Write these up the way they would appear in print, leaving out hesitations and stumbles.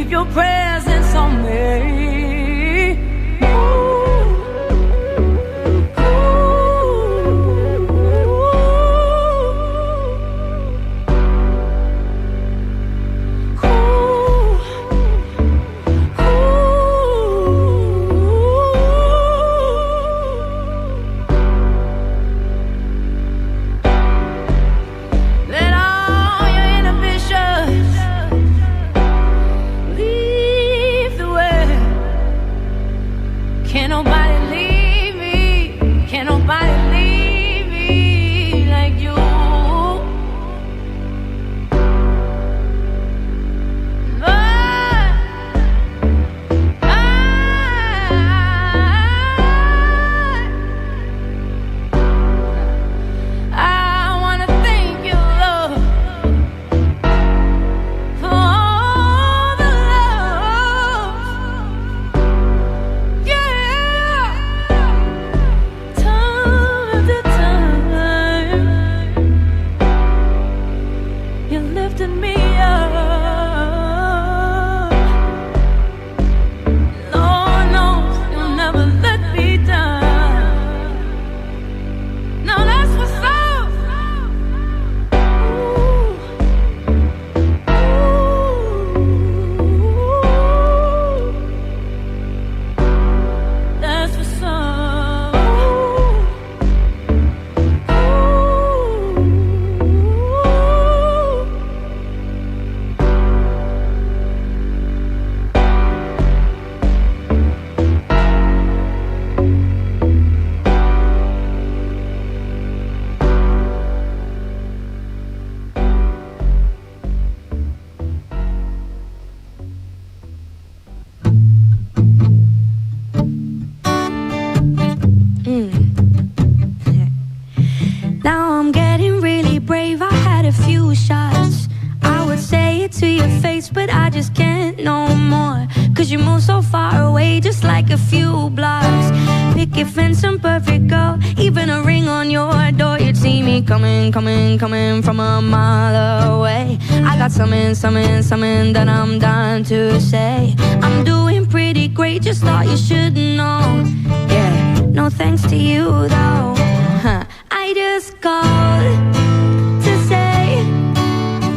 leave your presence on me. Coming from a mile away. I got something that I'm dying to say. I'm doing pretty great, just thought you should know. Yeah, no thanks to you though. I just called to say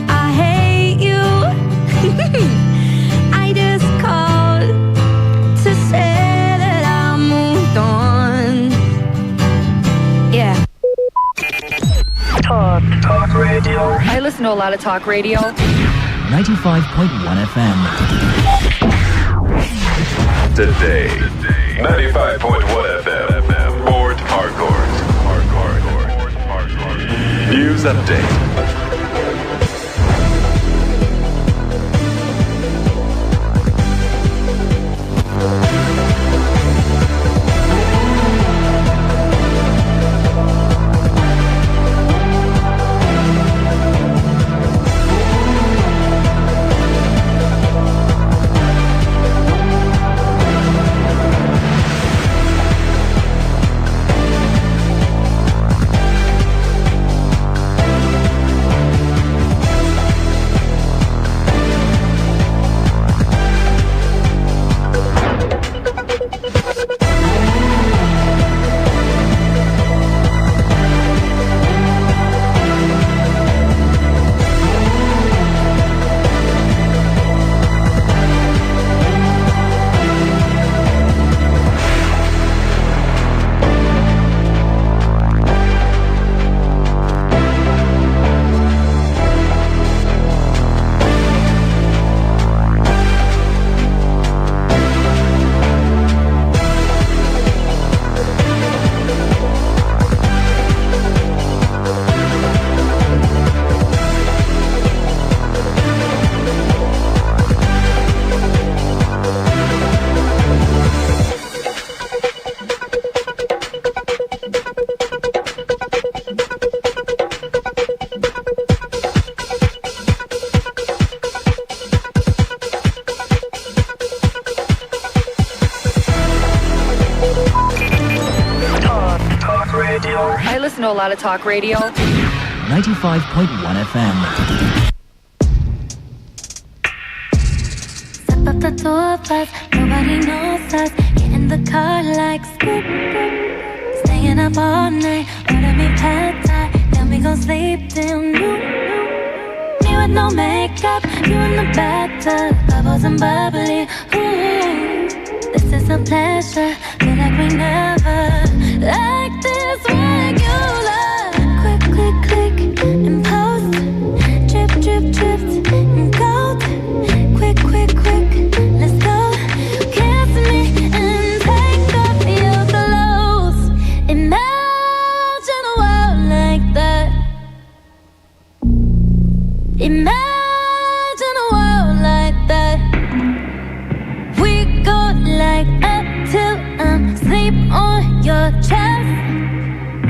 I hate you. I just called to say that I moved on. Yeah. Talk radio. I listen to a lot of talk radio. 95.1 FM. Today, 95.1 FM. Board Hardcore. News update. listen to a lot of talk radio. 95.1 FM. Lock the door fast, nobody knows us. Get in the car like scoop. Staying up all night, order me pad thai. Then we gon' sleep till noon. Me with no makeup, you in the bathtub, bubbles and bubbly. Ooh, this is a pleasure, feel like we never like this regular. Quick, click, click, and post. Drip, drip, dripped, and gold. Quick, quick, quick, let's go. Kiss me and take off your clothes. Imagine a world like that. Imagine a world like that. We go like up till I'm asleep on your chest.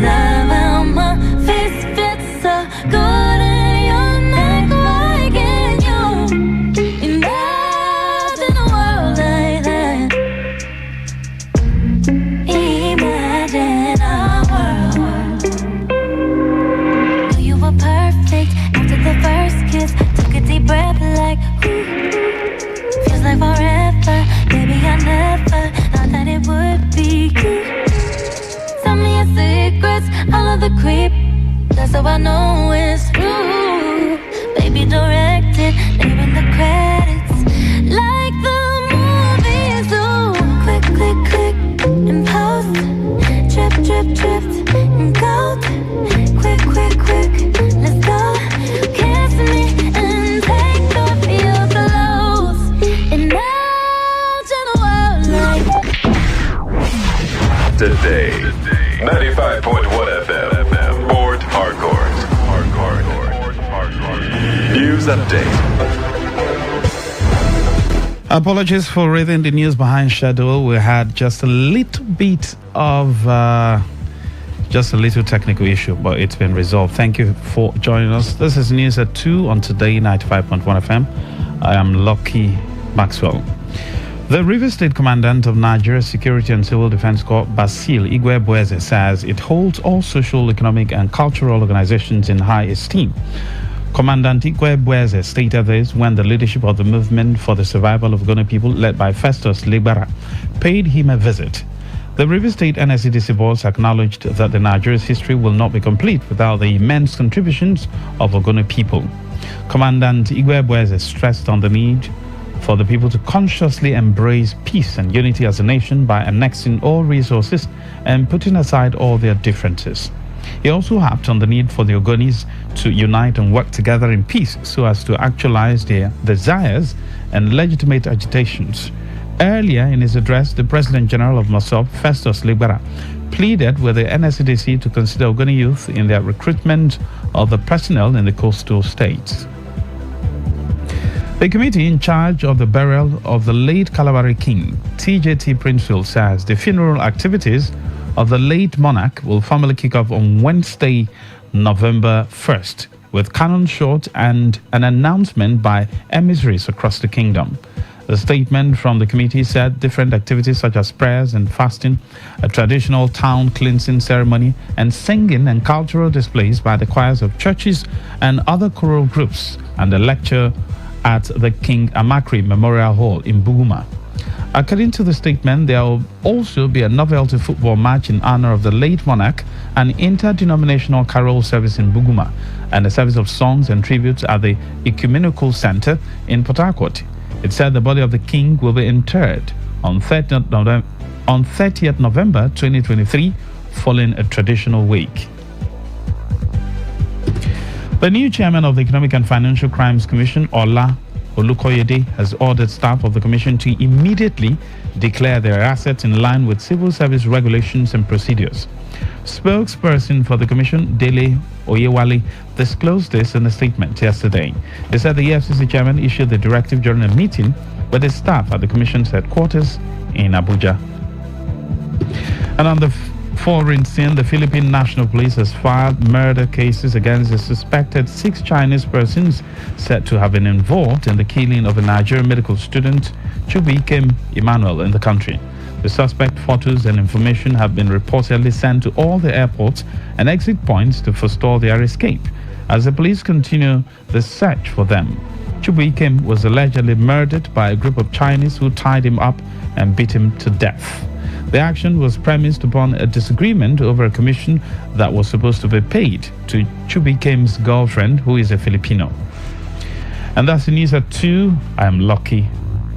Love how my face fits so good in your neck. Why can't you imagine a world like that? Imagine a world. Knew you were perfect after the first kiss. Took a deep breath like, ooh. Feels like forever. Baby, I never thought that it would be you. Tell me your secrets, all of the creep. That's how I know it's true. Baby, direct it, name in the credits, like the movies do. Click, click, click, and post. Drip, drip, dripped, and gold. Quick, quick, quick, let's go. Kiss me and take off your clothes. Imagine a world like Today, 95.1 FM, Port Harcourt. News update. Apologies for reading the news behind schedule. We had just a little bit of just a little technical issue, but it's been resolved. Thank you for joining us. This is News at 2 on Today 95.1 FM. I am Lucky Maxwell. The River State Commandant of Nigeria's Security and Civil Defense Corps, Basil Igwe, says it holds all social, economic, and cultural organizations in high esteem. Commandant Igwe stated this when the leadership of the Movement for the Survival of Ogoni People, led by Festus Ligbara, paid him a visit. The River State NSCDC boss acknowledged that the Nigeria's history will not be complete without the immense contributions of Ogoni people. Commandant Igwe stressed on the need for the people to consciously embrace peace and unity as a nation by annexing all resources and putting aside all their differences. He also harped on the need for the Ogonis to unite and work together in peace so as to actualize their desires and legitimate agitations. Earlier in his address, the President General of MOSOP, Festus Ligbara, pleaded with the NSCDC to consider Ogoni youth in their recruitment of the personnel in the coastal states. The committee in charge of the burial of the late Kalabari King, TJT Princefield, says the funeral activities of the late monarch will formally kick off on Wednesday, November 1st, with cannon shot and an announcement by emissaries across the kingdom. The statement from the committee said different activities such as prayers and fasting, a traditional town cleansing ceremony, and singing and cultural displays by the choirs of churches and other choral groups, and a lecture at the King Amakri Memorial Hall in Buguma. According to the statement, there will also be a novelty football match in honor of the late monarch, an interdenominational carol service in Buguma, and a service of songs and tributes at the Ecumenical Center in Port Harcourt. It said the body of the king will be interred on 30th November 2023, following a traditional wake. The new chairman of the Economic and Financial Crimes Commission, Ola Olukoyede, has ordered staff of the commission to immediately declare their assets in line with civil service regulations and procedures. Spokesperson for the commission, Dele Oyewale, disclosed this in a statement yesterday. He said the EFCC chairman issued the directive during a meeting with his staff at the commission's headquarters in Abuja. And on the foreign scene, the Philippine National Police has filed murder cases against the suspected 6 Chinese persons said to have been involved in the killing of a Nigerian medical student, Chubuikem Emmanuel, in the country. The suspect photos and information have been reportedly sent to all the airports and exit points to forestall their escape, as the police continue the search for them. Chubuikem was allegedly murdered by a group of Chinese who tied him up and beat him to death. The action was premised upon a disagreement over a commission that was supposed to be paid to Chubuikem's girlfriend, who is a Filipino. And that's the news at 2. I am Lucky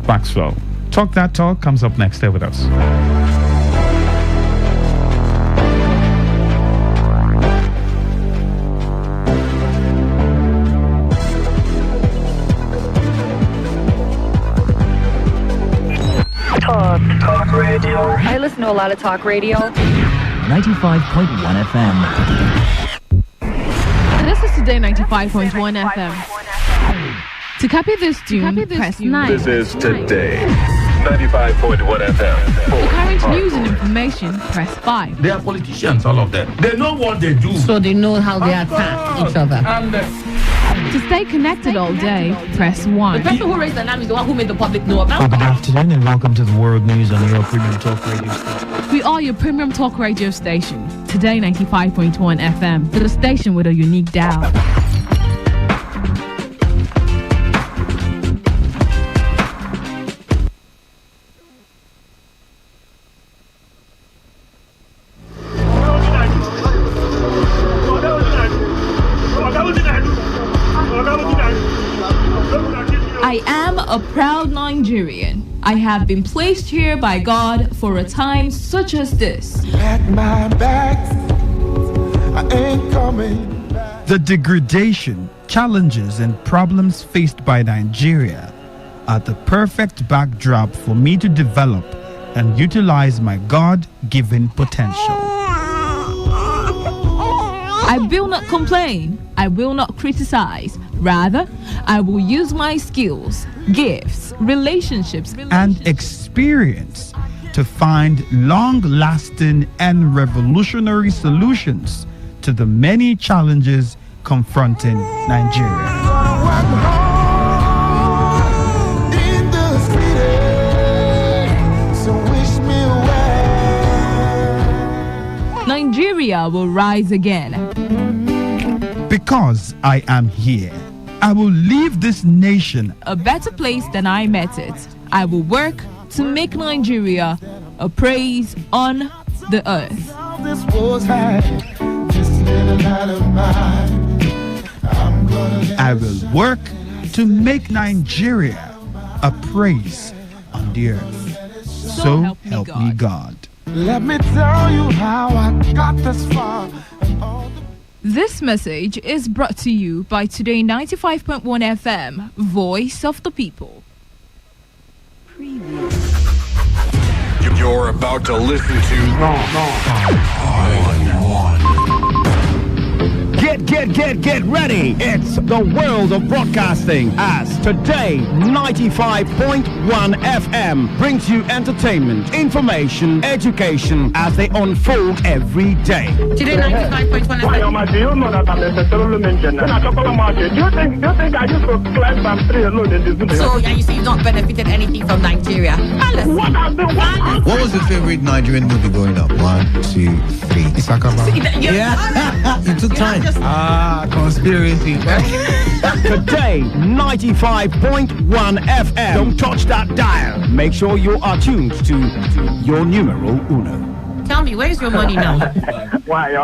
Maxwell. Talk That Talk comes up next. Stay with us. Talk radio. I listen to a lot of talk radio. 95.1 FM. This is Today 95.1 FM. To copy this tune, press 9. This is Today 95.1 FM. For current news and information, press 5. They are politicians, all of them. They know what they do. So they know how they attack each other. And To stay connected all day, press 1. The person who raised the alarm is the one who made the public know about Good afternoon and welcome to the World News on your Premium Talk Radio station. We are your premium talk radio station. Today 95.1 FM, the station with a unique dial. I am a proud Nigerian. I have been placed here by God for a time such as this. At my back, I ain't coming back. The degradation, challenges, and problems faced by Nigeria are the perfect backdrop for me to develop and utilize my God-given potential. I will not complain. I will not criticize. Rather, I will use my skills, gifts, relationships, and experience to find long-lasting and revolutionary solutions to the many challenges confronting Nigeria. Nigeria will rise again. Because I am here, I will leave this nation a better place than I met it. I will work to make Nigeria a praise on the earth. I will work to make Nigeria a praise on the earth. So help me God. Let me tell you how I got this far. This message is brought to you by Today 95.1 FM, Voice of the People. You're about to listen to Get ready. It's the world of broadcasting as Today 95.1 FM brings you entertainment, information, education as they unfold every day. Today 95.1 FM. Do you know that I'm necessarily mentioned? When I talk about market, do you think I used to climb some tree alone in this video? So, yeah, you see, you've not benefited anything from Nigeria. What was your favorite Nigerian movie growing up? 1, 2, 3. Isakaba. Yeah. You took time. Conspiracy. Today 95.1 FM. Don't touch that dial. Make sure you are tuned to your numero uno. Tell me, where's your money now? Why,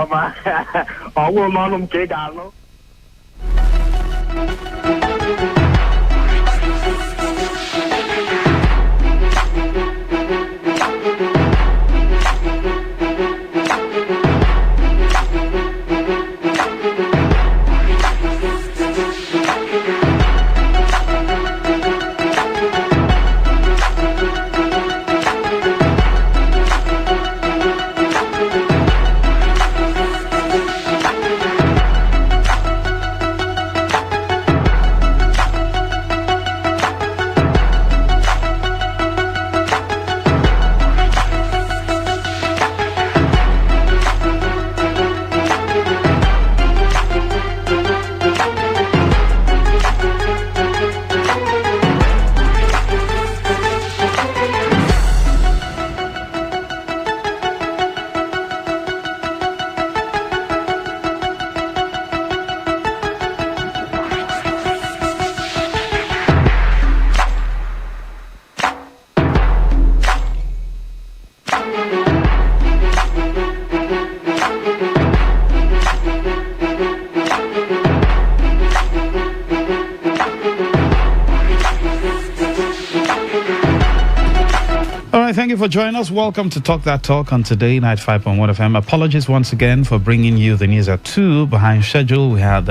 All right, thank you for joining us. Welcome to Talk That Talk on Today95.1 FM. Apologies once again for bringing you the news at 2 behind schedule. We had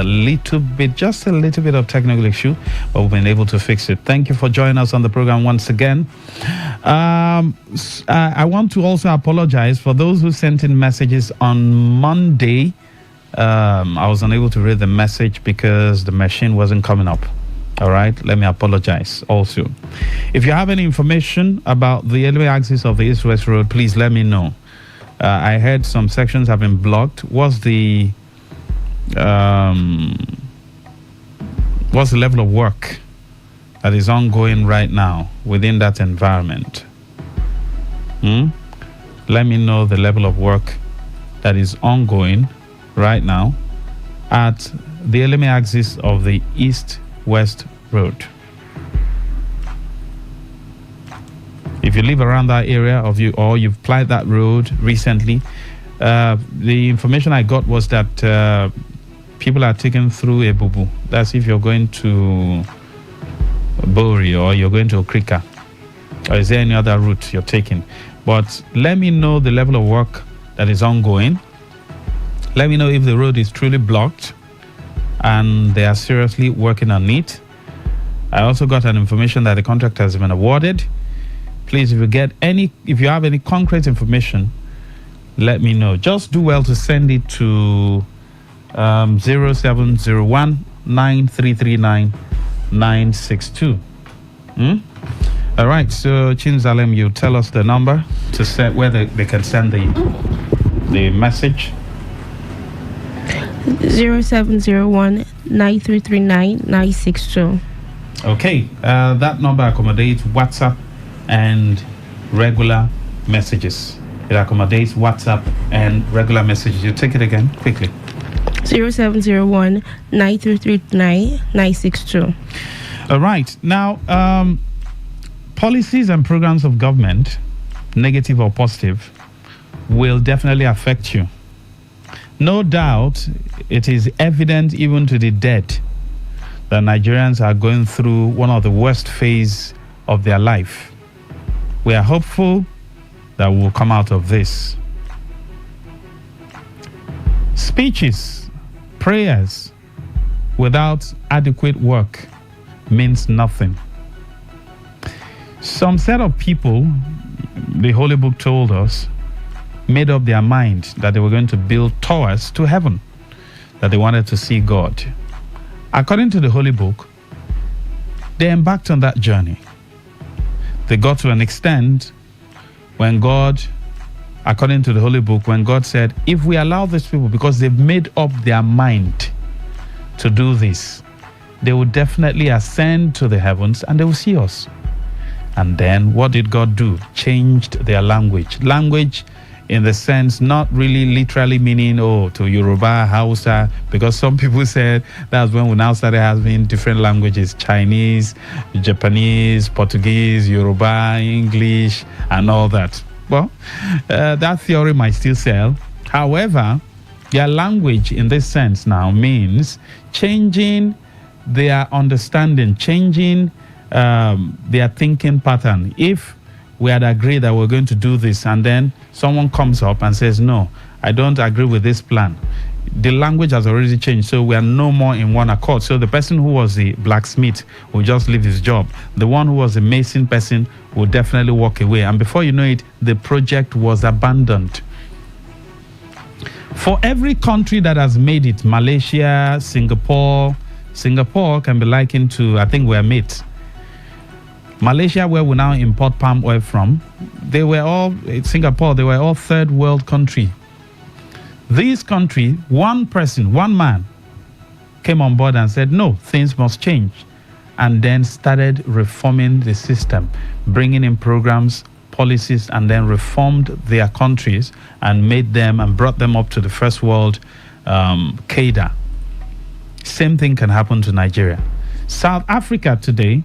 just a little bit of technical issue, but we've been able to fix it. Thank you for joining us on the program once again. I want to also apologize for those who sent in messages on Monday. I was unable to read the message because the machine wasn't coming up. All right, let me apologize also. If you have any information about the elevation axis of the East-West Road, please let me know. I heard some sections have been blocked. What's the level of work that is ongoing right now within that environment? Let me know the level of work that is ongoing right now at the elevation axis of the East-West Road. If you live around that area or you've applied that road recently, the information I got was that people are taken through Ebubu. That's if you're going to Bori or you're going to Okrika, or is there any other route you're taking? But let me know the level of work that is ongoing. Let me know if the road is truly blocked and they are seriously working on it. I also got an information that the contract has been awarded. Please, if you have any concrete information, let me know. Just do well to send it to 0701 9339 962. All right, so Chinzalem, you tell us the number to send where they can send the message. 0701 9339 962. Okay, that number accommodates WhatsApp and regular messages. It accommodates WhatsApp and regular messages. You take it again quickly. 0701 9339 962. All right. Now, policies and programs of government, negative or positive, will definitely affect you. No doubt, it is evident even to the dead that Nigerians are going through one of the worst phases of their life. We are hopeful that we'll come out of this. Speeches, prayers without adequate work means nothing. Some set of people, the Holy Book told us, made up their mind that they were going to build towers to heaven, that they wanted to see God. According to the Holy Book, they embarked on that journey. They got to an extent when God, according to the Holy Book, when God said, if we allow these people, because they've made up their mind to do this, they will definitely ascend to the heavens and they will see us. And then what did God do? Changed their language. Language in the sense, not really literally meaning, to Yoruba, Hausa, because some people said that's when we now started having different languages, Chinese, Japanese, Portuguese, Yoruba, English, and all that. Well, that theory might still sell. However, their language in this sense now means changing their understanding, changing their thinking pattern. If we had agreed that we're going to do this and then someone comes up and says, no, I don't agree with this plan, the language has already changed, so we are no more in one accord. So the person who was the blacksmith will just leave his job. The one who was the mason person will definitely walk away. And before you know it, the project was abandoned. For every country that has made it, Malaysia, Singapore can be likened to, I think we're mates. Malaysia, where we now import palm oil from, Singapore, they were all third world country. This country, one man came on board and said, no, things must change. And then started reforming the system, bringing in programs, policies, and then reformed their countries and made them and brought them up to the first world cadre. Same thing can happen to Nigeria. South Africa today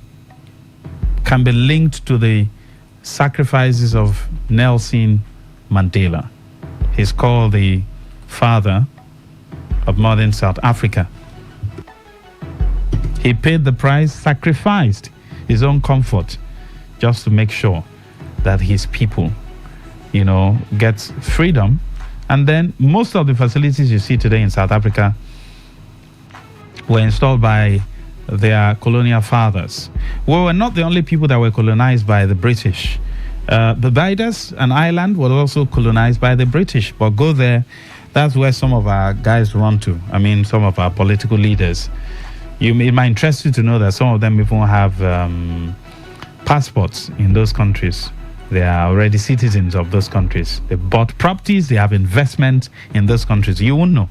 can be linked to the sacrifices of Nelson Mandela. He's called the father of modern South Africa. He paid the price, sacrificed his own comfort just to make sure that his people, get freedom. And then most of the facilities you see today in South Africa were installed by their colonial fathers. We were not the only people that were colonized by the British. Barbados, an island, was also colonized by the British. But go there, that's where some of our guys run to. I mean, some of our political leaders. It might interest you to know that some of them even have passports in those countries. They are already citizens of those countries. They bought properties, they have investment in those countries. You won't know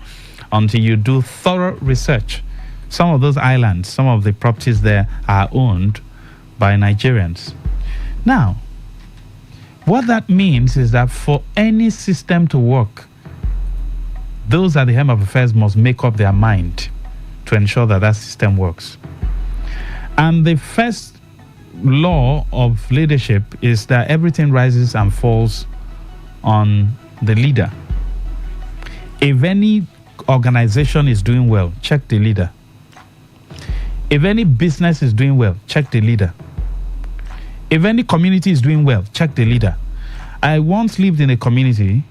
until you do thorough research. Some of those islands, some of the properties there are owned by Nigerians. Now, what that means is that for any system to work, those at the helm of affairs must make up their mind to ensure that that system works. And the first law of leadership is that everything rises and falls on the leader. If any organization is doing well, check the leader. If any business is doing well, check the leader. If any community is doing well, check the leader. I once lived in a community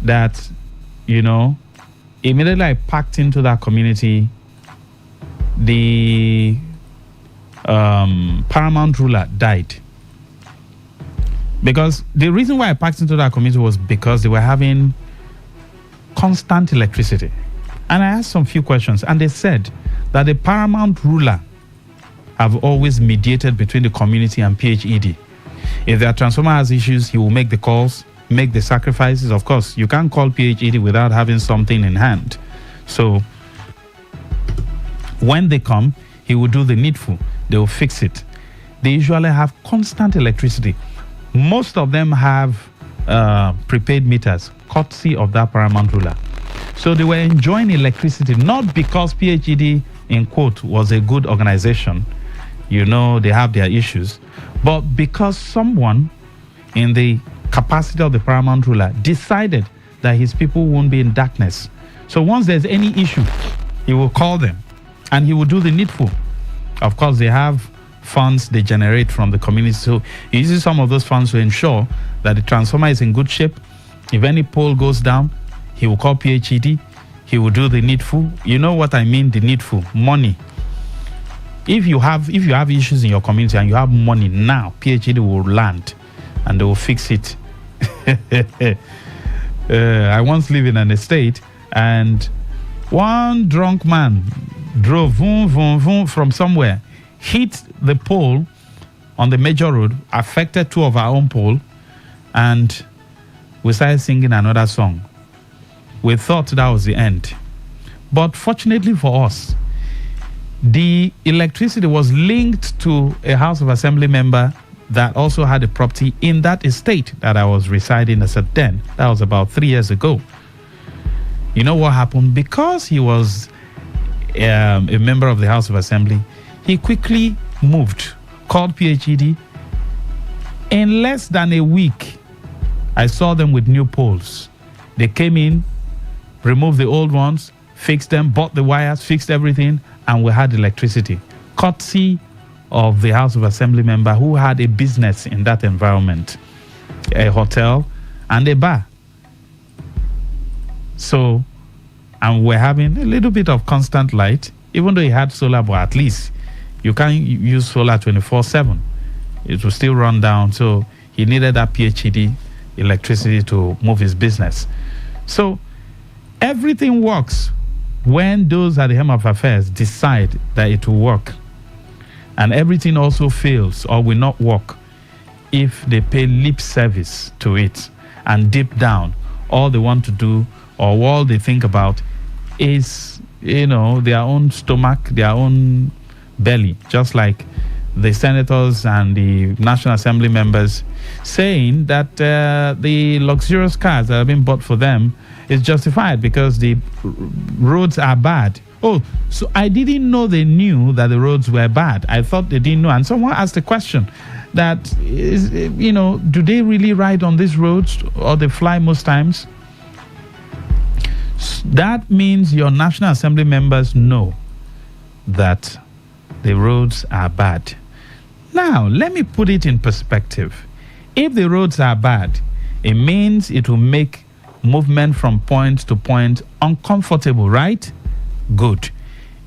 that, immediately I packed into that community, the paramount ruler died. Because the reason why I packed into that community was because they were having constant electricity. And I asked some few questions, and they said that the paramount ruler have always mediated between the community and PHED. If their transformer has issues, he will make the calls, make the sacrifices. Of course, you can't call PHED without having something in hand. So when they come, he will do the needful. They will fix it. They usually have constant electricity. Most of them have prepaid meters, courtesy of that paramount ruler. So they were enjoying electricity, not because PHED, in quote, was a good organization. They have their issues. But because someone in the capacity of the paramount ruler decided that his people won't be in darkness. So once there's any issue, he will call them and he will do the needful. Of course, they have funds they generate from the community. So he uses some of those funds to ensure that the transformer is in good shape. If any pole goes down, he will call PHED. He will do the needful. You know what I mean, the needful. Money. If you have issues in your community and you have money now, PHED will land and they will fix it. I once lived in an estate and one drunk man drove vroom, vroom, vroom from somewhere, hit the pole on the major road, affected two of our own pole, and we started singing another song. We thought that was the end. But fortunately for us, the electricity was linked to a House of Assembly member that also had a property in that estate that I was residing as at then. That was about 3 years ago. You know what happened? Because he was a member of the House of Assembly, he quickly moved, called PHED. In less than a week, I saw them with new poles. They came in, removed the old ones, fixed them, bought the wires, fixed everything, and we had electricity. Courtesy of the House of Assembly member who had a business in that environment, a hotel and a bar. So, and we're having a little bit of constant light, even though he had solar, but at least you can't use solar 24/7. It will still run down. So he needed that PHED electricity to move his business. So everything works when those at the helm of affairs decide that it will work. And everything also fails or will not work if they pay lip service to it and deep down all they want to do or all they think about is, their own stomach, their own belly, just like the senators and the National Assembly members saying that the luxurious cars that have been bought for them is justified because the roads are bad. Oh, so I didn't know they knew that the roads were bad. I thought they didn't know. And someone asked the question that, do they really ride on these roads or they fly most times? That means your National Assembly members know that the roads are bad. Now, let me put it in perspective. If the roads are bad, it means it will make movement from point to point uncomfortable, right? Good.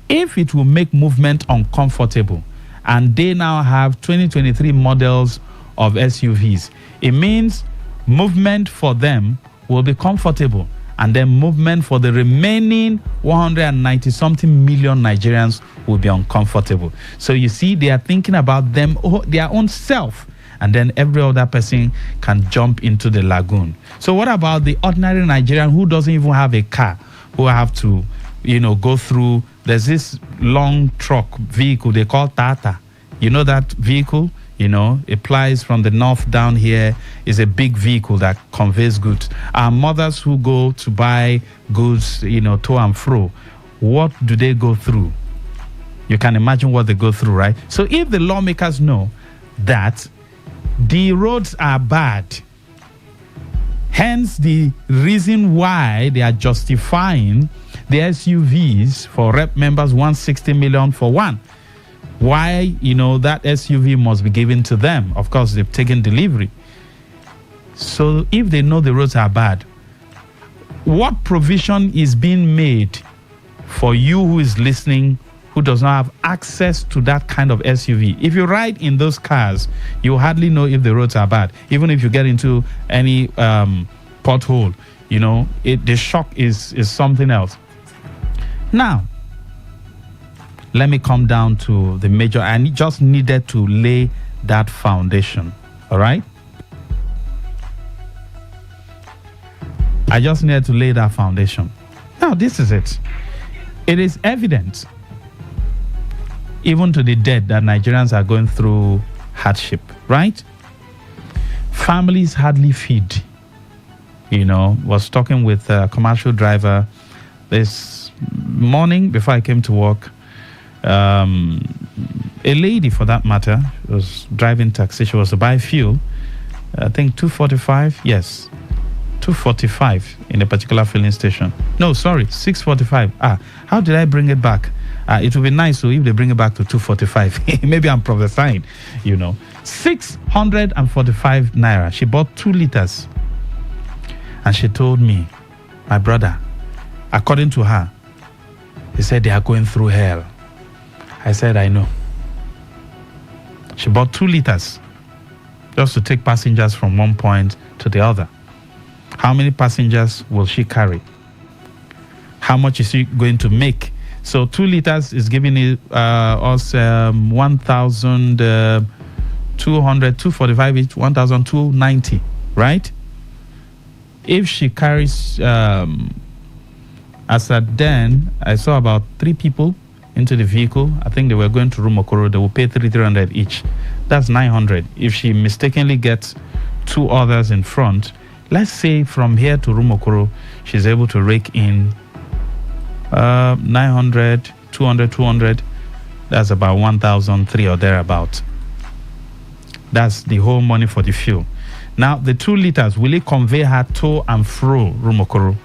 If it will make movement uncomfortable, and they now have 2023 models of SUVs, it means movement for them will be comfortable, and then movement for the remaining 190 something million Nigerians will be uncomfortable. So you see, they are thinking about them, their own self, and then every other person can jump into the lagoon. So what about the ordinary Nigerian who doesn't even have a car, who have to, go through? There's this long truck vehicle they call Tata. You know that vehicle? It plies from the north down here. Is a big vehicle that conveys goods. Our mothers who go to buy goods, to and fro, what do they go through? You can imagine what they go through, right? So if the lawmakers know that the roads are bad, hence the reason why they are justifying the SUVs for rep members 160 million for one. Why, that SUV must be given to them. Of course, they've taken delivery. So if they know the roads are bad, what provision is being made for you who is listening, who does not have access to that kind of SUV? If you ride in those cars, you hardly know if the roads are bad. Even if you get into any pothole, the shock is something else. Now, let me come down to the major. I just needed to lay that foundation. All right? I just needed to lay that foundation. Now, this is it. It is evident, even to the dead, that Nigerians are going through hardship, right? Families hardly feed. Was talking with a commercial driver this morning before I came to work. A lady, for that matter, was driving taxi. She was to buy fuel. I think 245. Yes, 245 in a particular filling station. No, sorry, 645. How did I bring it back? It would be nice if they bring it back to 245. Maybe I'm prophesying. 645 naira. She bought 2 liters, and she told me, my brother, according to her, he said they are going through hell. I said, I know. She bought 2 liters just to take passengers from one point to the other. How many passengers will she carry? How much is she going to make? So 2 liters is giving us 1,200, 245 each, 1,290, right? If she carries, as at then, I saw about 3 people into the vehicle. I think they were going to Rumokoro. They will pay 300 each. That's 900. If she mistakenly gets 2 others in front, let's say from here to Rumokoro, she's able to rake in 900, 200. That's about 1,003 or thereabout. That's the whole money for the fuel. Now, the 2 liters, will it convey her to and fro Rumokoro?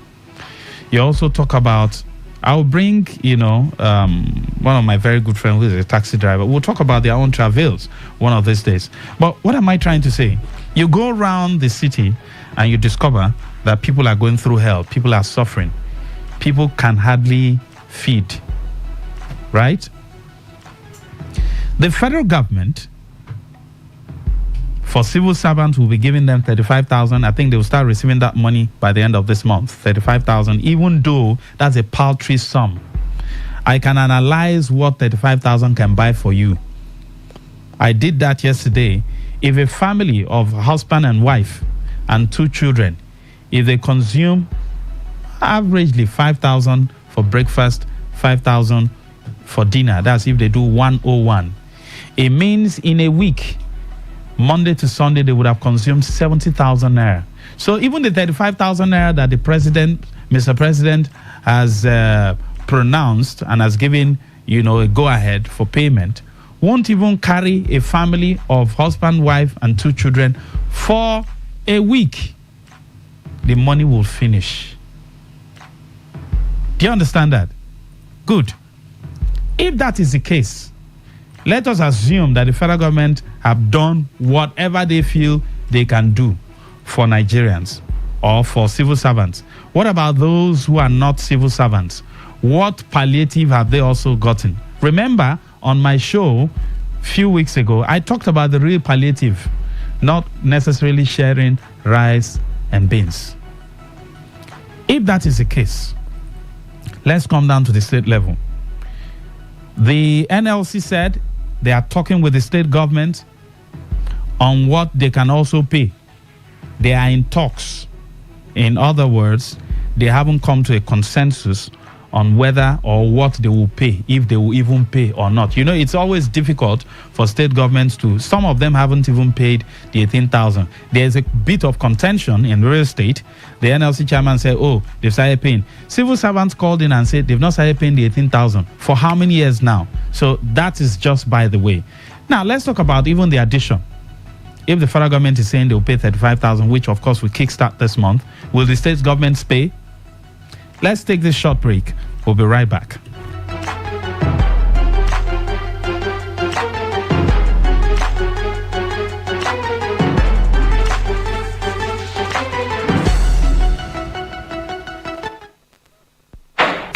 You also talk about, I'll bring, one of my very good friends who is a taxi driver. We'll talk about their own travels one of these days. But what am I trying to say? You go around the city and you discover that people are going through hell. People are suffering. People can hardly feed. Right? The federal government, for civil servants, will be giving them 35,000. I think they will start receiving that money by the end of this month. 35,000, even though that's a paltry sum. I can analyze what 35,000 can buy for you. I did that yesterday. If a family of husband and wife and 2 children, if they consume averagely 5,000 for breakfast, 5,000 for dinner, that's if they do 101. It means in a week, Monday to Sunday, they would have consumed 70,000 naira. So even the 35,000 naira that the president, Mr. President, has pronounced and has given, a go-ahead for payment, won't even carry a family of husband, wife, and 2 children for a week. The money will finish. Do you understand that? Good. If that is the case, let us assume that the federal government have done whatever they feel they can do for Nigerians or for civil servants? What about those who are not civil servants? What palliative have they also gotten? Remember, on my show a few weeks ago, I talked about the real palliative, not necessarily sharing rice and beans. If that is the case, let's come down to the state level. The NLC said they are talking with the state government on what they can also pay. They are in talks. In other words, they haven't come to a consensus on whether or what they will pay, if they will even pay or not. You know, it's always difficult for state governments to, some of them haven't even paid the 18,000. There's a bit of contention in real estate. The NLC chairman said, oh, they've started paying. Civil servants called in and said they've not started paying the 18,000 for how many years now? So that is just by the way. Now, let's talk about even the addition. If the federal government is saying they'll pay 35,000, which of course will kickstart this month, will the state governments pay? Let's take this short break. We'll be right back.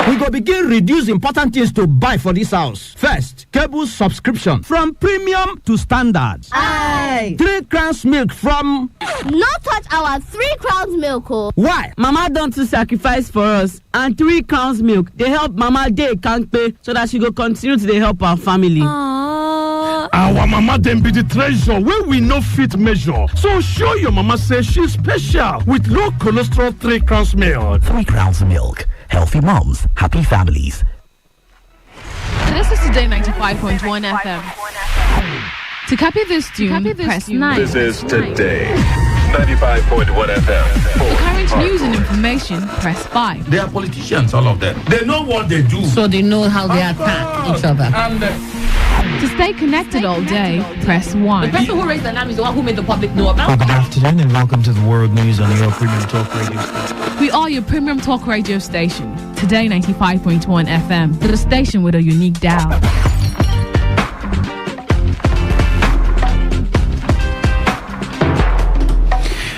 We go begin reduce important things to buy for this house. First, cable subscription from premium to standard. Aye. 3 crowns milk from... Not touch our 3 crowns milk. Oh. Why? Mama don't to sacrifice for us. And 3 crowns milk. They help Mama dey can't pay so that she go continue to dey help our family. Our mama then be the treasure where we no fit measure. So show your mama say she's special with low cholesterol 3 crowns milk. 3 crowns milk. Healthy moms, happy families. This is Today 95.1 FM. To copy this tune, press 9. This is Today 95.1 FM. For current news and information, press 5. They are politicians, all of them. They know what they do. So they know how they attack each other. And To stay connected all day, press 1. The person who raised the alarm is the one who made the public know about. Good afternoon and welcome to the world news on your premium talk radio station. We are your premium talk radio station. Today 95.1 FM, the station with a unique dial.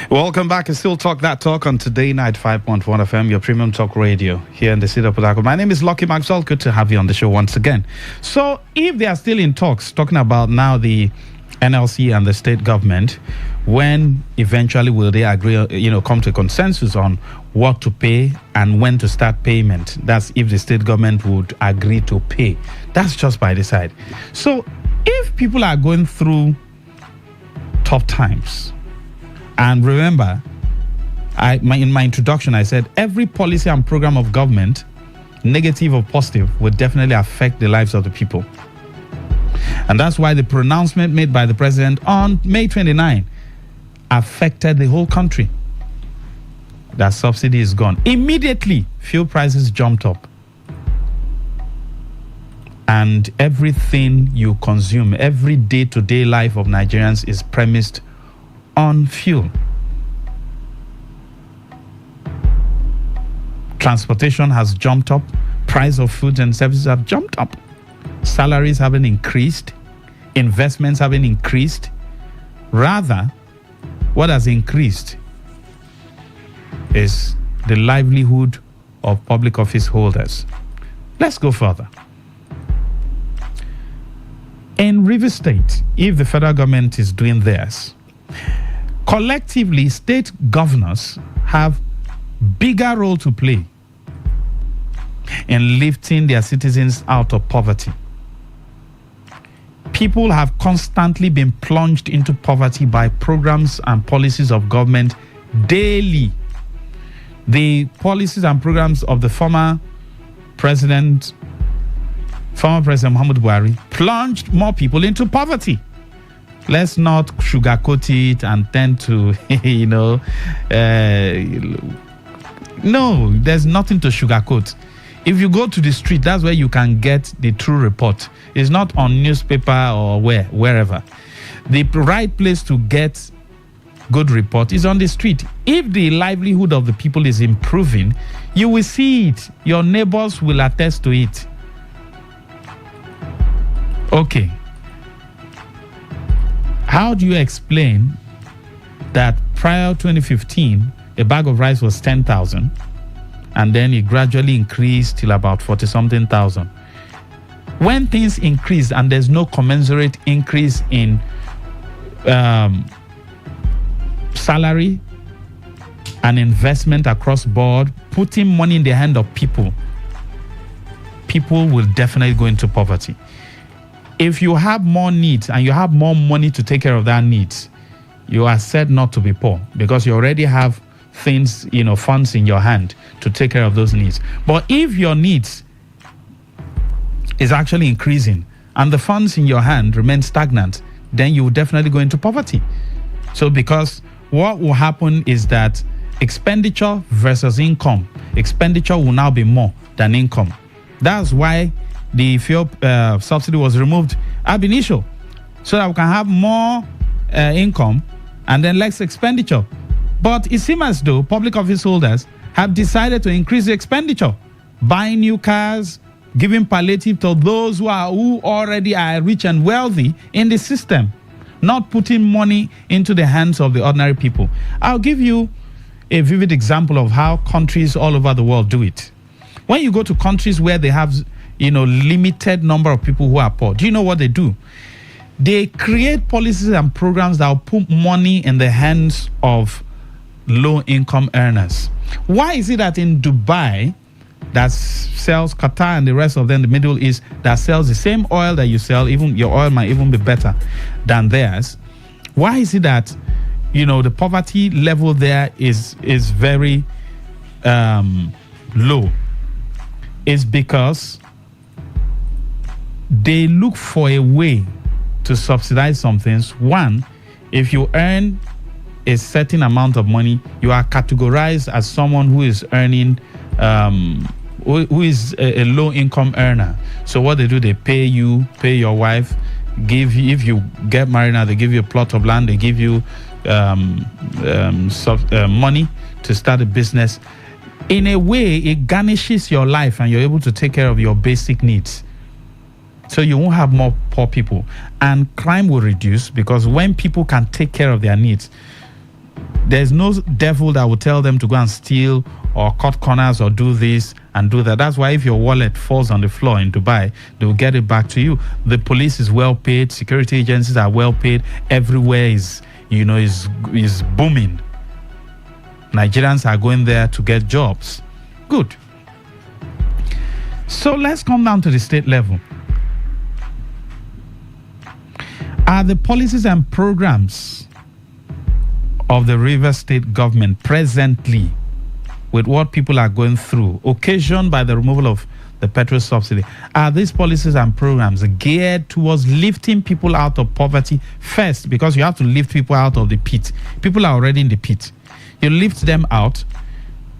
Welcome back. It's still Talk That Talk on Today 95.1 FM, your premium talk radio here in the city of Port Harcourt. My name is Lucky Maxwell. Good to have you on the show once again. So if they are still in talks, talking about now the NLC and the state government, when eventually will they agree, come to a consensus on what to pay and when to start payment? That's if the state government would agree to pay. That's just by the side. So if people are going through tough times, and remember, in my introduction, I said every policy and program of government, negative or positive, will definitely affect the lives of the people. And that's why the pronouncement made by the president on May 29 affected the whole country. That subsidy is gone. Immediately, fuel prices jumped up. And everything you consume, every day-to-day life of Nigerians is premised on fuel. Transportation has jumped up. Price of foods and services have jumped up. Salaries haven't increased. Investments haven't increased. Rather, what has increased is the livelihood of public office holders. Let's go further. In Rivers State, if the federal government is doing theirs, collectively, state governors have bigger role to play in lifting their citizens out of poverty. People have constantly been plunged into poverty by programs and policies of government daily. The policies and programs of the former President Muhammadu Buhari plunged more people into poverty. Let's not sugarcoat it and tend to, no, there's nothing to sugarcoat. If you go to the street, that's where you can get the true report. It's not on newspaper or wherever. The right place to get good report is on the street. If the livelihood of the people is improving, you will see it. Your neighbors will attest to it. Okay. How do you explain that prior 2015, a bag of rice was 10,000, and then it gradually increased till about 40-something thousand. When things increase and there's no commensurate increase in salary and investment across board, putting money in the hand of people will definitely go into poverty. If you have more needs and you have more money to take care of that needs, you are said not to be poor because you already have things, funds in your hand to take care of those needs. But if your needs is actually increasing and the funds in your hand remain stagnant, then you will definitely go into poverty. So because what will happen is that expenditure versus income, expenditure will now be more than income. That's why the fuel subsidy was removed ab initio, so that we can have more income and then less expenditure. But it seems as though public office holders have decided to increase the expenditure, buying new cars, giving palliative to those who already are rich and wealthy in the system, not putting money into the hands of the ordinary people. I'll give you a vivid example of how countries all over the world do it. When you go to countries where they have, limited number of people who are poor, do you know what they do? They create policies and programs that will put money in the hands of low-income earners. Why is it that in Dubai, that sells Qatar and the rest of them, the Middle East, that sells the same oil that you sell, even your oil might even be better than theirs? Why is it that, the poverty level there is very low? It's because they look for a way to subsidize some things. One, if you earn a certain amount of money, you are categorized as someone who is earning, who is a low-income earner. So what they do, they pay you, pay your wife, give you, if you get married now, they give you a plot of land, they give you money to start a business. In a way, it garnishes your life and you're able to take care of your basic needs. So you won't have more poor people. And crime will reduce because when people can take care of their needs, there's no devil that will tell them to go and steal or cut corners or do this and do that. That's why if your wallet falls on the floor in Dubai, they will get it back to you. The police is well paid. Security agencies are well paid. Everywhere is booming. Nigerians are going there to get jobs. Good. So let's come down to the state level. Are the policies and programs of the Rivers State government presently, with what people are going through, occasioned by the removal of the petrol subsidy, are these policies and programs geared towards lifting people out of poverty first? Because you have to lift people out of the pit. People are already in the pit. You lift them out,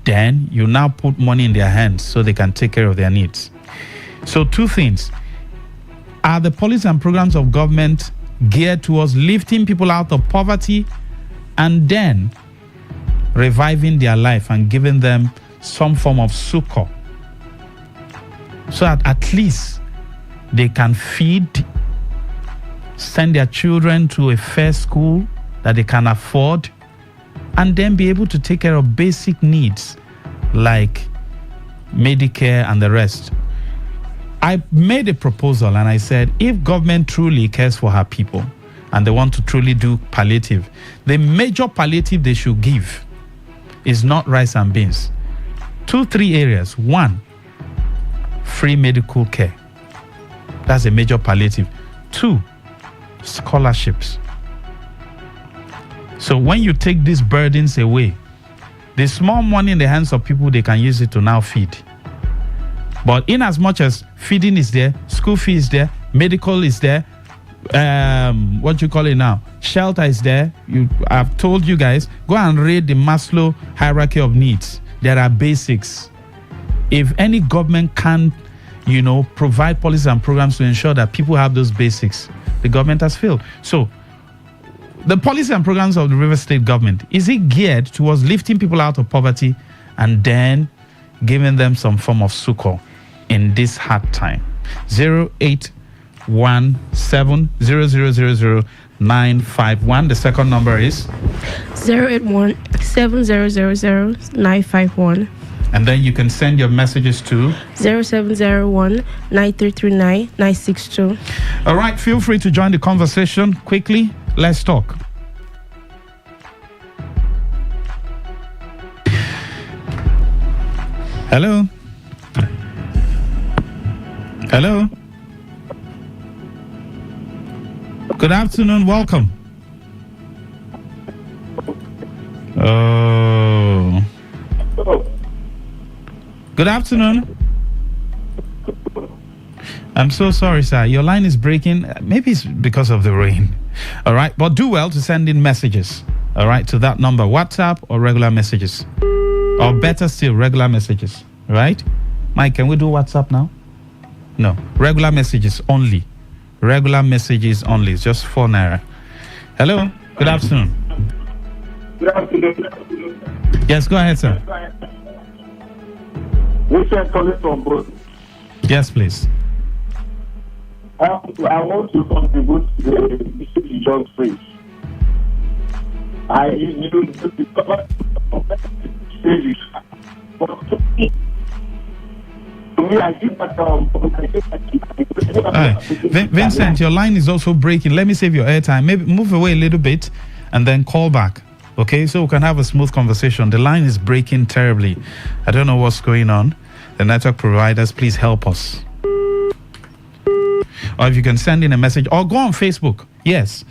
then you now put money in their hands so they can take care of their needs. So two things. Are the policies and programs of government geared towards lifting people out of poverty and then reviving their life and giving them some form of succor so that at least they can feed, send their children to a fair school that they can afford, and then be able to take care of basic needs like Medicare and the rest? I made a proposal and I said, if government truly cares for her people and they want to truly do palliative, the major palliative they should give is not rice and beans. 2-3 areas. One, free medical care. That's a major palliative. 2, scholarships. So when you take these burdens away, the small money in the hands of people, they can use it to now feed. But in as much as feeding is there, school fee is there, medical is there, shelter is there. I've told you guys, go and read the Maslow hierarchy of needs. There are basics. If any government can, provide policies and programs to ensure that people have those basics, the government has failed. So the policy and programs of the Rivers State government, is it geared towards lifting people out of poverty and then giving them some form of succor in this hard time? 0817 0000 951. The second number is 081-7000-951. And then you can send your messages to 0701-9339-962. All right, feel free to join the conversation quickly. Let's talk. Hello. Hello. Good afternoon. Welcome. Oh. Good afternoon. I'm so sorry, sir. Your line is breaking. Maybe it's because of the rain. All right. But do well to send in messages. All right. To that number, WhatsApp or regular messages. Or better still, regular messages. Right? Mike, can we do WhatsApp now? No. Regular messages only. Regular messages only. It's just 4 naira. Hello. Good afternoon. Good afternoon. Yes, go ahead, sir. We are calling from both. Yes, please. I want to contribute to the job phrase. I use the cover of stages. Vincent, your line is also breaking. Let me save your airtime. Maybe move away a little bit and then call back. Okay, so we can have a smooth conversation. The line is breaking terribly. I don't know what's going on. The network providers, please help us. Or if you can send in a message or go on Facebook. Yes,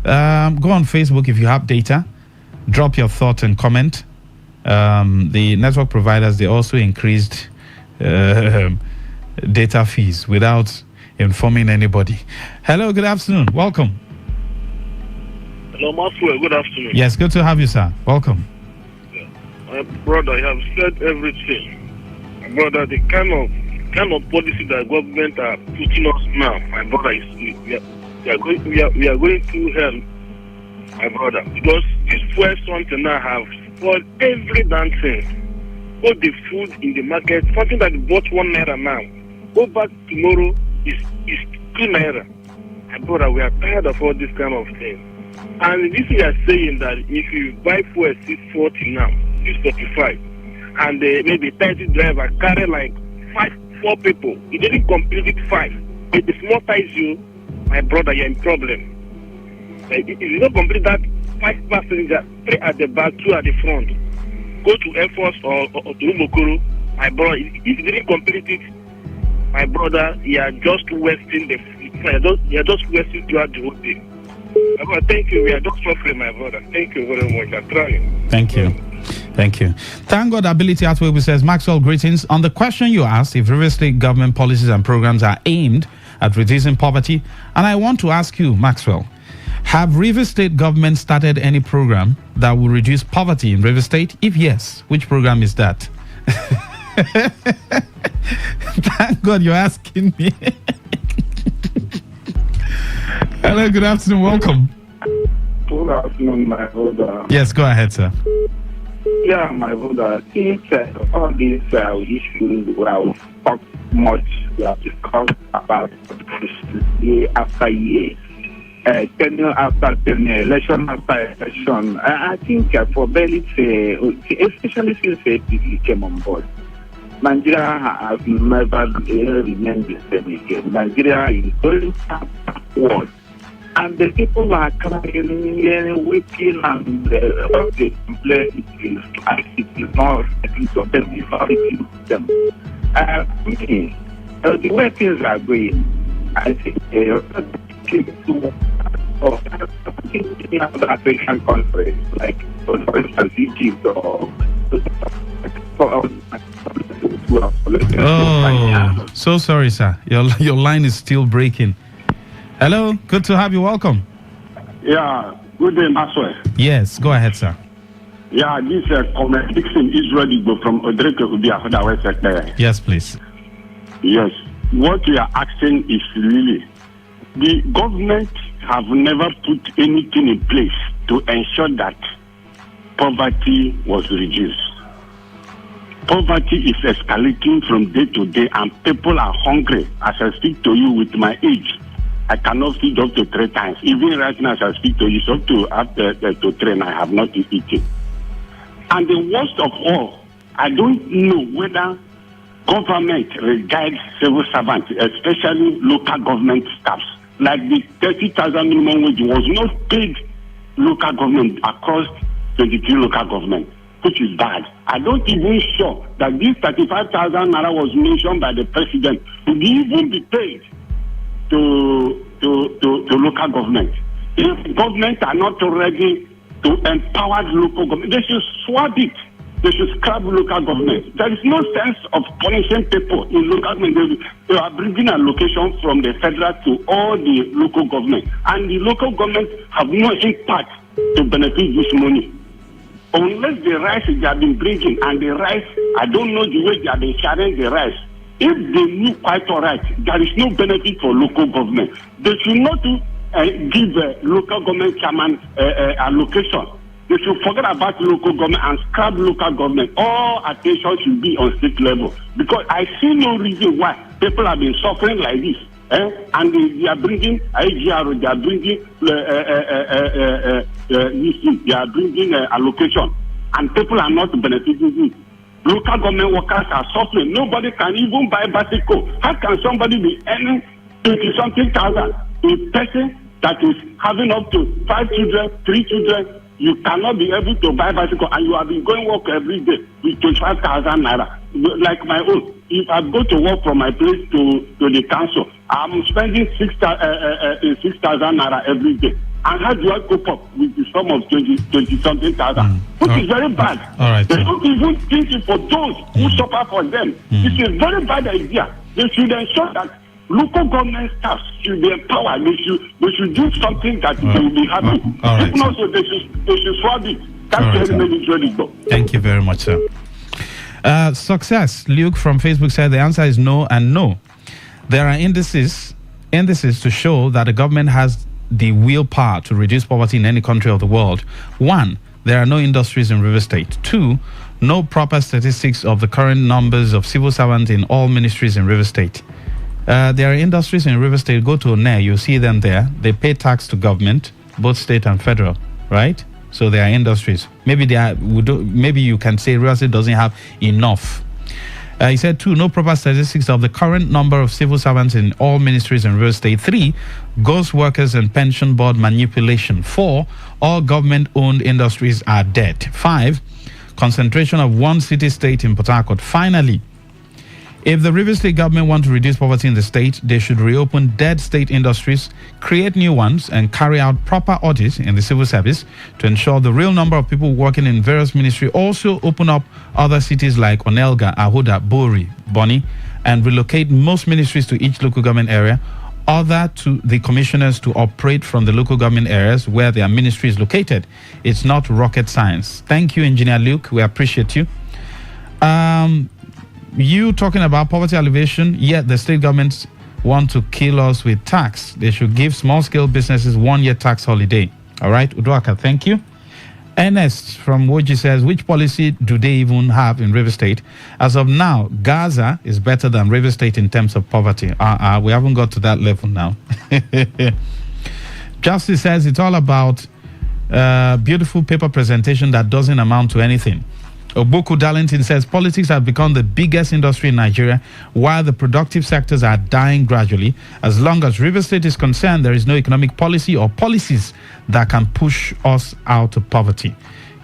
go on Facebook if you have data. Drop your thought and comment. The network providers, they also increased data fees without informing anybody. Hello, good afternoon. Welcome. Hello, Maxwell. Good afternoon. Yes, good to have you, sir. Welcome. My brother, you have said everything. My brother, the kind of policy that government are putting us now, my brother, we are going through hell, my brother, because this fuel something now have spoiled every damn thing. All the food in the market, something that bought 1 naira now, go back tomorrow is 2 naira. My brother, we are tired of all this kind of thing. And this we are saying that if you buy fuel 640 now, 645, and maybe 30 driver carry like 4 people, you didn't complete it 5. If the small size you, my brother, you're in problem. If you don't complete that 5 passengers, 3 at the back, 2 at the front, go to Air Force or to Umokoro, my brother, if you didn't complete it, my brother, you are just wasting you're just wasting throughout the whole day. My brother, thank you. We are just suffering, my brother. Thank you very much. I'm trying. Thank you. Thank you. Thank God Ability Outway says, Maxwell, greetings. On the question you asked, if River State government policies and programs are aimed at reducing poverty, and I want to ask you, Maxwell, have River State government started any program that will reduce poverty in River State? If yes, which program is that? Thank God you're asking me. Hello, good afternoon. Welcome. Good afternoon, my brother. Yes, go ahead, sir. Yeah, my brother. Since all these issues we have talked much, we have discussed about year after year, tenure after tenure, election after election. I think for barely especially since APC came on board, Nigeria has never remained the same again. Nigeria is going backward. And the people are crying, weeping, and what they complain is like it is not getting to them, it's not getting to them. The way things are going, I think to other African countries, like for instance Egypt or oh, so sorry, sir. Your line is still breaking. Hello, good to have you. Welcome. Yeah, good day, Maxwell. Yes, go ahead, sir. Yeah, this comment Dixon is ready from Odreke Ubiahoda West Sector. Yes, please. Yes, what we are asking is really, the government have never put anything in place to ensure that poverty was reduced. Poverty is escalating from day to day and people are hungry. As I speak to you with my age, I cannot feed up to 3 times. Even right now, as I speak to you, so to have to train, I have not eaten. And the worst of all, I don't know whether government regards civil servants, especially local government staffs. Like the 30,000 minimum wage was not paid local government across 23 local government, which is bad. I don't even sure that this 35,000 naira was mentioned by the president would even be paid to local government. If government are not ready to empower local government, they should swap it. They should scrap local government. There is no sense of punishing people in local government. They are bringing allocation from the federal to all the local government. And the local government have no impact to benefit this money. Unless the rice they have been bringing, and the rice, I don't know the way they have been sharing the rice. If they knew quite all right, there is no benefit for local government. They should not give local government chairman allocation. They should forget about local government and scrap local government. All attention should be on state level. Because I see no reason why people have been suffering like this. And they are bringing IGR, they are bringing they are bringing allocation. And people are not benefiting it. Local government workers are suffering. Nobody can even buy bicycle. How can somebody be earning 20-something thousand? A person that is having up to 5 children, 3 children, you cannot be able to buy bicycle, and you have been going work every day with 25,000 naira. Like my own, if I go to work from my place to the council, I'm spending 6,000 naira every day. And how do I cope up with the sum of 20-something thousand? Which is very bad. All right, they don't even think for those who suffer for them. It's a very bad idea. They should ensure that local government staff should be empowered. They should do something that they will be happy. All right. If not, so they should swap it. That's very manageable. Thank you very much, sir. Success. Luke from Facebook said the answer is no and no. There are indices to show that the government has the willpower to reduce poverty in any country of the world. 1, there are no industries in River State. 2, no proper statistics of the current numbers of civil servants in all ministries in River State. There are industries in River State. Go to NER, you'll see them there. They pay tax to government, both state and federal, right? So there are industries. Maybe you can say River State doesn't have enough. He said 2, no proper statistics of the current number of civil servants in all ministries in River State. 3, ghost workers and pension board manipulation. 4, all government-owned industries are dead. 5, concentration of one city-state in Port Harcourt. Finally, if the River State government want to reduce poverty in the state, they should reopen dead state industries, create new ones, and carry out proper audits in the civil service to ensure the real number of people working in various ministries. Also open up other cities like Onelga, Ahoda, Bori, Bonny, and relocate most ministries to each local government area, other to the commissioners to operate from the local government areas where their ministry is located. It's not rocket science. Thank you, Engineer Luke. We appreciate you. You talking about poverty alleviation, yet the state governments want to kill us with tax. They should give small-scale businesses 1-year tax holiday. All right, Uduaka, thank you. Ernest from Woji says, which policy do they even have in River State? As of now, Gaza is better than River State in terms of poverty. We haven't got to that level now. Justice says it's all about beautiful paper presentation that doesn't amount to anything. Obuku Darlington says politics have become the biggest industry in Nigeria, while the productive sectors are dying gradually. As long as River State is concerned, there is no economic policy or policies that can push us out of poverty.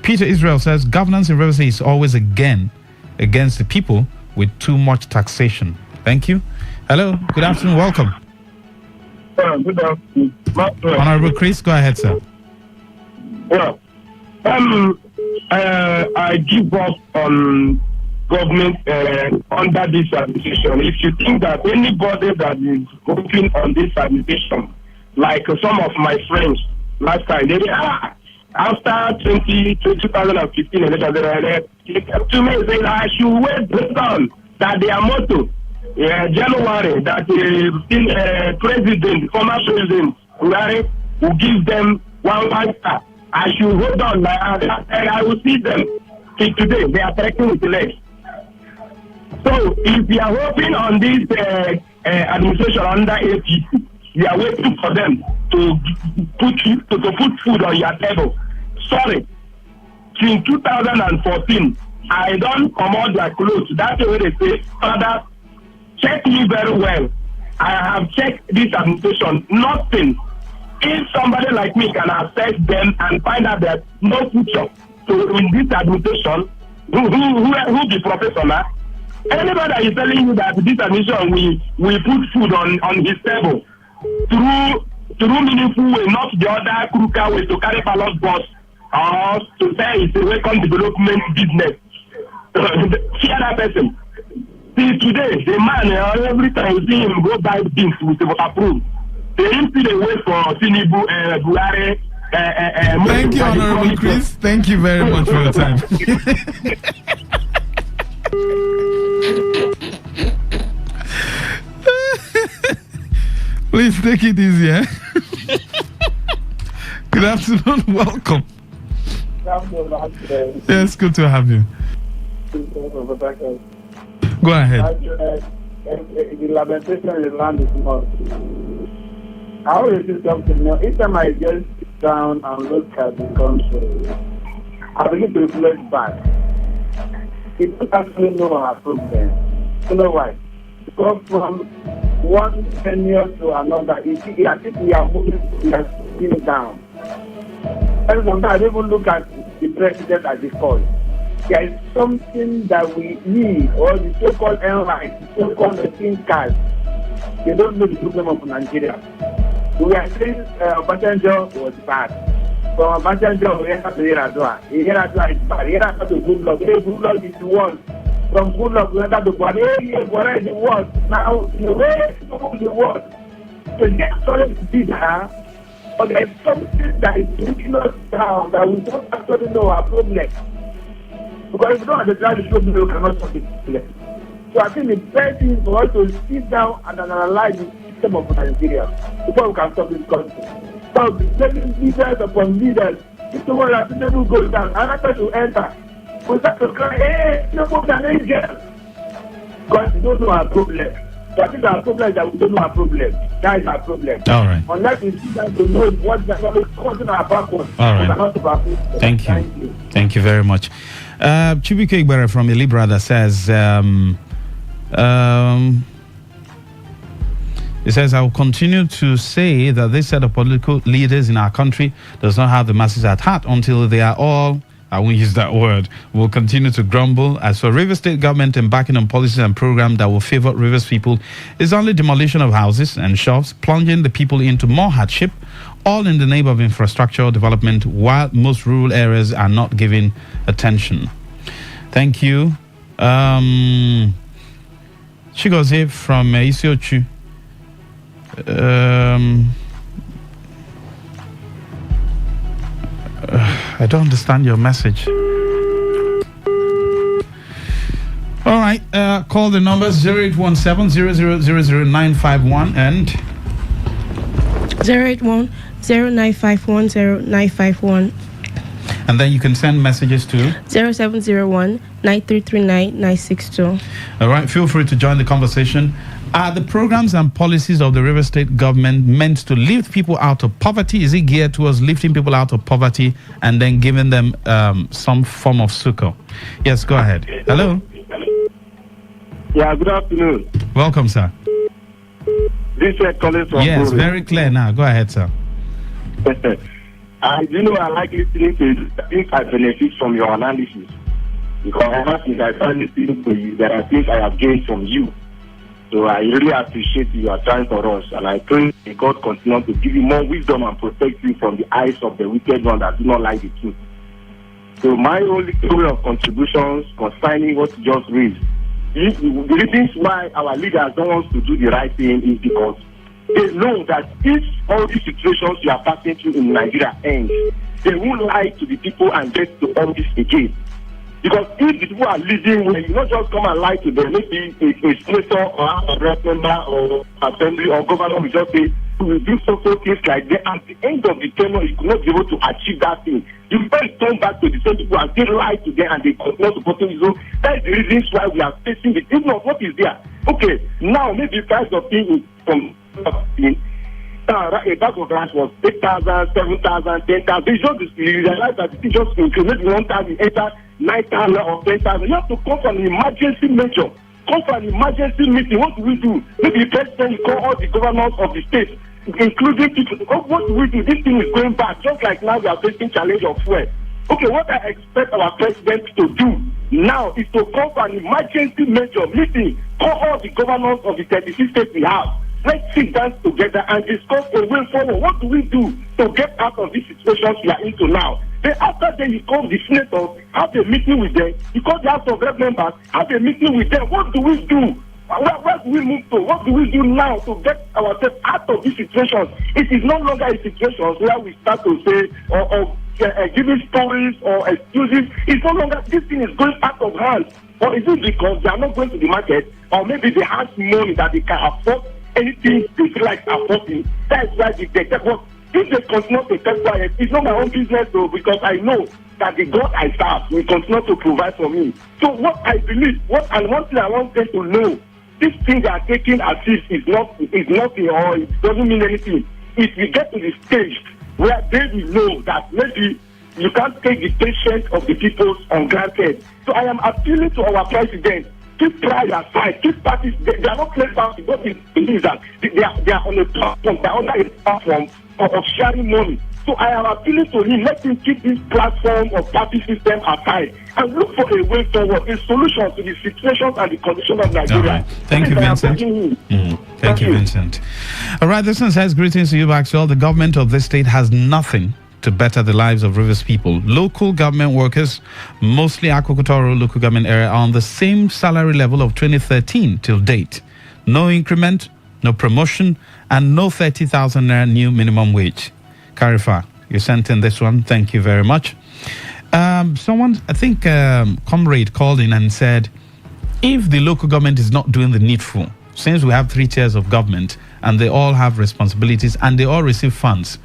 Peter Israel says governance in River State is always against the people with too much taxation. Thank you. Hello, good afternoon, welcome. Good afternoon. Honorable Chris, go ahead, sir. Well, I give up on government under this administration. If you think that anybody that is working on this administration, like some of my friends last time, they after 2015 election, they to me say I should wait down that their motto, January, that the president, former president, Buhari, will give them one star. I should hold on, and I will see them. See, today, they are trekking with the legs. So, if we are hoping on this administration under APC, you are waiting for them to put food on your table. Sorry. Since 2014, I don't come out their clothes. That's the way they say, Father, check me very well. I have checked this administration. Nothing. If somebody like me can assess them and find out that no future in this administration, who be professional? Anybody that is telling you that this administration we put food on his table through meaningful way, not the other crooked way to carry balance bus or to say it's a welcome development business. Fear that person. See today, the man every time you see him go buy things with approve. They him see the way for Tinubu Buhari. Thank you, Honorable Chris. Thank you very much for your time. Please take it easy, eh? Good afternoon, welcome. Yes, good to have you. Go ahead. The lamentation in the land is not. I always do something now. Each time I just sit down and look at the country, I begin to reflect back. People actually know our problem. You know why? Because from one tenure to another, I think we are moving down. And sometimes I even look at the president as a cause. There is something that we need, or the so-called airlines, the so-called thinkers. They don't know the problem of Nigeria. We are saying Obasanjo was bad. From Obasanjo, we have to Yeradua. Yeradua is bad. Yeradua to good luck. Good luck is the worst. From good luck, we have to Buhari. Buhari is the worst. Now, the way is the worst. So there's something to do that. But there's something that is bringing us down that we don't actually know our problem. Because if we don't understand the problem, we cannot solve the problem. So I think the best thing is for us to sit down and analyze the system of Nigeria before we can stop this country. So we're taking leaders upon leaders. If the one that never goes down, another to enter. We start to cry, hey, no more than angels. Because we don't know our problem. So I think our problem is that we don't know our problem. That is our problem. All right. Unless we sit down to know what's causing our backwards. All right. Thank you. Thank you very much. Chibuike Igbere from Ilibra says, he says, I will continue to say that this set of political leaders in our country does not have the masses at heart until they are all, I won't use that word, will continue to grumble. As for Rivers State government embarking on policies and programs that will favor Rivers people, it's only demolition of houses and shops, plunging the people into more hardship, all in the name of infrastructural development, while most rural areas are not given attention. Thank you. Chigozie from Isiochu. I don't understand your message. All right, call the numbers 0817-0000951 and 081-0951-0951. And then you can send messages to 0701-9339-962. All right, feel free to join the conversation. Are the programs and policies of the River State government meant to lift people out of poverty? Is it geared towards lifting people out of poverty and then giving them some form of succor? Yes, go ahead. Hello? Yeah, good afternoon. Welcome, sir. This is calling from Yes, very clear now. Go ahead, sir. I like listening to you. I think I benefit from your analysis. Because ever since I started listening to you, there are things I have gained from you. So I really appreciate your time for us. And I pray that God continue to give you more wisdom and protect you from the eyes of the wicked one that do not like the truth. So my only story of contributions concerning what you just raised, the reasons why our leaders don't want to do the right thing is because they know that if all these situations you are passing through in Nigeria ends, they won't lie to the people and get to office again. Because if the people are living well, you not just come and lie to them, maybe a senator or a representative or assembly or governor will just say, we will do so things like that. At the end of the tenure, you could not be able to achieve that thing. You first turn back to the same people and still lie to them and they continue to support you. So that is the reasons why we are facing it. If not, what is there? Okay, now maybe price of things from a bag of rice was 8,000, 7,000, 10,000. It's just you realize that it just increased. Maybe 1,000, 8,000, 9,000 or 10,000. You have to come for an emergency measure. Come for an emergency meeting. What do we do? Maybe the president call all the governors of the state, including people. What do we do? This thing is going back. Just like now we are facing challenge of fuel. Okay, what I expect our president to do now is to call for an emergency measure meeting. Call all the governors of the 36 states we have. Let's sit down together and discuss a way forward. What do we do to get out of these situations we are into now? Then after that, you call the senators, have a meeting with them. You call the House of Rep members, have a meeting with them. What do we do? Where do we move to? What do we do now to get ourselves out of these situations? It is no longer a situation where we start to say or giving stories or excuses. It's no longer, this thing is going out of hand. Or is it because they are not going to the market, or maybe they have money that they can afford anything people like affording? That's why they get that. But if they continue to keep quiet, it's not my own business though, because I know that the God I serve will continue to provide for me. So what I believe, and one thing I want them to know, this thing they are taking as if is nothing or it doesn't mean anything. If we get to the stage where they will know that maybe you can't take the patience of the people on granted. So I am appealing to our president. Keep pride aside. Keep parties. They are not playing parties. What it is that they are on a platform. They are under a platform of sharing money. So I am appealing to him. Let him keep this platform of party system aside and look for a way forward, a solution to the situation and the condition of Nigeria. Right. Thank you, Vincent. Thank you, Vincent. All right, this one says, greetings to you, Maxwell. The government of this state has nothing to better the lives of Rivers people. Local government workers, mostly agricultural local government area, are on the same salary level of 2013 till date. No increment, no promotion, and no 30,000 naira new minimum wage. Carifa, you sent in this one. Thank you very much. Someone, I think, comrade called in and said, if the local government is not doing the needful, since we have 3 tiers of government and they all have responsibilities and they all receive funds,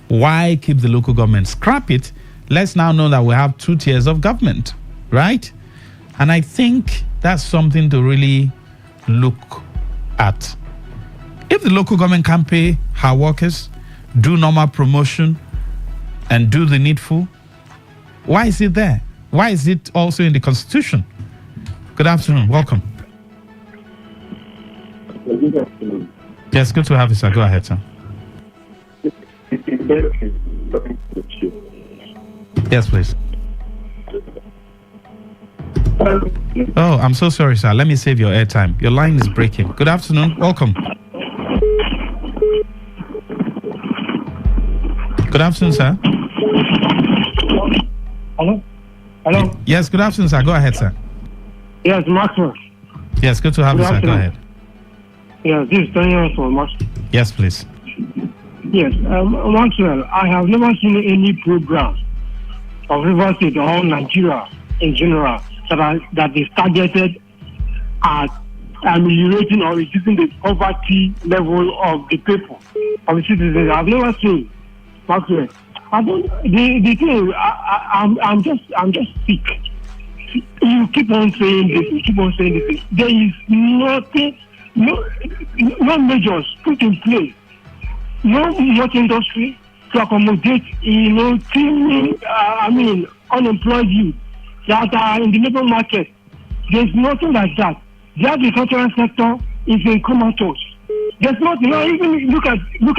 why keep the local government? Scrap it. Let's now know that we have 2 tiers of government, right? And I think that's something to really look at. If the local government can pay her workers, do normal promotion, and do the needful, why is it there? Why is it also in the Constitution? Good afternoon. Welcome. Good afternoon. Yes, good to have you, sir. Go ahead, sir. Yes, please. Oh, I'm so sorry, sir. Let me save your airtime. Your line is breaking. Good afternoon. Welcome. Good afternoon, sir. Hello? Hello? Yes, good afternoon, sir. Go ahead, sir. Yes, Maxwell. Yes, good to have you, sir. Go ahead. Yes, this is Daniel from Maxwell. Yes, please. Yes, Maxwell, I have never seen any program of Rivers State or Nigeria in general that is targeted at ameliorating or reducing the poverty level of the people, of the citizens. I've never seen, Maxwell. The thing, I'm just sick. You keep on saying this. You keep on saying this. There is nothing, no measures put in place. No much industry to accommodate, unemployed youth that are in the labor market. There's nothing like that. The agricultural sector is in comatose. There's nothing. Even look at what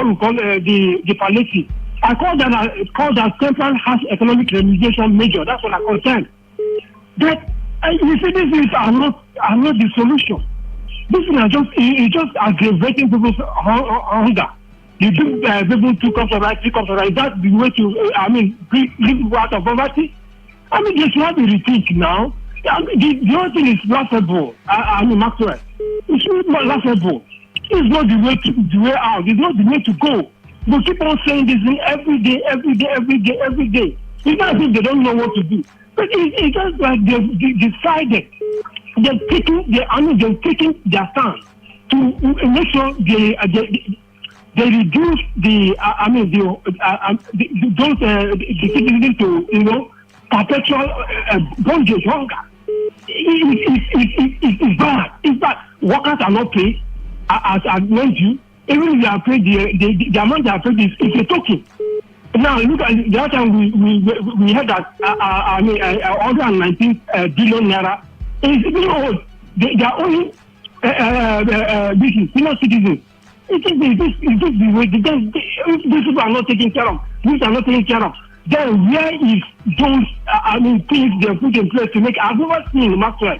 we call the palliative. I call that temporary harsh economic remediation measure. That's what I contend. But you see, these things are not the solution. This is just aggravating people's hunger. You give people 2 cups of rice, 3 cups of rice. That's the way to, bring people out of poverty. They should have a rethink now. The whole thing is laughable. Maxwell, it's not laughable. It's not the way out. It's not the way to go. They keep on saying this thing every day. It's not as if they don't know what to do. But it's just like they've decided. They're taking their stand to make sure they reduce the citizens to perpetual bondage, hunger. It's bad. It's bad. Workers are not paid, as I mentioned you. Even if you are paid, the amount they are paid is a token. Now look at the other time we had that 119 billion naira. They are only senior citizens. This is the way these people are not taken care of. These are not taken care of. Then where is those things they put in place to make? I've never seen Maxwell.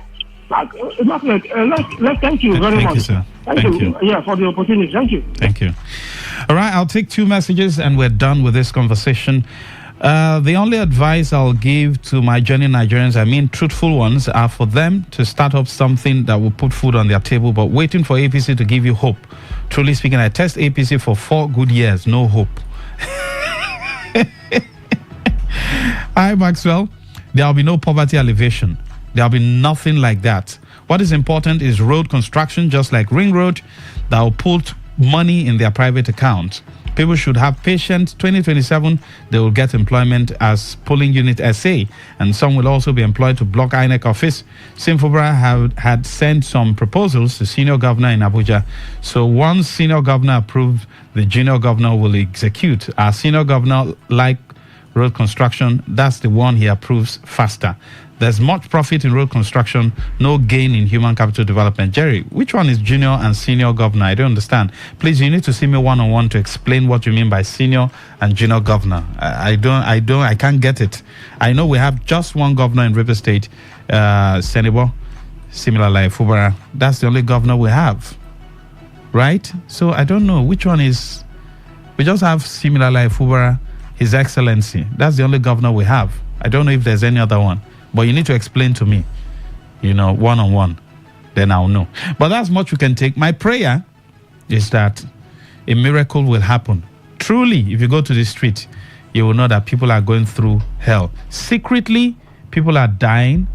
Let's thank you very much. Thank you, sir. Thank you. Yeah, for the opportunity. Thank you. Thank you. All right, I'll take 2 messages and we're done with this conversation. The only advice I'll give to my journey Nigerians, truthful ones, are for them to start up something that will put food on their table, but waiting for APC to give you hope. Truly speaking, I test APC for 4 good years, no hope. Hi, Maxwell. There will be no poverty alleviation. There will be nothing like that. What is important is road construction, just like Ring Road, that will put money in their private account. People should have patience. 2027, they will get employment as polling unit SA, and some will also be employed to block INEC office. Simfobra had sent some proposals to senior governor in Abuja. So once senior governor approved, the junior governor will execute. Our senior governor, like road construction, that's the one he approves faster. There's much profit in road construction, no gain in human capital development. Jerry, which one is junior and senior governor? I don't understand. Please, you need to see me one-on-one to explain what you mean by senior and junior governor. I can't get it. I know we have just one governor in River State, Senebo, similar like Fubara. That's the only governor we have, right? So I don't know which one is. We just have similar like Fubara, His Excellency. That's the only governor we have. I don't know if there's any other one. But you need to explain to me, one-on-one. Then I'll know. But that's much we can take. My prayer is that a miracle will happen. Truly, if you go to the street, you will know that people are going through hell. Secretly, people are dying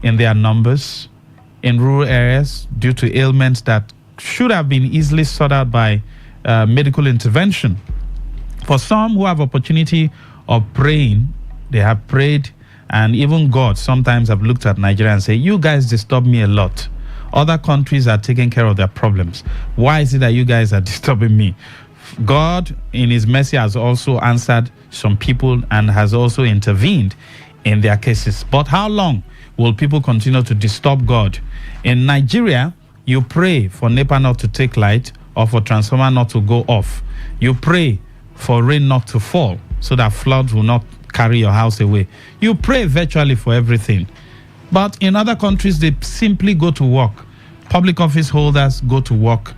in their numbers in rural areas due to ailments that should have been easily sorted out by medical intervention. For some who have opportunity of praying, they have prayed. And even God sometimes have looked at Nigeria and say, you guys disturb me a lot. Other countries are taking care of their problems. Why is it that you guys are disturbing me? God, in his mercy, has also answered some people and has also intervened in their cases. But how long will people continue to disturb God? In Nigeria, you pray for NEPA not to take light or for transformer not to go off. You pray for rain not to fall so that floods will not carry your house away. You pray virtually for everything. But in other countries, they simply go to work. Public office holders go to work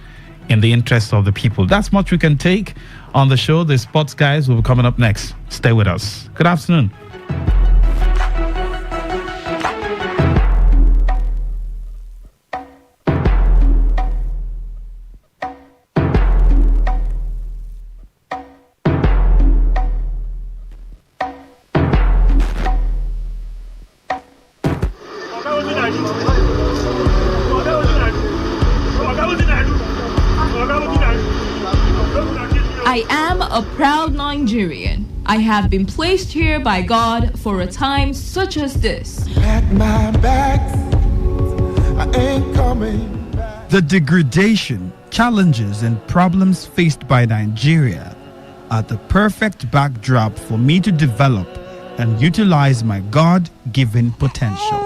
in the interest of the people. That's much we can take on the show. The sports guys will be coming up next. Stay with us. Good afternoon. I am a proud Nigerian. I have been placed here by God for a time such as this. Pack my bags, I ain't coming back. The degradation, challenges, and problems faced by Nigeria are the perfect backdrop for me to develop and utilize my God-given potential.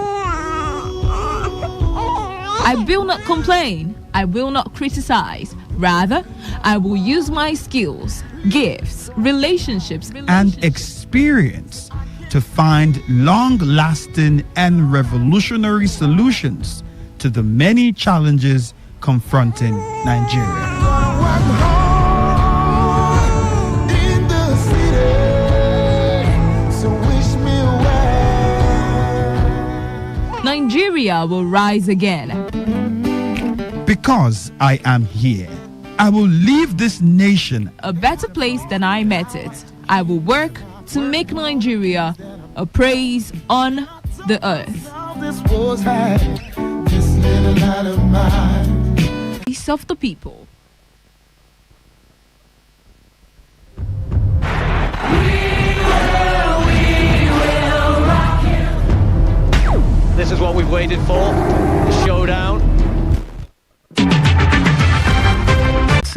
I will not complain. I will not criticize. Rather, I will use my skills, gifts, relationships, and experience to find long-lasting and revolutionary solutions to the many challenges confronting Nigeria. Nigeria will rise again. Because I am here, I will leave this nation a better place than I met it. I will work to make Nigeria a praise on the earth. Peace of the people. This is what we've waited for, the showdown.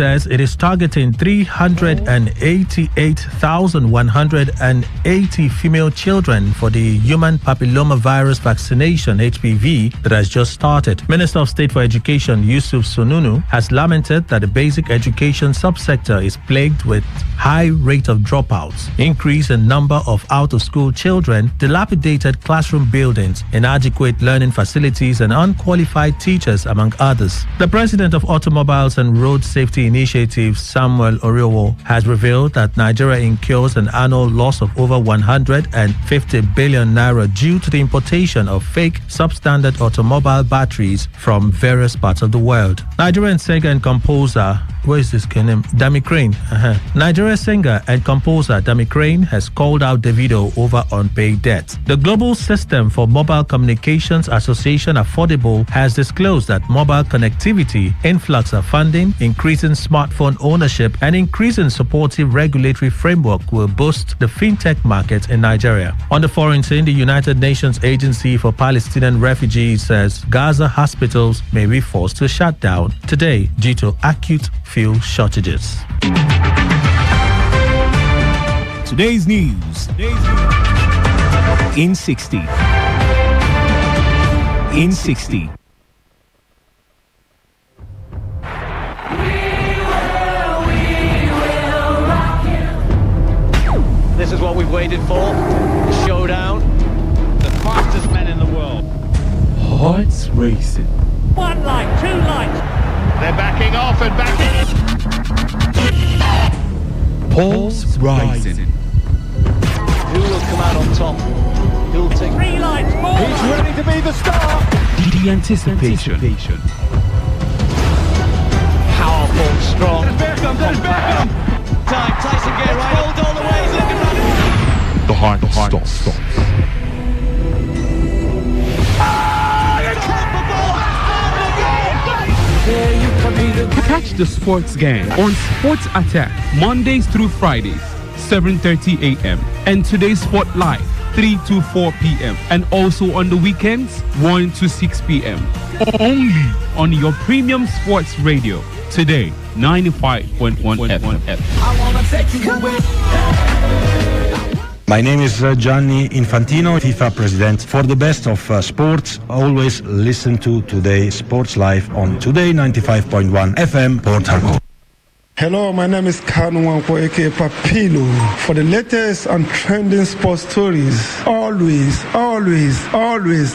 says it is targeting 388,180 female children for the human papillomavirus vaccination HPV that has just started. Minister of State for Education Yusuf Sununu has lamented that the basic education subsector is plagued with high rate of dropouts, increase in number of out-of-school children, dilapidated classroom buildings, inadequate learning facilities, and unqualified teachers, among others. The president of Automobiles and Road Safety Initiative, Samuel Oriowo, has revealed that Nigeria incurs an annual loss of over 150 billion naira due to the importation of fake substandard automobile batteries from various parts of the world. Nigerian singer and composer, where is this name? Dami Crane. Nigerian singer and composer Dami Crane has called out Davido over unpaid debt. The Global System for Mobile Communications Association Affordable has disclosed that mobile connectivity, influx of funding, increasing smartphone ownership, and increasing supportive regulatory framework will boost the fintech market in Nigeria. On the foreign scene, the United Nations Agency for Palestinian Refugees says Gaza hospitals may be forced to shut down today due to acute fuel shortages. Today's news in 60. In 60. This is what we've waited for. The showdown. The fastest men in the world. Hearts racing. One light, two lights. They're backing off and backing. Pulse rising. Who will come out on top? Who'll take 3 lights more? He's ready to be the star. The anticipation. Powerful, strong. There's Beckham. Time, Tyson get right. Rolled all the way. Look at that. The heart stops. Catch the sports game on Sports Attack Mondays through Fridays, 7:30 a.m. and Today's Sport Live, 3 to 4 p.m. and also on the weekends, 1 to 6 p.m. Only on your premium sports radio. Today, 95.1 FM. I wanna take you away. My name is Gianni Infantino, FIFA president. For the best of sports, always listen to Today Sports Live on Today95.1 FM, Port Harcourt. Hello, my name is Kanu Wanko, aka Papilo. For the latest and trending sports stories, always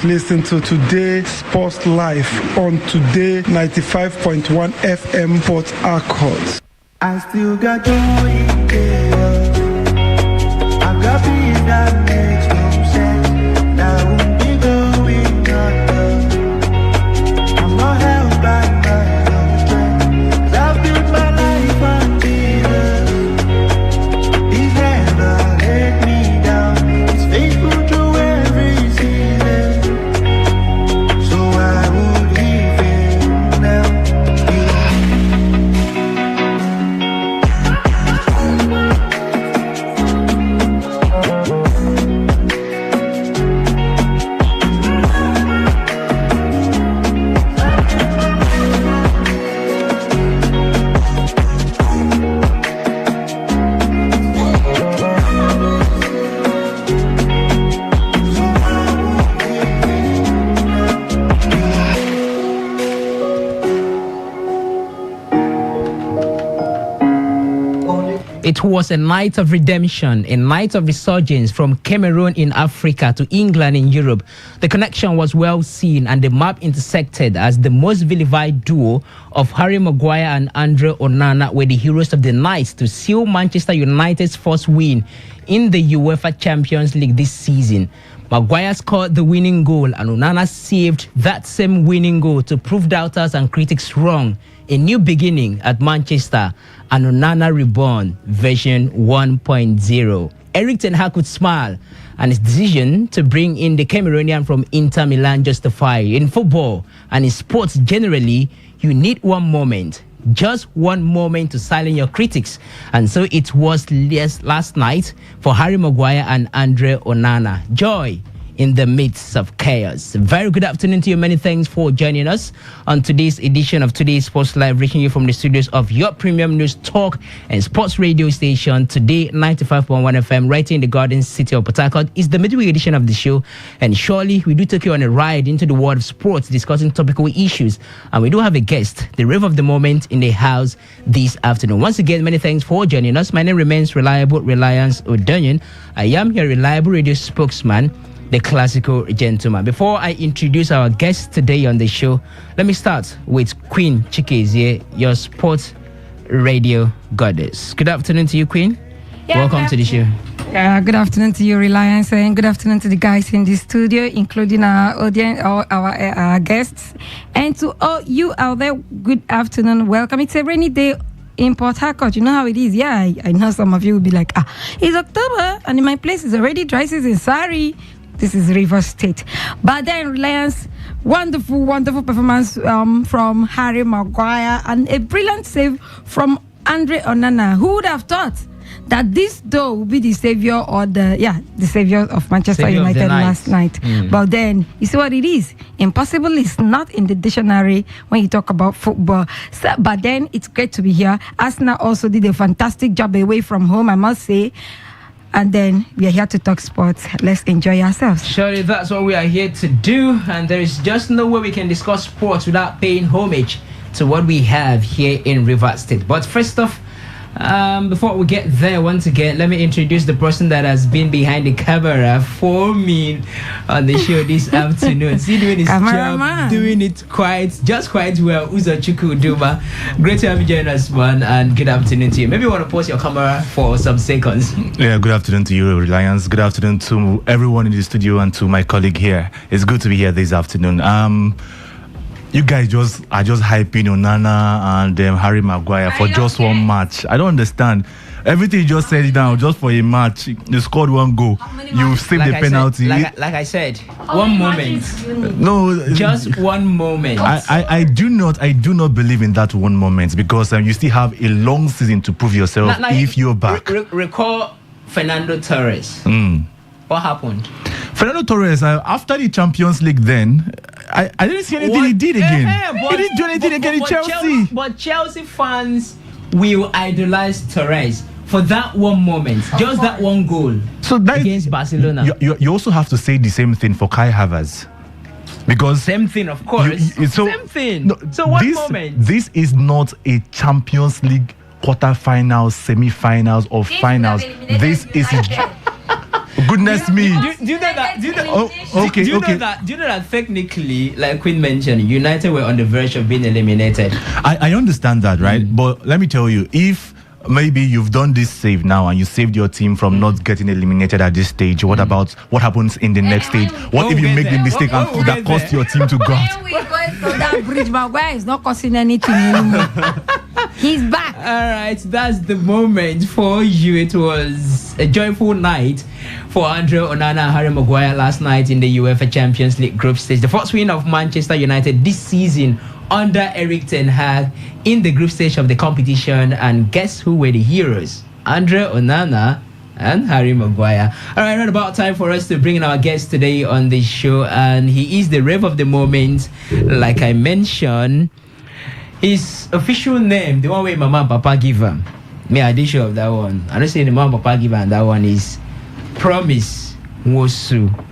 listen to Today Sports Live on Today 95.1 FM, Port Harcourt. I still got joy in there. I got peace that makes no sense. That won't be going under. I'm not held back by no strength. 'Cause I've built my life on Jesus. He's never let me down. He's faithful through every season. So I would leave him now. It was a night of redemption, a night of resurgence from Cameroon in Africa to England in Europe. The connection was well seen and the map intersected as the most vilified duo of Harry Maguire and Andre Onana were the heroes of the night to seal Manchester United's first win in the UEFA Champions League this season. Maguire scored the winning goal and Onana saved that same winning goal to prove doubters and critics wrong. A new beginning at Manchester and Onana reborn version 1.0. Eric Ten Hag could smile and his decision to bring in the Cameroonian from Inter Milan justified. In football and in sports generally, you need one moment. Just one moment to silence your critics. And so it was last night for Harry Maguire and Andre Onana. Joy in the midst of chaos. Very good afternoon to you. Many thanks for joining us on today's edition of Today's Sports Live, reaching you from the studios of your premium news talk and sports radio station, Today 95.1 FM, right in the Garden City of Port Harcourt. It's the midweek edition of the show, and surely we do take you on a ride into the world of sports, discussing topical issues. And we do have a guest, the rave of the moment, in the house this afternoon. Once again, many thanks for joining us. My name remains Reliance O'Daniel. I am your reliable radio spokesman, the classical gentleman. Before I introduce our guest today on the show, let me start with Queen Chikezie, your sports radio goddess. Good afternoon to you, Queen. Yeah, welcome to the show. Good afternoon to you, Reliance, and good afternoon to the guys in the studio, including our audience, our guests, and to all you out there. Good afternoon, welcome. It's a rainy day in Port Harcourt. You know how it is. Yeah, I know some of you will be like, it's October, and in my place is already dry season. Sorry, this is River State. But then, Reliance, wonderful performance from Harry Maguire, and a brilliant save from Andre Onana. Who would have thought that this though will be the savior the savior of Manchester United last night? But then you see what it is. Impossible is not in the dictionary when you talk about football. So, but then it's great to be here. Arsenal also did a fantastic job away from home, I must say. And then we are here to talk sports. Let's enjoy ourselves. Surely that's what we are here to do. And there is just no way we can discuss sports without paying homage to what we have here in River State. But first off, before we get there, once again, let me introduce the person that has been behind the camera for me on the show this afternoon. See, doing his job, doing it quite well. Uzochukwu Duma. Great to have you join us, man, and good afternoon to you. Maybe you want to pause your camera for some seconds. Yeah, good afternoon to you, Reliance. Good afternoon to everyone in the studio and to my colleague here. It's good to be here this afternoon. You guys are just hyping Onana and Harry Maguire for just one match. I don't understand. Everything you just said down just for a match. You scored one goal. You saved the penalty. Like I said, one moment. No, just one moment. I do not believe in that one moment, because you still have a long season to prove yourself if you're back. Recall Fernando Torres. What happened? Fernando Torres, after the Champions League, then I didn't see anything he did again. He didn't do anything again in Chelsea. But Chelsea fans will idolize Torres for that one moment, just that one goal against Barcelona. You also have to say the same thing for Kai Havertz. Because same thing, of course. Same thing. No, so one moment. This is not a Champions League quarterfinals, semi-finals, or finals. This is goodness me. Do you know that? Do you know that technically, like Queen mentioned, United were on the verge of being eliminated? I understand that, right? But let me tell you, if maybe you've done this save now and you saved your team from not getting eliminated at this stage, what about what happens in the next stage? What if you make the mistake and that cost your team to go out? When we go to that bridge, Maguire is not costing anything anymore. He's back. All right, that's the moment for you. It was a joyful night for Andre Onana and Harry Maguire last night in the UEFA Champions League group stage. The first win of Manchester United this season under Erik ten Hag in the group stage of the competition. And guess who were the heroes? Andre Onana and Harry Maguire. All right, right about time for us to bring in our guest today on the show. And he is the rave of the moment, like I mentioned. His official name, the one where Mama and Papa give him. Me, I did show of that one. I don't say the Mama and Papa give him, that one is Promise Nwosu.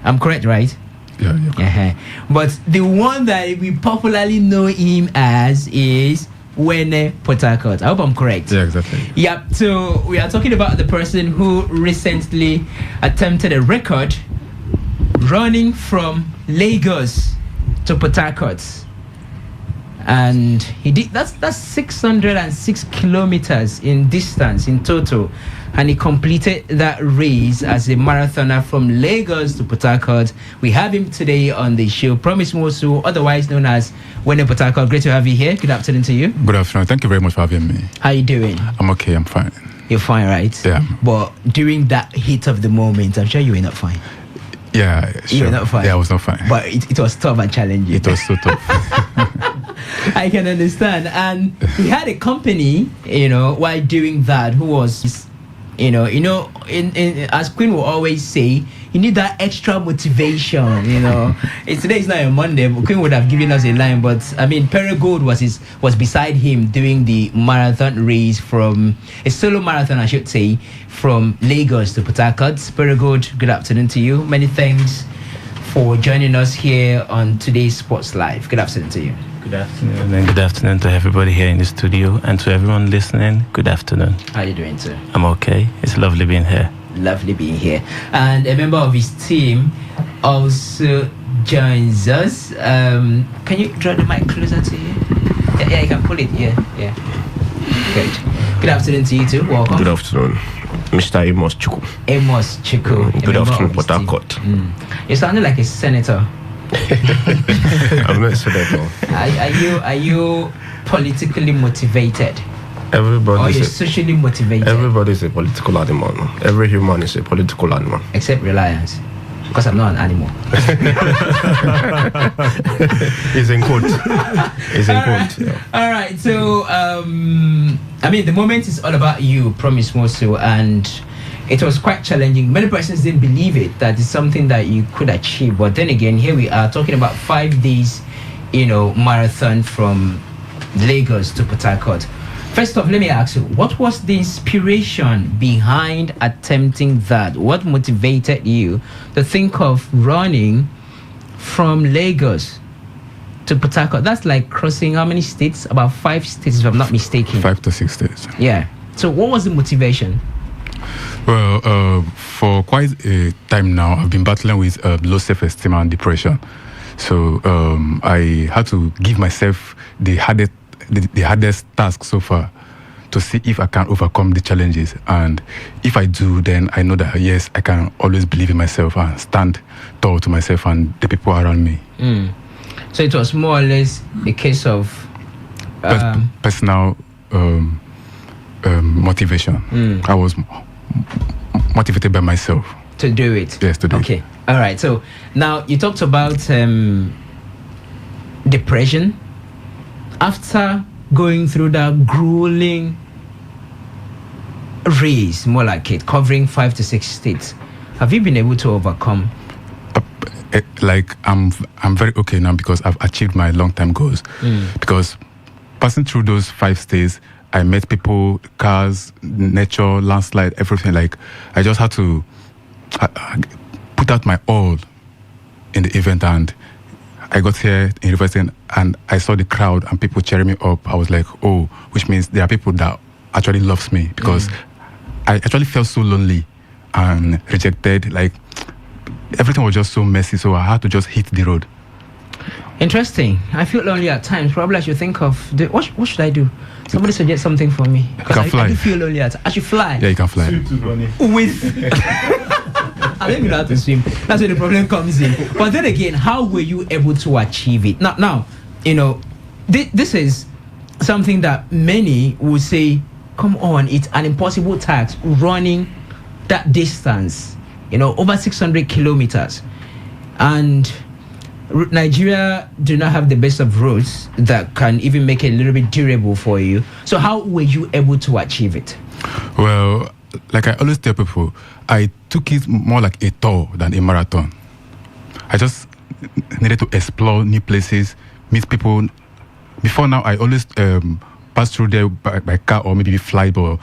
I'm correct, right? Yeah. But the one that we popularly know him as is Wene Port Harcourt. I hope I'm correct. Yeah, exactly. Yeah, so we are talking about the person who recently attempted a record running from Lagos to Port Harcourt. And he did that's 606 kilometers in distance in total, and he completed that race as a marathoner from Lagos to Port Harcourt. We have him today on the show, Promise Nwosu, otherwise known as Wene Port Harcourt. Great to have you here. Good afternoon to you. Good afternoon. Thank you very much for having me. How you doing? I'm okay. I'm fine. You're fine, right? Yeah. But during that heat of the moment, I'm sure you were not fine. Yeah, sure. You were not fine. Yeah, I was not fine. But it was tough and challenging. It was so tough. I can understand. And he had a company, while doing that, who was, in as Queen will always say, you need that extra motivation, you know. Today is not a Monday, but Queen would have given us a line, but I mean, Perry Gold was beside him doing the marathon race from a solo marathon, I should say, from Lagos to Port Harcourt. Perry Gold, good afternoon to you. Many thanks for joining us here on today's Sports Live. Good afternoon to you. Good afternoon, and good afternoon to everybody here in the studio, and to everyone listening. Good afternoon. How are you doing, sir? I'm okay. It's lovely being here. Lovely being here. And a member of his team also joins us. Can you draw the mic closer to you? Yeah, you can pull it. Yeah. Good. Good afternoon to you too. Welcome. Good afternoon, Mr. Amos Chuku. Amos Chuku. Good afternoon, Port Harcourt. You sounded like a senator. I'm not senator. Are you politically motivated? Everybody or is socially motivated? Everybody is a political animal. Every human is a political animal. Except Reliance. Because I'm not an animal. It's in quote. It's in quote. Yeah. All right. So, I mean, the moment is all about you, Promise Mosu, and it was quite challenging. Many persons didn't believe it, that it's something that you could achieve. But then again, here we are talking about 5 days, marathon from Lagos to Port Harcourt. First off, let me ask you, what was the inspiration behind attempting that? What motivated you to think of running from Lagos to Port Harcourt? That's like crossing how many states? About 5 states, if I'm not mistaken. 5 to 6 states. Yeah. So what was the motivation? Well, for quite a time now, I've been battling with low self-esteem and depression. So I had to give myself the hardest task so far to see if I can overcome the challenges. And if I do, then I know that, yes, I can always believe in myself and stand tall to myself and the people around me. So it was more or less a case of personal motivation. I was motivated by myself to do it. Yes, to do it. Okay. All right. So now you talked about depression. After going through that grueling race, more like it, covering 5 to 6 states, have you been able to overcome? Like I'm very okay now because I've achieved my long-term goals. Because passing through those 5 states, I met people, cars, nature, landslide, everything. Like I just had to put out my all in the event, and I got here in university and I saw the crowd and people cheering me up. I was like, oh, which means there are people that actually loves me, because I actually felt so lonely and rejected. Like everything was just so messy, so I had to just hit the road. Interesting. I feel lonely at times. Probably I should think of what should I do? Somebody suggest something for me. You can fly. I do feel lonely at times. I should fly. Yeah, you can fly. With I don't even know how to swim. That's where the problem comes in. But then again, how were you able to achieve it? Now, this is something that many would say, come on, it's an impossible task running that distance, over 600 kilometers. And Nigeria do not have the best of roads that can even make it a little bit durable for you. So how were you able to achieve it? Well, like I always tell people, I took it more like a tour than a marathon. I just needed to explore new places, meet people. Before now, I always pass through there by car or maybe fly, but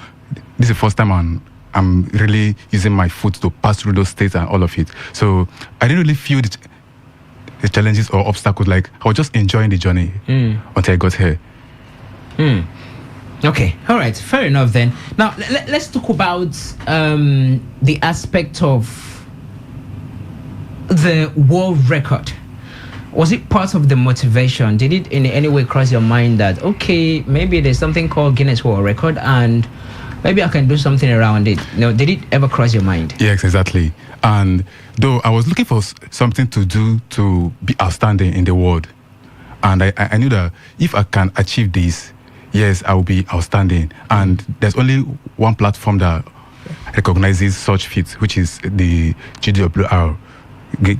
this is the first time I'm really using my foot to pass through those states and all of it. So I didn't really feel the challenges or obstacles. Like I was just enjoying the journey until I got here. Okay, all right, fair enough then. Now let's talk about the aspect of the world record. Was it part of the motivation? Did it in any way cross your mind that, okay, maybe there's something called Guinness World Record and maybe I can do something around it? Did it ever cross your mind? Yes, exactly. And though I was looking for something to do to be outstanding in the world, and I knew that if I can achieve this, yes, I will be outstanding. And there's only one platform that recognizes such feats, which is the GWR,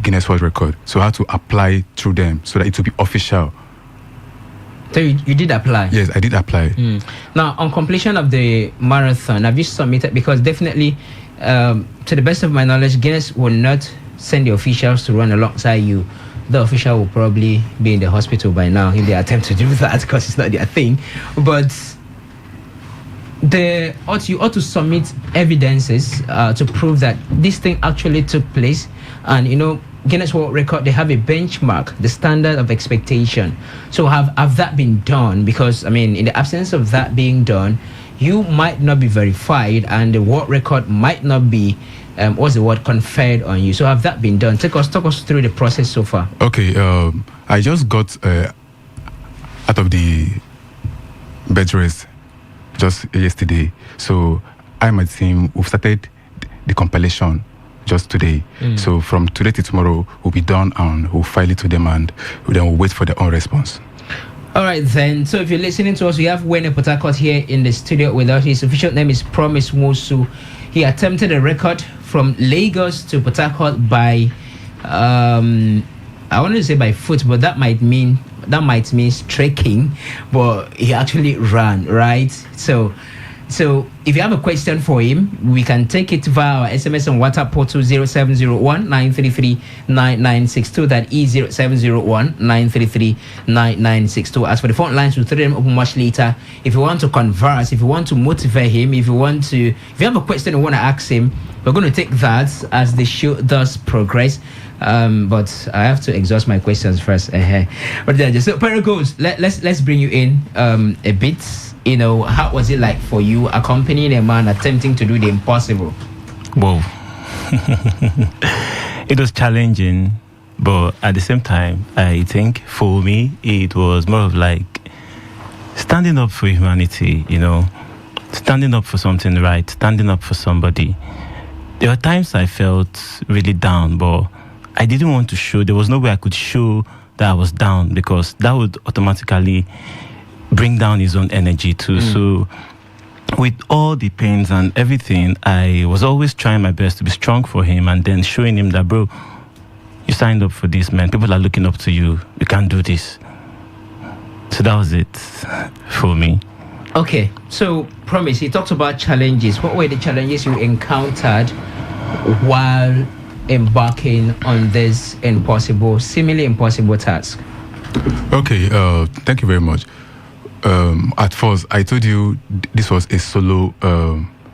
Guinness World Record. So I had to apply through them so that it will be official. So you did apply? Yes, I did apply. Now, on completion of the marathon, have you submitted? Because definitely to the best of my knowledge, Guinness will not send the officials to run alongside you. The official will probably be in the hospital by now if they attempt to do that, because it's not their thing. But you ought to submit evidences to prove that this thing actually took place. And Guinness World Record, they have a benchmark, the standard of expectation. So have that been done? Because in the absence of that being done, you might not be verified, and the world record might not be conferred on you. So have that been done? Talk us through the process so far. Okay, I just got out of the bed rest just yesterday. So I and my team, we've started the compilation just today. So from today to tomorrow, we'll be done and we'll file it to them, and then we'll wait for their own response. All right, then. So if you're listening to us, we have Wayne Port Harcourt here in the studio with us. His official name is Promise Mosu. He attempted a record from Lagos to Port Harcourt by, I wanted to say by foot, but that might mean trekking, but he actually ran, right? So if you have a question for him, we can take it via our SMS and WhatsApp portal 0701-933-9962. That is 0701-933-9962. As for the phone lines, we'll throw them open much later. If you want to converse, if you want to motivate him, if you have a question you want to ask him, we're going to take that as the show does progress. But I have to exhaust my questions first. But then, so Pericles, let's bring you in a bit. How was it like for you accompanying a man attempting to do the impossible? Whoa. It was challenging, but at the same time, I think for me, it was more of like standing up for humanity, standing up for something right, standing up for somebody. There were times I felt really down, but I didn't want to show. There was no way I could show that I was down, because that would automatically bring down his own energy too. So with all the pains and everything, I was always trying my best to be strong for him, and then showing him that, bro, you signed up for this, man. People are looking up to you. You can't do this. So that was it for me. Okay, so Promise, he talked about challenges. What were the challenges you encountered while embarking on this seemingly impossible task? Okay, thank you very much. At first, I told you this was a solo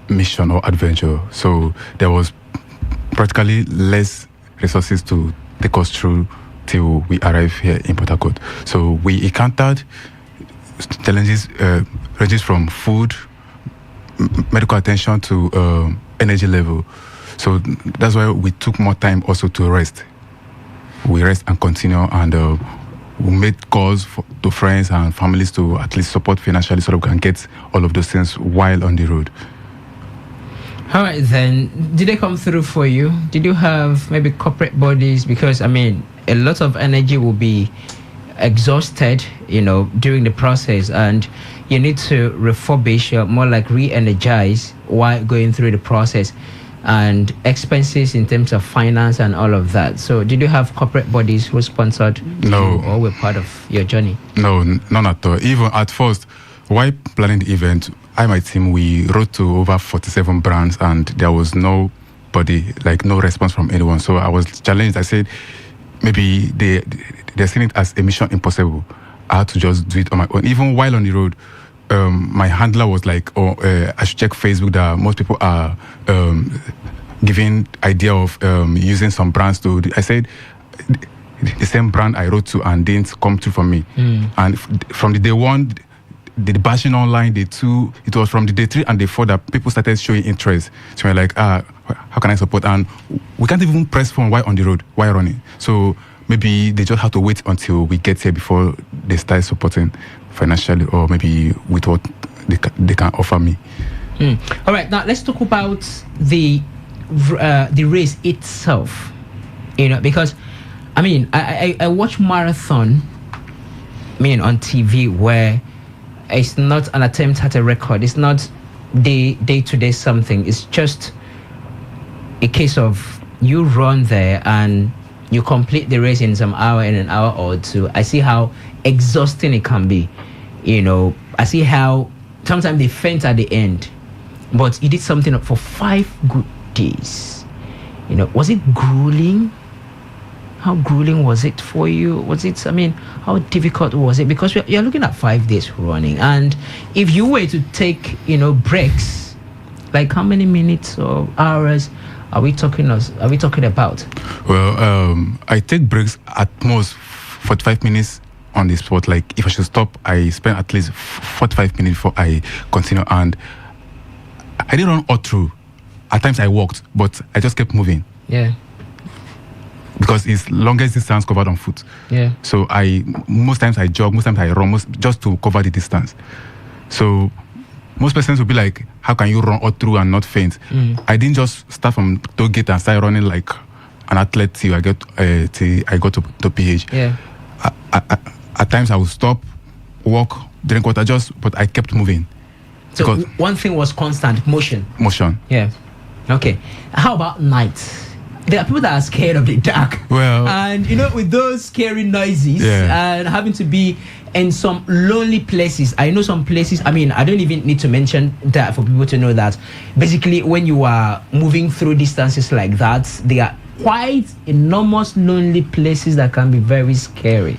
mission or adventure, so there was practically less resources to take us through till we arrive here in Port Harcourt. So we encountered challenges ranges from food, medical attention to energy level. So that's why we took more time also to rest. We rest and continue, and we made calls to friends and families to at least support financially so that we can get all of those things while on the road. All right, then. Did they come through for you? Did you have maybe corporate bodies? Because, a lot of energy will be exhausted, during the process, and you need to refurbish, more like re-energize while going through the process, and expenses in terms of finance and all of that. So did you have corporate bodies who sponsored you or were part of your journey? No, none at all. Even at first, while planning the event, I and my team, we wrote to over 47 brands, and there was nobody, no response from anyone. So I was challenged. I said, maybe they're seeing it as a mission impossible. I had to just do it on my own. Even while on the road, my handler was like, I should check Facebook that most people are giving idea of using some brands to. I said, the same brand I wrote to and didn't come through for me. And from the day one, the bashing online, day two, it was from the day 3 and day 4 that people started showing interest. So we're like, how can I support? And we can't even press phone while on the road, while running. So maybe they just have to wait until we get here before they start supporting financially, or maybe with what they can offer me. All right, now let's talk about the race itself. Because I watch marathon on TV where it's not an attempt at a record. It's not day-to-day something. It's just a case of you run there and you complete the race in an hour or two. I see how exhausting it can be. I see how sometimes they faint at the end. But you did something for 5 days. Was it grueling? How grueling was it for you? How difficult was it? Because you're looking at 5 days running, and if you were to take, breaks, like how many minutes or hours are we talking about? Well, I take breaks at most 45 minutes on the spot. Like if I should stop, I spend at least 45 minutes before I continue, and I didn't run all through. At times I walked, but I just kept moving. Yeah. Because it's longest distance covered on foot. Yeah. So most times I jog, most times I run, just to cover the distance. So most persons will be like, how can you run all through and not faint? I didn't just start from toll gate and start running like an athlete till I got to PH. Yeah. At times I would stop, walk, drink water, but I kept moving. So one thing was constant motion. Motion. Yeah. Okay. How about night? There are people that are scared of the dark. Well, and with those scary noises and having to be in some lonely places. I know some places, I don't even need to mention that for people to know that basically when you are moving through distances like that, they are quite enormous lonely places that can be very scary.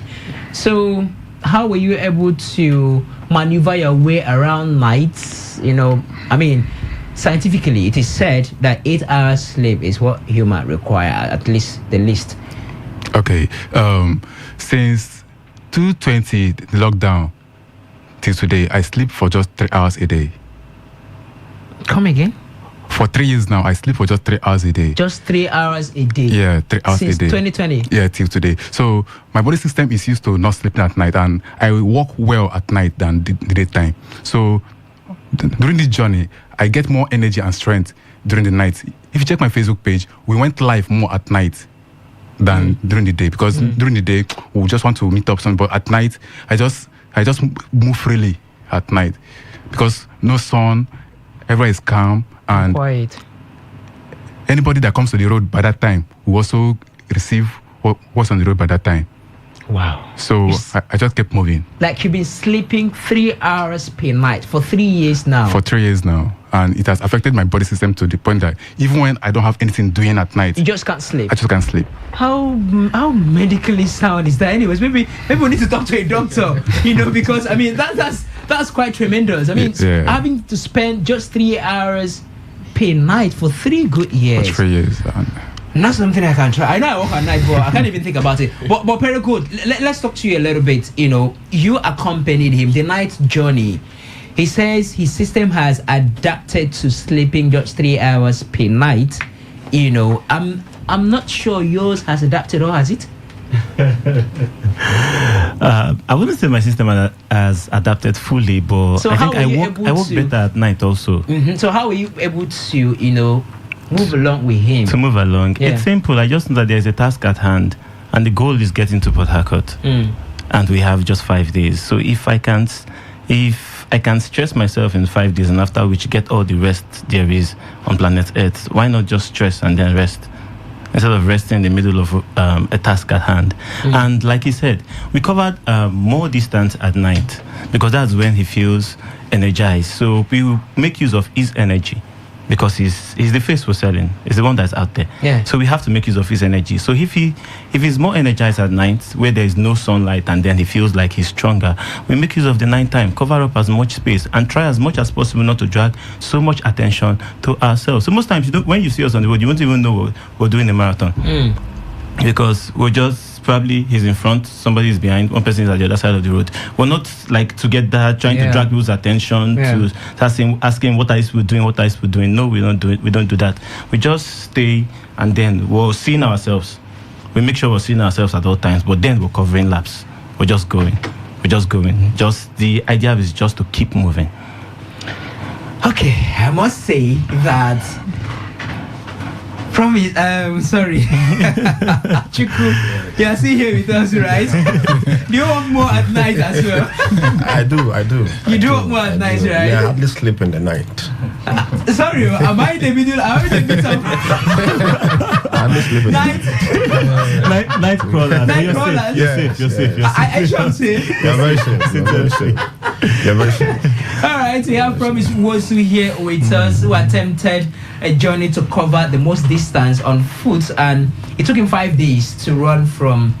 So how were you able to maneuver your way around nights? Scientifically, it is said that 8 hours sleep is what humans require, at least the least. Okay. Since 2020, the lockdown, till today, I sleep for just 3 hours a day. Come again? For 3 years now, I sleep for just 3 hours a day. Just 3 hours a day? Yeah, 3 hours Since a day. 2020? Yeah, till today. So my body system is used to not sleeping at night, and I walk well at night than the daytime. So during this journey, I get more energy and strength during the night. If you check my Facebook page, we went live more at night than during the day, because during the day we just want to meet up something, but at night I just move freely at night because no sun, everywhere is calm, and quiet. Anybody that comes to the road by that time will also receive what's on the road by that time. Wow. So I just kept moving. Like you've been sleeping 3 hours per night for 3 years now. For 3 years now. And it has affected my body system to the point that even when I don't have anything doing at night, you just can't sleep. I just can't sleep. How medically sound is that? Anyways, maybe we need to talk to a doctor, because that's quite tremendous. Having to spend just 3 hours per night for 3 good years. For 3 years. Not something I can try. I know I work at night, but I can't even think about it. But very good. Let's talk to you a little bit. You accompanied him the night journey. He says his system has adapted to sleeping just 3 hours per night. I'm not sure yours has adapted, or has it? I wouldn't say my system has adapted fully, but so I think I work better at night also. Mm-hmm. So how are you able to, move along with him? To move along. Yeah. It's simple. I just know that there's a task at hand, and the goal is getting to Port Harcourt. And we have just 5 days. So if I can stress myself in 5 days, and after which get all the rest there is on planet Earth, why not just stress and then rest? Instead of resting in the middle of a task at hand. And like he said, we covered more distance at night because that's when he feels energized. So we will make use of his energy because he's the face we're selling. He's the one that's out there. Yeah. So we have to make use of his energy. So if he's more energized at night where there is no sunlight and then he feels like he's stronger, we make use of the night time, cover up as much space and try as much as possible not to drag so much attention to ourselves. So most times when you see us on the road, you won't even know we're doing a marathon. Because we're just probably he's in front, somebody is behind, one person is at the other side of the road. We're not like together trying to drag people's attention to asking what are you doing. No, we don't do it. We don't do that. We just stay and then we're seeing ourselves. We make sure we're seeing ourselves at all times, but then we're covering laps. We're just going. Just the idea is just to keep moving. Okay, I must say that sorry. Chiku, you are still here with us, right? Do you want more at night as well? I do. You do want more at night, right? Yeah, I hardly sleep in the night. Sorry, am I in the middle? Am I in the middle of I hardly sleep in the night crawler. Night crawler. You're safe. I am safe. You're very safe. All right, we have Promise Wosu here with us, who attempted a journey to cover the most distance on foot, and it took him 5 days to run from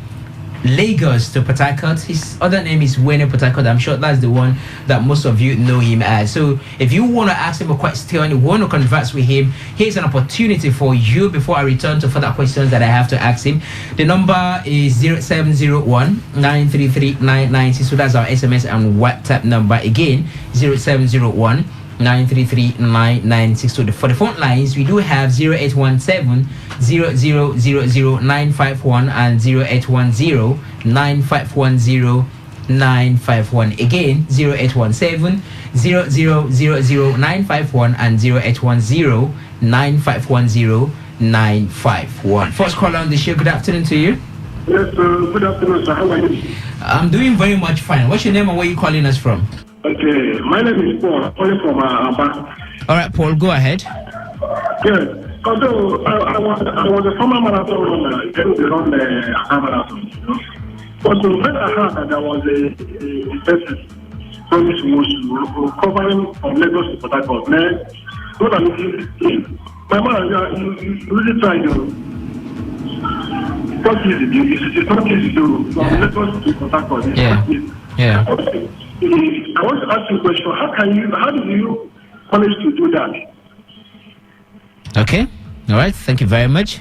Lagos to Port Harcourt. His other name is Wayne Port Harcourt. I'm sure that's the one that most of you know him as. So if you want to ask him a question, you want to converse with him, here's an opportunity for you before I return to further questions that I have to ask him. The number is 0701-933-996. So that's our SMS and WhatsApp number. Again, 0701-933-996. So for the phone lines, we do have 0817-0000-951 and 0810-951-0951. Again, 0817-0000-951 and 0810-951-0951. First caller on the show, good afternoon to you. Yes, good afternoon, sir. How are you? I'm doing very much fine. What's your name and where are you calling us from? Okay, my name is Paul. I'm calling from Aba. All right, Paul, go ahead. Yes, although I was a former marathon runner, I used to run the marathon, you know. But when I heard that there was a person Promise Wosu covering from Lagos to Port Harcourt, man, what I'm looking my man, you really try to. It's not easy, it's not easy to from Lagos to Port Harcourt. It's not easy. Yeah. I want to ask you a question. How do you manage to do that? Okay. All right. Thank you very much.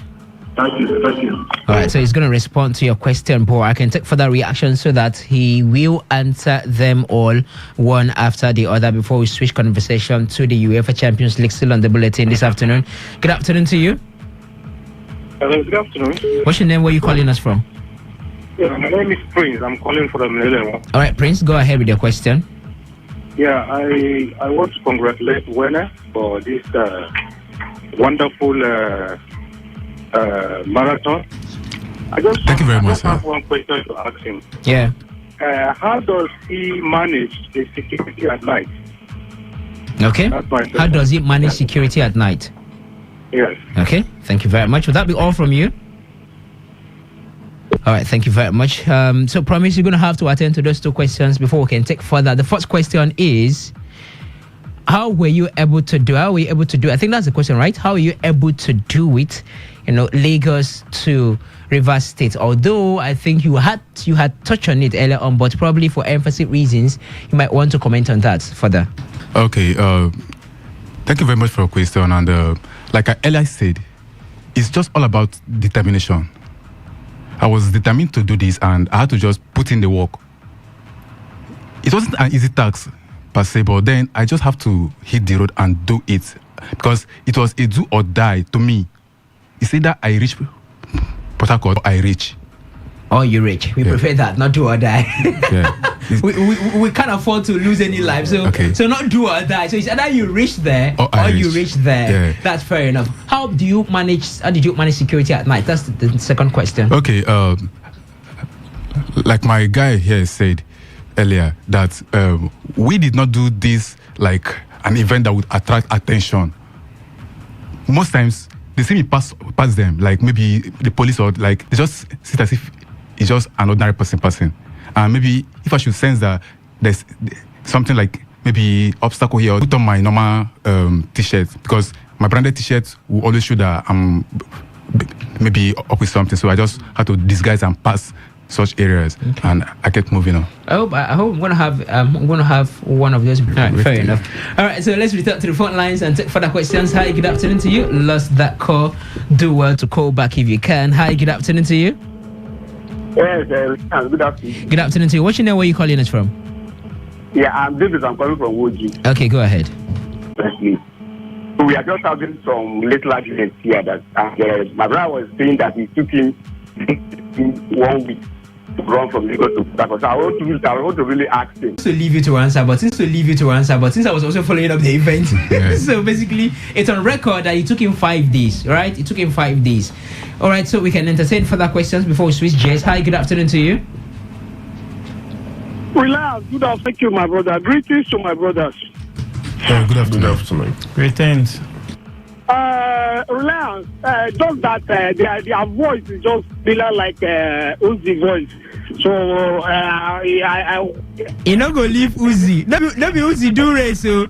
Thank you. All right. So he's going to respond to your question, Paul. I can take further reactions so that he will answer them all one after the other before we switch conversation to the UEFA Champions League still on the bulletin this afternoon. Good afternoon to you. Hello, good afternoon. What's your name? Where are you calling us from? Yeah, my name is Prince. I'm calling from Nelewa. All right, Prince, go ahead with your question. Yeah, I want to congratulate Werner for this wonderful marathon. Thank you very much, I have one question to ask him. Yeah. How does he manage the security at night? Okay. How does he manage security at night? Yes. Okay. Thank you very much. Would that be all from you? All right, thank you very much. So, Promise, you're going to have to attend to those two questions before we can take further. The first question is, how were you able to do? I think that's the question, right? How were you able to do it? Lagos to Rivers State. Although I think you had touched on it earlier on, but probably for emphasis reasons, you might want to comment on that further. Okay. Thank you very much for your question. And like I earlier said, it's just all about determination. I was determined to do this, and I had to just put in the work. It wasn't an easy task per se, but then I just have to hit the road and do it, because it was a do or die to me. It's either I reach Port Harcourt or I reach. Or you reach. We prefer that, not do or die. Yeah. we can't afford to lose any life, so not do or die. So it's either you reach there or you reach there. Yeah. That's fair enough. How did you manage security at night? That's the second question. Okay. Like my guy here said earlier, that we did not do this like an event that would attract attention. Most times they see me pass them, like maybe the police, or like they just sit as if it's just an ordinary person. And maybe if I should sense that there's something like maybe obstacle here, I'll put on my normal t-shirt, because my branded t-shirt will always show that I'm maybe up with something. So I just had to disguise and pass such areas, and I kept moving on. I hope I'm gonna have one of those. All right, fair enough. All right, so let's return to the front lines and take further questions. Hi, good afternoon to you. Lost that call. Do well to call back if you can. Hi, good afternoon to you. Yes, good afternoon. Good afternoon to you. What's your name? Where are you calling us from? Yeah, I'm David. I'm calling from Woji. Okay, go ahead. Thank you. So we are just having some little arguments here that my brother was saying that it took him 1 week to run from Lagos to Port Harcourt. So I want to really ask him. To leave you to answer, but since I was also following up the event, so basically it's on record that it took him 5 days, right? It took him 5 days. All right, so we can entertain further questions before we switch gears. Hi, good afternoon to you. Relax. Good afternoon. Thank you, my brother. Greetings to my brothers. Good afternoon. Greetings. Reliance, just that their voice is just similar like Uzi voice. So you not go leave Uzi. Let me Uzi do race. So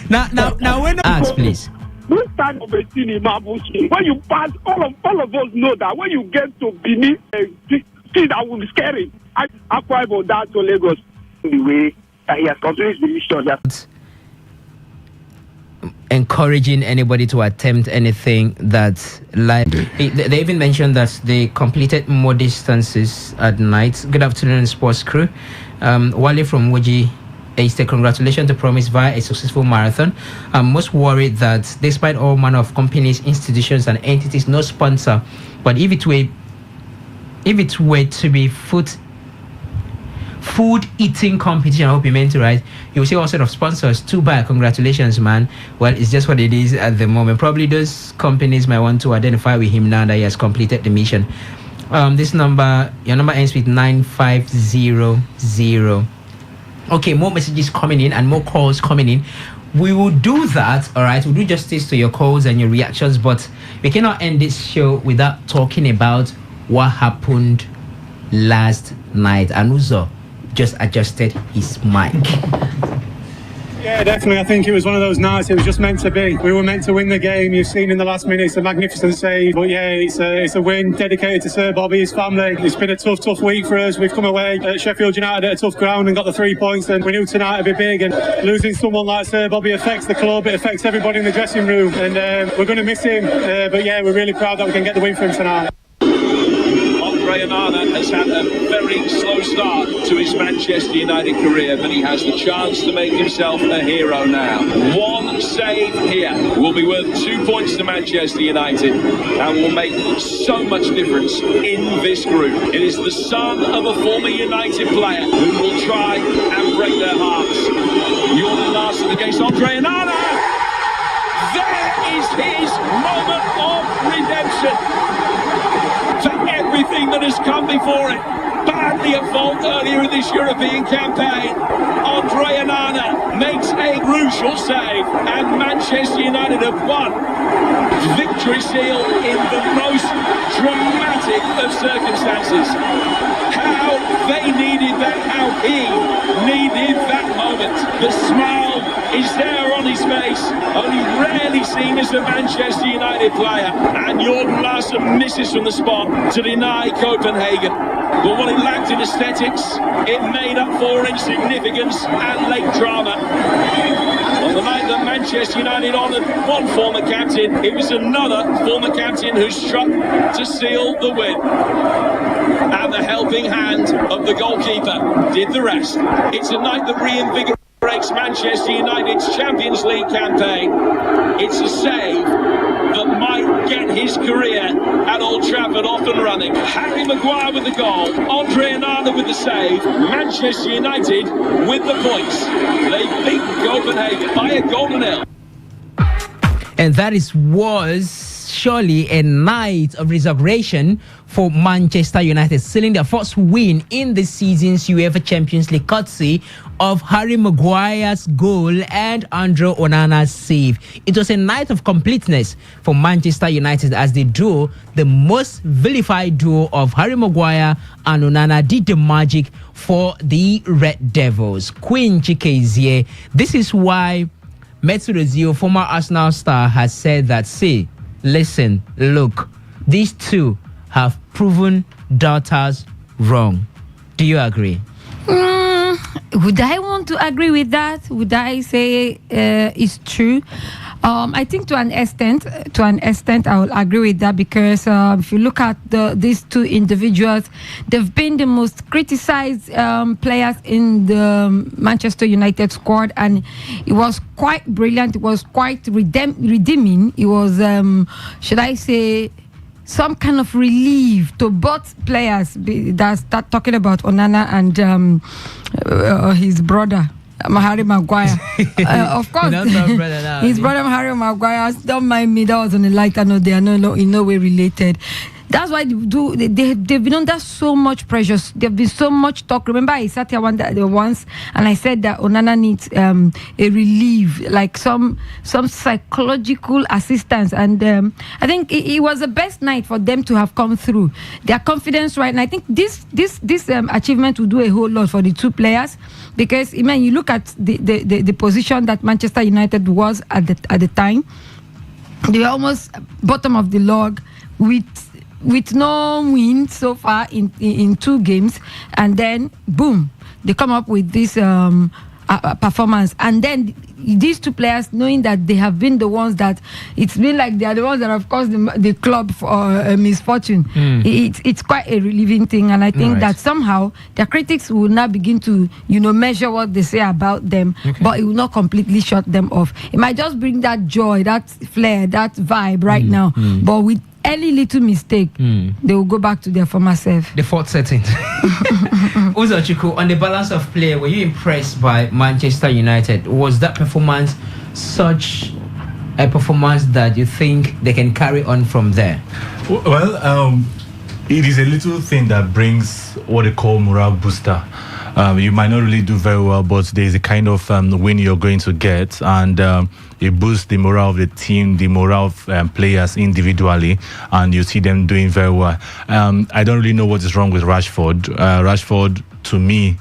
now when ask please. This time of a thing in Mabushi, when you pass, all of us know that when you get to Benin, see that will be scary. I apply for that to Lagos. The way he has continued his decision. Encouraging anybody to attempt anything that they even mentioned that they completed more distances at night. Good afternoon, sports crew. Wale from Woji Estate, congratulations to Promise via a successful marathon. I'm most worried that despite all manner of companies, institutions and entities, no sponsor, but if it were to be food eating competition, I hope you meant to right, you will see all sort of sponsors. Too bad. Congratulations, man. Well, it's just what it is at the moment. Probably those companies might want to identify with him now that he has completed the mission. This number, your number ends with 9500. Okay, more messages coming in and more calls coming in. We will do that, all right? We'll do justice to your calls and your reactions, but we cannot end this show without talking about what happened last night. Anuzo just adjusted his mic. Yeah, definitely. I think it was one of those nights. It was just meant to be. We were meant to win the game. You've seen in the last minute, it's a magnificent save. But yeah, it's a win dedicated to Sir Bobby, his family. It's been a tough week for us. We've come away at Sheffield United at a tough ground and got the 3 points. And we knew tonight would be big. And losing someone like Sir Bobby affects the club. It affects everybody in the dressing room. And we're going to miss him. But yeah, we're really proud that we can get the win for him tonight. Andre Onana has had a very slow start to his Manchester United career, but he has the chance to make himself a hero now. One save here will be worth 2 points to Manchester United and will make so much difference in this group. It is the son of a former United player who will try and break their hearts. Jordan Larson against Andre Onana. There is his moment of redemption. For everything that has come before it, badly at fault earlier in this European campaign, Andre Onana makes a crucial save and Manchester United have won. Victory seal in the most dramatic of circumstances. How they needed that, how he needed that moment. The smile is there on his face, only rarely seen as a Manchester United player, and Jordan Larson misses from the spot to deny Copenhagen. But what it lacked in aesthetics, it made up for in significance and late drama. On the night that Manchester United honoured one former captain, it was another former captain who struck to seal the win. And the helping hand of the goalkeeper did the rest. It's a night that reinvigorates Manchester United's Champions League campaign. It's a save that might get his career at Old Trafford off and running. Harry Maguire with the goal, Andre Onana with the save, Manchester United with the points. They beat Copenhagen by a goal to nil. And that was surely a night of resurrection for Manchester United, sealing their first win in the season's UEFA Champions League, courtesy of Harry Maguire's goal and Andre Onana's save. It was a night of completeness for Manchester United as the duo, the most vilified duo of Harry Maguire and Onana, did the magic for the Red Devils. Queen Chikezie. This is why Mesut Ozil, former Arsenal star, has said that, say, listen, look, these two have proven doubters wrong. Do you agree? Would I want to agree with that? Would I say it's true? I think to an extent, I will agree with that, because if you look at these two individuals, they've been the most criticized players in the Manchester United squad, and it was quite brilliant. It was quite redeeming. It was, should I say, some kind of relief to both players that start talking about Onana and his brother, Harry Maguire. Of course, his brother Harry Maguire. Don't mind me, that was on a lighter note. They are in no way related. That's why they've been under so much pressure. There've been so much talk. Remember, I sat here once and I said that Onana needs a relief, like some psychological assistance. And I think it was the best night for them to have come through. Their confidence right now. I think this achievement will do a whole lot for the two players, because I mean, you look at the position that Manchester United was at the time. They were almost bottom of the log with no win so far in 2 games, and then boom, they come up with this performance. And then these two players, knowing that they have been the ones that it's been like they are the ones that have caused the club for misfortune. It's quite a relieving thing, and I think that somehow their critics will now begin to measure what they say about them, but it will not completely shut them off. It might just bring that joy, that flair, that vibe right now, but with any little mistake, they will go back to their former self. The fourth setting. Uzochukwu, on the balance of play, were you impressed by Manchester United? Was that performance such a performance that you think they can carry on from there? Well, it is a little thing that brings what they call morale booster. You might not really do very well, but there's a kind of win you're going to get, and it boosts the morale of the team, the morale of players individually, and you see them doing very well. I don't really know what is wrong with Rashford. Rashford, to me,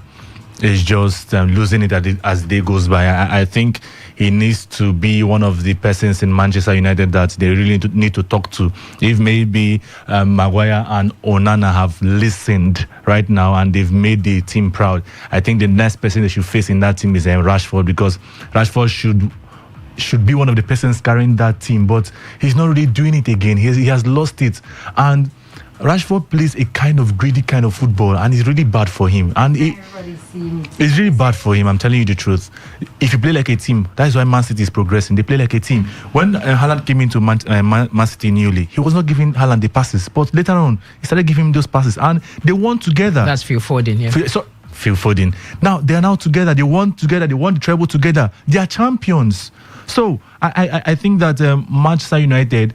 is just losing it as the day goes by. I think he needs to be one of the persons in Manchester United that they really need to talk to. If maybe Maguire and Onana have listened right now and they've made the team proud, I think the next person they should face in that team is Rashford, because Rashford should be one of the persons carrying that team, but he's not really doing it again. He has lost it, and Rashford plays a kind of greedy kind of football, and it's really bad for him. And it's really bad for him, I'm telling you the truth. If you play like a team, that is why Man City is progressing. They play like a team. When Haaland came into Man City newly, he was not giving Haaland the passes, but later on, he started giving him those passes, and they won together. That's Phil Foden, yeah. Phil Foden. Now, they are now together. They won together. They won the treble together. They are champions. So, I think that Manchester United,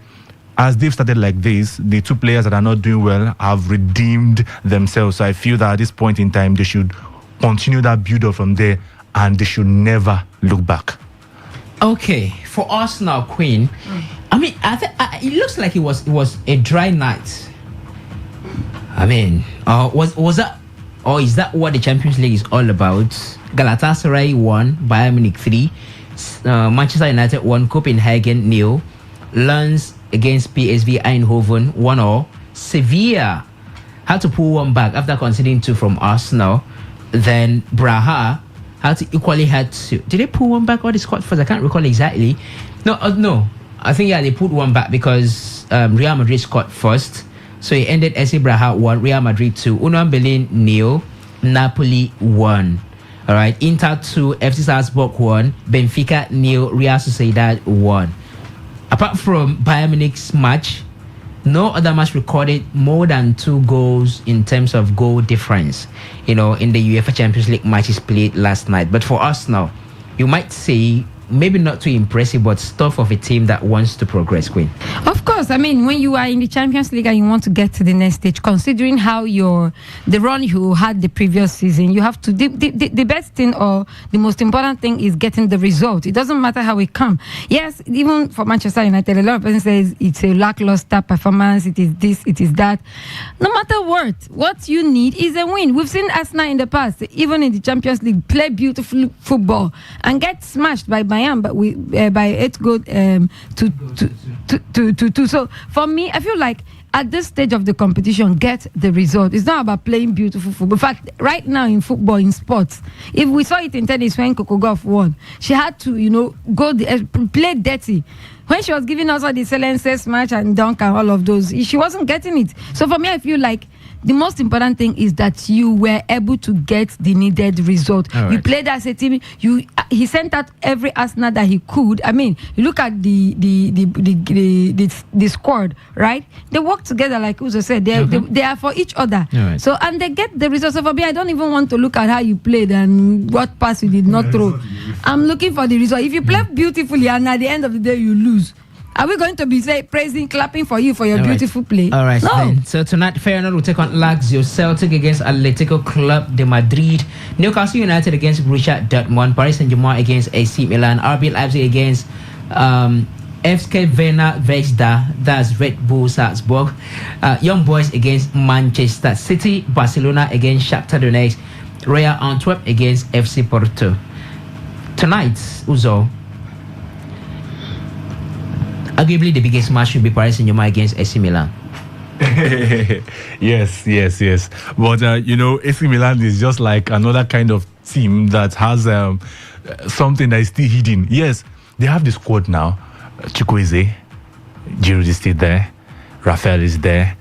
as they've started like this, the two players that are not doing well have redeemed themselves. So I feel that at this point in time, they should continue that build-up from there, and they should never look back. Okay, for us now, Queen. I mean, it looks like it was a dry night. I mean, was that, or is that what the Champions League is all about? Galatasaray won, Bayern Munich 3. Manchester United won, Copenhagen 0. Lens against PSV Eindhoven 1-0. Sevilla had to pull one back after conceding 2 from Arsenal. Then Braga had to did they pull one back or they scored first? I can't recall exactly. No, I think they pulled one back because Real Madrid scored first. So it ended SC Braga 1, Real Madrid 2, Union Berlin 0, Napoli 1. All right, Inter 2, FC Salzburg 1, Benfica 0, Real Sociedad 1. Apart from Bayern Munich's match, no other match recorded more than 2 goals in terms of goal difference, in the UEFA Champions League matches played last night. But for us now, you might say maybe not too impressive, but stuff of a team that wants to progress, Queen. Of course, I mean, when you are in the Champions League and you want to get to the next stage, considering how the run you had the previous season, you have to the best thing or the most important thing is getting the result. It doesn't matter how it comes. Yes, even for Manchester United, a lot of people say it's a lackluster performance. It is this, it is that. No matter what you need is a win. We've seen Arsenal in the past, even in the Champions League, play beautiful football and get smashed by Bayern, but by 8 goals to 2. So for me, I feel like at this stage of the competition, get the result. It's not about playing beautiful football. In fact, right now in football, in sports, if we saw it in tennis when Coco Gauff won, she had to, play dirty. When she was giving us all the silences match and dunk and all of those, she wasn't getting it. So for me, I feel like the most important thing is that you were able to get the needed result. Right. You played as a team. He sent out every Arsenal that he could. I mean, you look at the squad, right? They work together, like Uzo said. They are for each other. Right. So and they get the results. So for me, I don't even want to look at how you played and what pass you did not throw. I'm looking for the result. If you play beautifully and at the end of the day you lose, Are we going to be praising, clapping for you for your All right. beautiful play? All right, No. then. So tonight, Feyenoord will take on Lazio, Celtic against Atletico Club de Madrid, Newcastle United against Borussia Dortmund, Paris Saint-Germain against AC Milan, RB Leipzig against FK Werner Vejda, that's Red Bull Salzburg, Young Boys against Manchester City, Barcelona against Shakhtar Donetsk, Royal Antwerp against FC Porto. Tonight, Uzo, arguably the biggest match should be Paris Saint-Germain against AC Milan. yes. But AC Milan is just like another kind of team that has something that is still hidden. Yes, they have the squad now. Chukwueze, Giroud is still there. Rafael is there.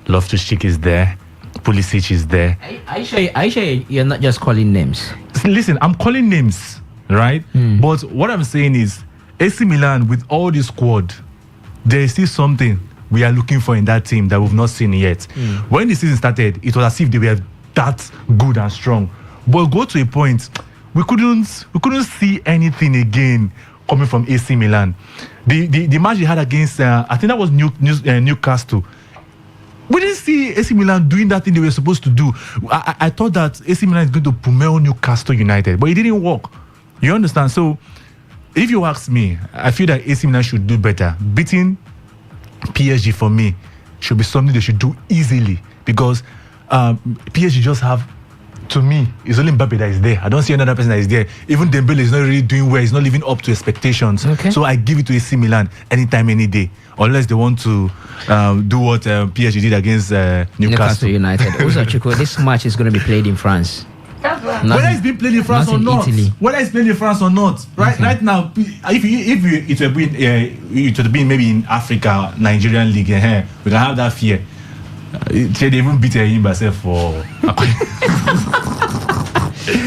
Loftus-Cheek is there. Pulisic is there. Are you sure you're not just calling names? Listen, I'm calling names, right? But what I'm saying is, AC Milan with all the squad, there is still something we are looking for in that team that we've not seen yet. When the season started, it was as if they were that good and strong. But go to a point, we couldn't see anything again coming from AC Milan. The match they had against, I think that was Newcastle. We didn't see AC Milan doing that thing they were supposed to do. I thought that AC Milan is going to pummel Newcastle United, but it didn't work. You understand? So, if you ask me, I feel that AC Milan should do better. Beating PSG for me should be something they should do easily, because PSG just have, to me, it's only Mbappe that is there. I don't see another person that is there. Even Dembele is not really doing well. He's not living up to expectations. Okay. So I give it to AC Milan anytime, any day, unless they want to do what PSG did against Newcastle United. Also, Chico, this match is going to be played in France. Whether it's been played in France or not, whether it's played in France or not, right now, if it would be maybe in Africa, Nigerian league, we can have that fear. They even beat him myself for.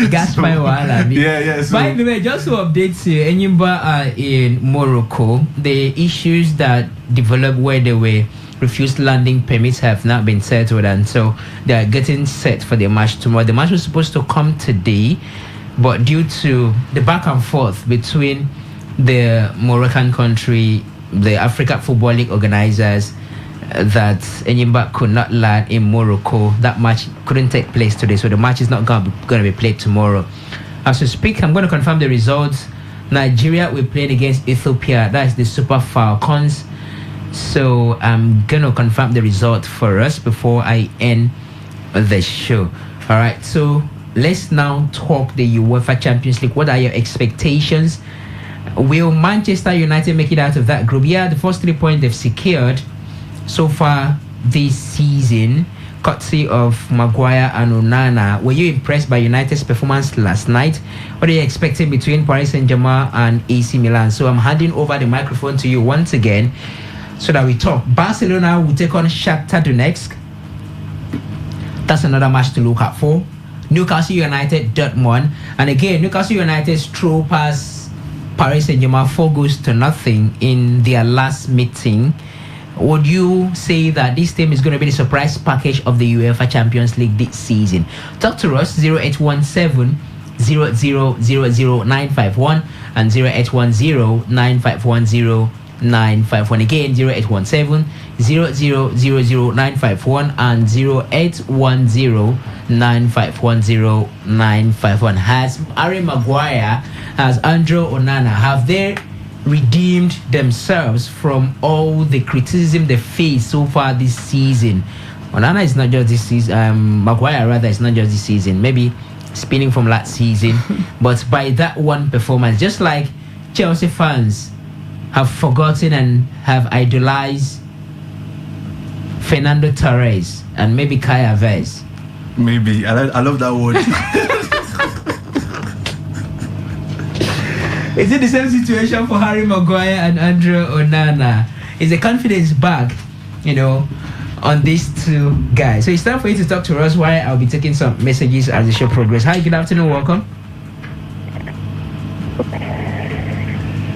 Gas by Wala. Yeah. So. By the way, just to update you, Enyimba are in Morocco. The issues that developed where they were refused landing permits have not been settled, and so they are getting set for the match tomorrow. The match was supposed to come today, but due to the back and forth between the Moroccan country, the Africa Football League organizers, that Enyimba could not land in Morocco, that match couldn't take place today, so the match is not going to be played tomorrow. As we speak, I'm going to confirm the results. Nigeria will play against Ethiopia. That is the Super Falcons. So I'm going to confirm the result for us before I end the show. All right, so let's now talk the UEFA Champions League. What are your expectations? Will Manchester United make it out of that group? Yeah, the first 3 points they've secured so far this season, courtesy of Maguire and Onana. Were you impressed by United's performance last night? What are you expecting between Paris Saint-Germain and AC Milan? So I'm handing over the microphone to you once again so that we talk. Barcelona will take on Shakhtar Donetsk. That's another match to look out for. Newcastle United, Dortmund. And again, Newcastle United stroll past Paris Saint-Germain 4-0 in their last meeting. Would you say that this team is going to be the surprise package of the UEFA Champions League this season? Talk to us, 0817 000951 and 0810 9510 951. Again, 0817 000951 and 0810 9510 951. Has Harry Maguire, has Andre Onana, have they redeemed themselves from all the criticism they faced so far this season? Onana is not just this season, Maguire rather is not just this season, maybe spinning from last season, but by that one performance, just like Chelsea fans have forgotten and have idolized Fernando Torres and maybe Kai Havertz. Maybe. I love that word. Is it the same situation for Harry Maguire and Andre Onana? Is the confidence back, on these two guys? So it's time for you to talk to us while I'll be taking some messages as the show progresses. Hi, good afternoon, welcome.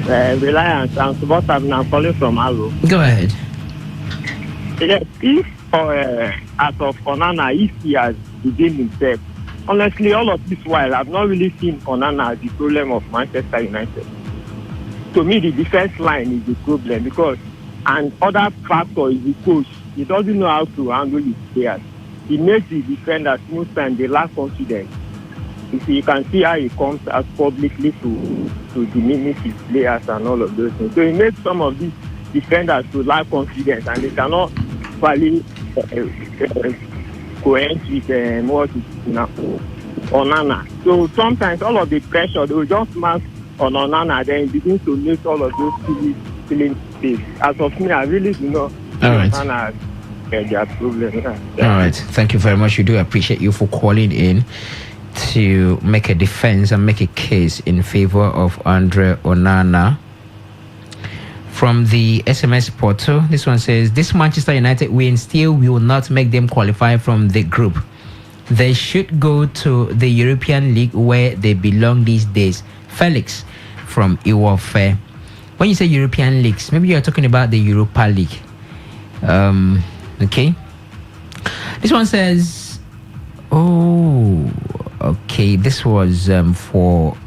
Reliance, I'm calling from Alo. Go ahead. Yes, if as of Onana, if he has redeemed himself, honestly, all of this while, I've not really seen Onana as the problem of Manchester United. to me, the defense line is the problem because, and other factor is the coach. He doesn't know how to handle his players. He makes the defenders most times they lack confidence. You can see how he comes out publicly to diminish his players and all of those things. So he makes some of these defenders to lack confidence and they cannot fully coherent with Onana. So sometimes all of the pressure they will just mask on Onana, then begin to make all of those feeling mistakes. As of me, I really do not. All right. Onana their problem. Yeah. All right. Thank you very much. We do appreciate you for calling in to make a defense and make a case in favor of Andre Onana. From the SMS portal, this one says, this Manchester United win still will not make them qualify from the group. They should go to the European League where they belong these days. Felix from Iwofe. When you say European leagues, maybe you're talking about the Europa League. Okay. This one says, oh, okay. This was for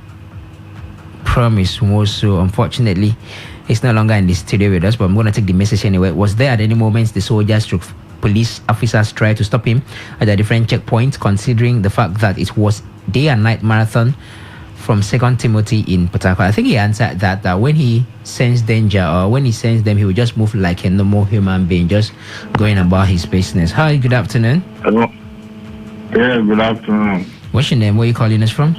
Promise Wosu. Unfortunately, it's no longer in the studio with us, but I'm going to take the message anyway. Was there at any moment the soldiers, police officers tried to stop him at a different checkpoint, considering the fact that it was day and night marathon from 2nd Timothy in Port Harcourt? I think he answered that when he sensed danger or when he sensed them, he would just move like a normal human being, just going about his business. Hi, good afternoon. Hello. Yeah, good afternoon. What's your name? Where are you calling us from?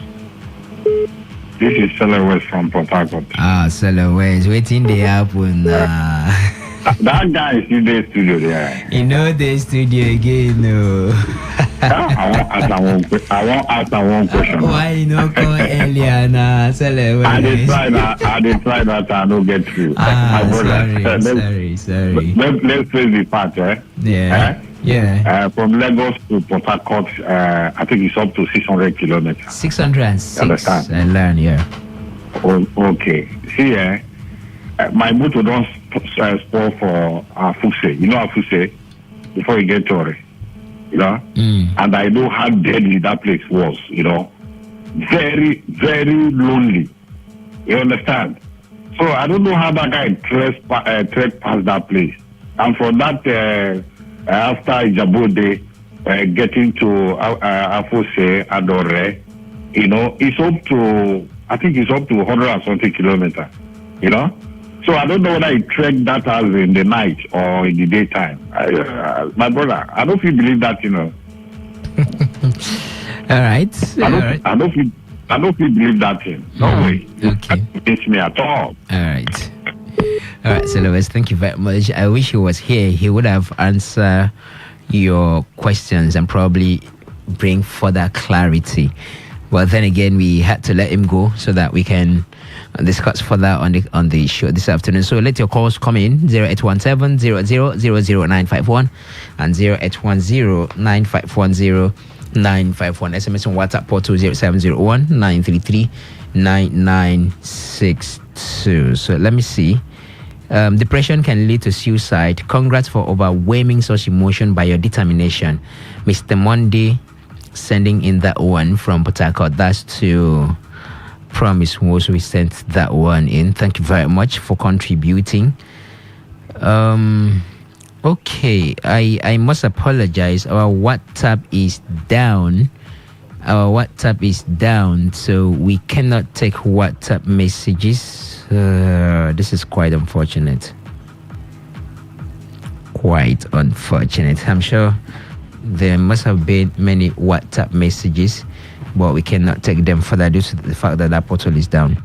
This is Seller West from Port Harcourt. Seller West. Waiting the happen. That guy is in the studio there. You know the studio again, no. I won't ask one question. Why you not call earlier now? Seller West. I did try that I don't get through. Sorry. Let's face the fact, Yeah. Yeah. From Lagos to Port Harcourt, I think it's up to 600 kilometers. 606. Understand? I learn, yeah. Okay. See, my motor don't spoil for Afuse. You know Afuse? Before you get to it, you know? And I know how deadly that place was, you know? Very, very lonely. You understand? So I don't know how that guy trekked past that place. And from that, after Ijabode, getting to Afuse, Adore, you know, it's up to 100 and something kilometers, you know? So I don't know whether he trekked that house in the night or in the daytime. My brother, I don't feel believe that, you know. All right. I don't feel believe that thing. No way. Okay. It's me at all. All right. So Lewis, thank you very much. I wish he was here. He would have answered your questions and probably bring further clarity. But then again, we had to let him go so that we can discuss further on the show this afternoon. So let your calls come in 0817 0000951 and 0810 9510 951. SMS on WhatsApp portal 0701 933 9962. So let me see. Depression can lead to suicide. Congrats for overwhelming such emotion by your determination. Mr. Monday sending in that one from Port Harcourt. That's to Promise was we sent that one in. Thank you very much for contributing. Okay, I must apologize. Our WhatsApp is down. So we cannot take WhatsApp messages. This is quite unfortunate. I'm sure there must have been many WhatsApp messages, but we cannot take them further due to the fact that portal is down.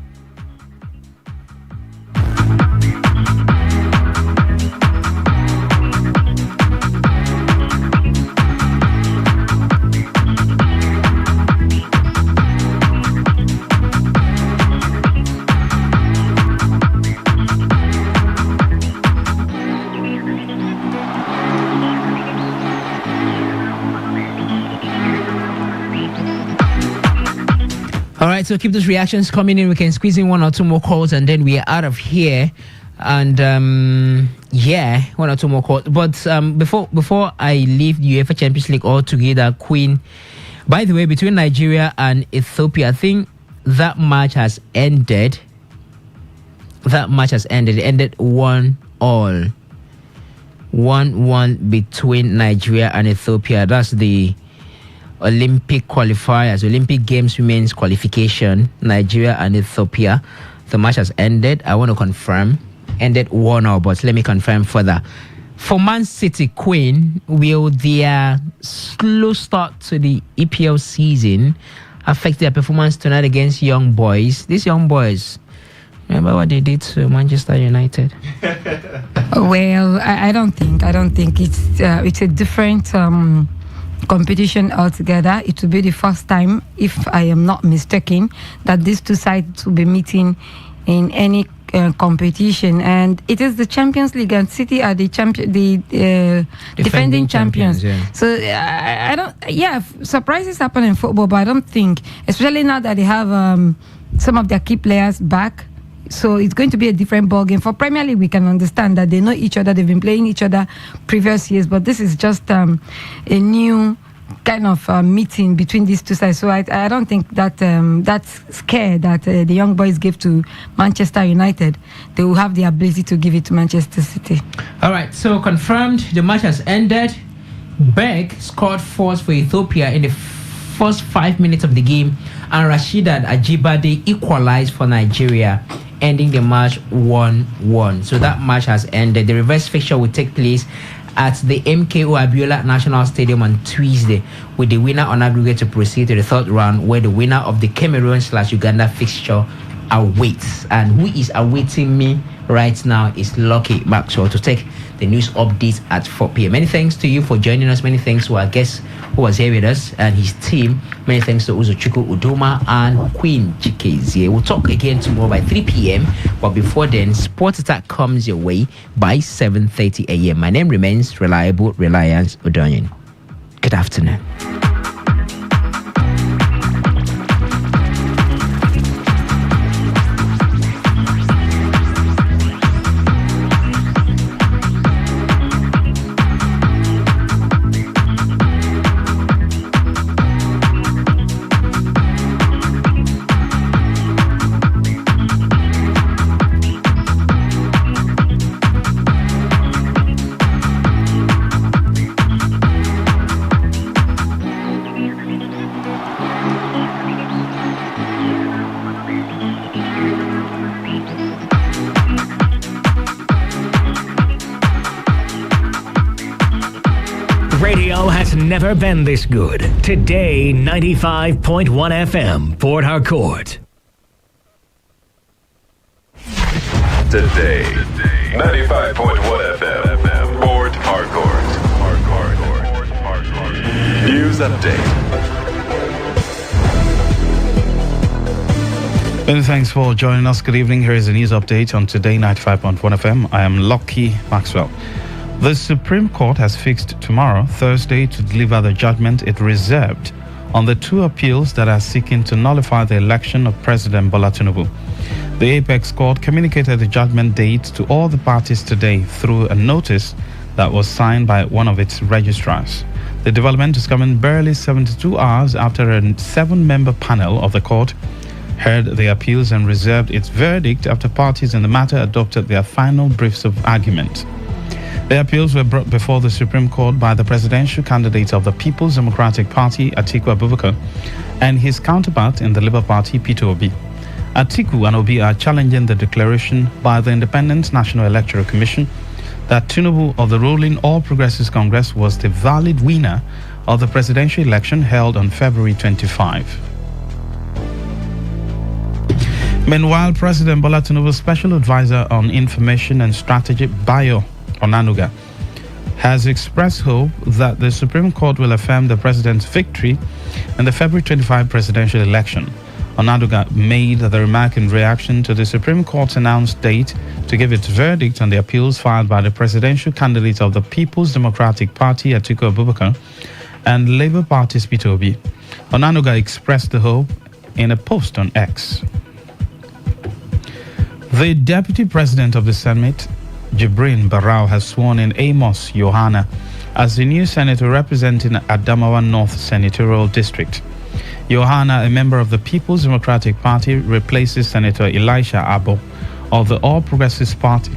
All right, so keep those reactions coming in. We can squeeze in one or two more calls and then we are out of here. And one or two more calls. But before I leave the UEFA Champions League altogether, Queen, by the way, between Nigeria and Ethiopia, I think that match has ended. that match has ended. It ended 1-1. 1-1 between Nigeria and Ethiopia. That's the Olympic qualifiers, Olympic Games women's qualification, Nigeria and Ethiopia. The match has ended. I want to confirm. Ended 1-0, but let me confirm further. For Man City, Queen, will their slow start to the EPL season affect their performance tonight against Young Boys? These Young Boys, remember what they did to Manchester United? Well, I don't think it's a different competition altogether. It will be the first time, if I am not mistaken, that these two sides will be meeting in any competition, and it is the Champions League, and City are the defending champions. Yeah. So I don't. Yeah, surprises happen in football, but I don't think, especially now that they have some of their key players back. So it's going to be a different ballgame. For Premier League, we can understand that they know each other. They've been playing each other previous years, but this is just a new kind of meeting between these two sides. So I don't think that that scare that the Young Boys gave to Manchester United, they will have the ability to give it to Manchester City. All right, so confirmed, the match has ended. Berg scored first for Ethiopia in the first 5 minutes of the game, and Rasheedat Ajibade equalized for Nigeria, ending the match 1-1. So that match has ended. The reverse fixture will take place at the MKO Abiola National Stadium on Tuesday, with the winner on aggregate to proceed to the third round, where the winner of the Cameroon/Uganda fixture awaits. And who is awaiting me right now is Lucky Maxwell to take the news updates at 4 p.m. Many thanks to you for joining us. Many thanks to our guest who was here with us and his team. Many thanks to Uzochukwu Udoma and Queen Chikezie. We'll talk again tomorrow by 3 p.m. But before then, Sports Attack comes your way by 7:30 a.m. My name remains Reliable Reliance Odonyin. Good afternoon. Radio has never been this good. Today, 95.1 FM, Port Harcourt. Today, 95.1 FM, Port Harcourt. News update. Many thanks for joining us. Good evening. Here is a news update on Today 95.1 FM. I am Lucky Maxwell. The Supreme Court has fixed tomorrow, Thursday, to deliver the judgment it reserved on the two appeals that are seeking to nullify the election of President Bola Tinubu. The Apex Court communicated the judgment date to all the parties today through a notice that was signed by one of its registrars. The development is coming barely 72 hours after a 7-member panel of the court heard the appeals and reserved its verdict after parties in the matter adopted their final briefs of argument. The appeals were brought before the Supreme Court by the presidential candidate of the People's Democratic Party, Atiku Abubakar, and his counterpart in the Labour Party, Peter Obi. Atiku and Obi are challenging the declaration by the Independent National Electoral Commission that Tinubu of the ruling All Progressives Congress was the valid winner of the presidential election held on February 25. Meanwhile, President Bola Tinubu's Special Advisor on Information and Strategy, Bayo Onanuga, has expressed hope that the Supreme Court will affirm the president's victory in the February 25 presidential election. Onanuga made the remark in reaction to the Supreme Court's announced date to give its verdict on the appeals filed by the presidential candidate of the People's Democratic Party, Atiku Abubakar, and Labour Party's Peter Obi. Onanuga expressed the hope in a post on X. The Deputy President of the Senate, Jibrin Barau, has sworn in Amos Yohana as the new senator representing Adamawa North Senatorial District. Yohana, a member of the People's Democratic Party, replaces Senator Elisha Abo of the All Progressives Party,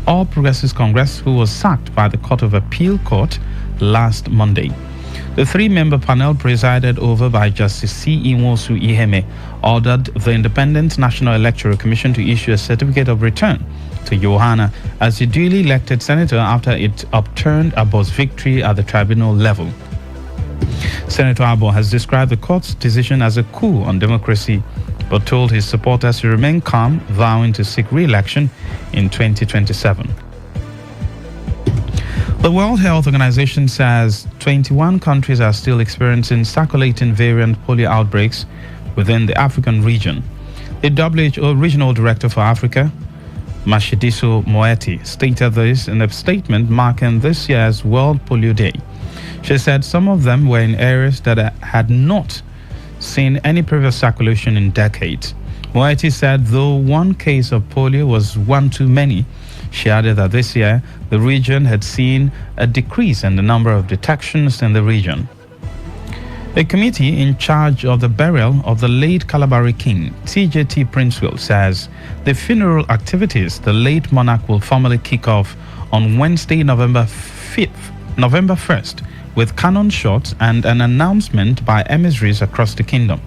All Progressives Congress, who was sacked by the Court of Appeal Court last Monday. The three-member panel, presided over by Justice C. Inwosu Iheme, ordered the Independent National Electoral Commission to issue a certificate of return to Johanna as the duly elected senator after it upturned Abo's victory at the tribunal level. Senator Abo has described the court's decision as a coup on democracy, but told his supporters to remain calm, vowing to seek re-election in 2027. The World Health Organization says 21 countries are still experiencing circulating variant polio outbreaks within the African region. The WHO Regional Director for Africa, Mashidiso Moeti, stated this in a statement marking this year's World Polio Day. She said some of them were in areas that had not seen any previous circulation in decades. Moeti said though one case of polio was one too many, she added that this year the region had seen a decrease in the number of detections in the region. A committee in charge of the burial of the late Kalabari King, TJT Princeville, says the funeral activities the late monarch will formally kick off on Wednesday, November 1st, with cannon shots and an announcement by emissaries across the kingdom.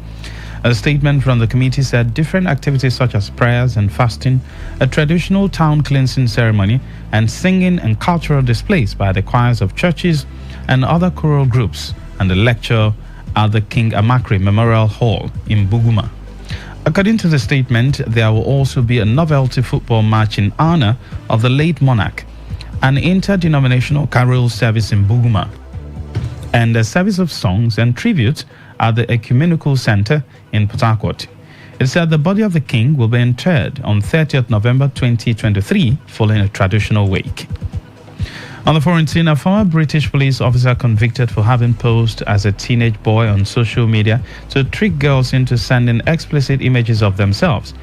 A statement from the committee said different activities such as prayers and fasting, a traditional town cleansing ceremony, and singing and cultural displays by the choirs of churches and other choral groups, and a lecture at the King Amakri Memorial Hall in Buguma. According to the statement, there will also be a novelty football match in honor of the late monarch, an interdenominational carol service in Buguma, and a service of songs and tributes at the Ecumenical Center in Port Harcourt. It said the body of the king will be interred on 30th November 2023 following a traditional wake. On the foreign scene, a former British police officer convicted for having posed as a teenage boy on social media to trick girls into sending explicit images of themselves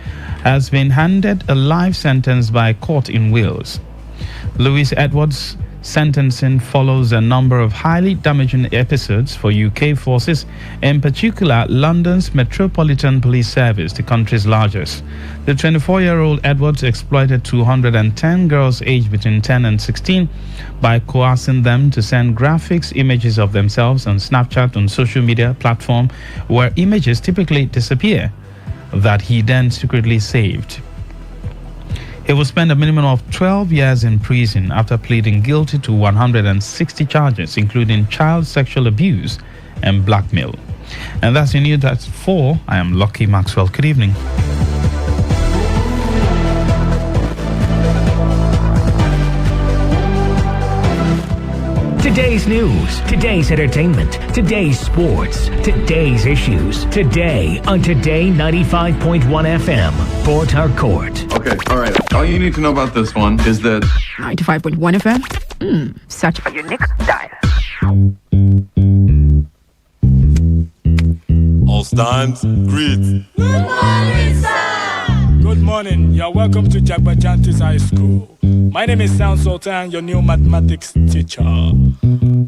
has been handed a life sentence by a court in Wales. Louis Edwards' sentencing follows a number of highly damaging episodes for UK forces, in particular London's Metropolitan Police Service, the country's largest. The 24-year-old Edwards exploited 210 girls aged between 10 and 16 by coercing them to send graphics images of themselves on Snapchat, on social media platform where images typically disappear, that he then secretly saved. He will spend a minimum of 12 years in prison after pleading guilty to 160 charges, including child sexual abuse and blackmail. And that's your news at 4. I am Lucky Maxwell. Good evening. Today's news, today's entertainment, today's sports, today's issues. Today on Today 95.1 FM, Port Harcourt. Okay, all right. All you need to know about this one is that 95.1 FM? Such a unique style. All stands, greet. Good morning, sir. Good morning. You're welcome to Jagbajantis High School. My name is Sound Sultan, your new mathematics teacher.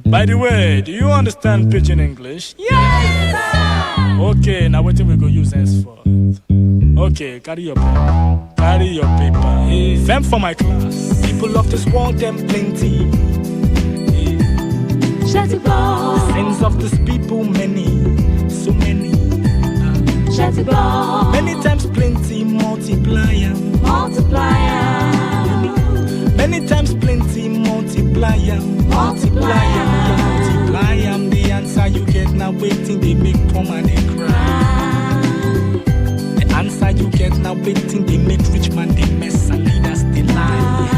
By the way, do you understand Pidgin English? Yes, sir. Okay, now what we go use henceforth? Okay, carry your pen. Carry your paper. Them for my class. People of this world, them plenty. The sins of this people, many. So many. Many times plenty, multiplier. Many times plenty, multiplier. The answer you get now waiting, they make poor man they cry. The answer you get now waiting, they make rich man they mess and leaders they lie.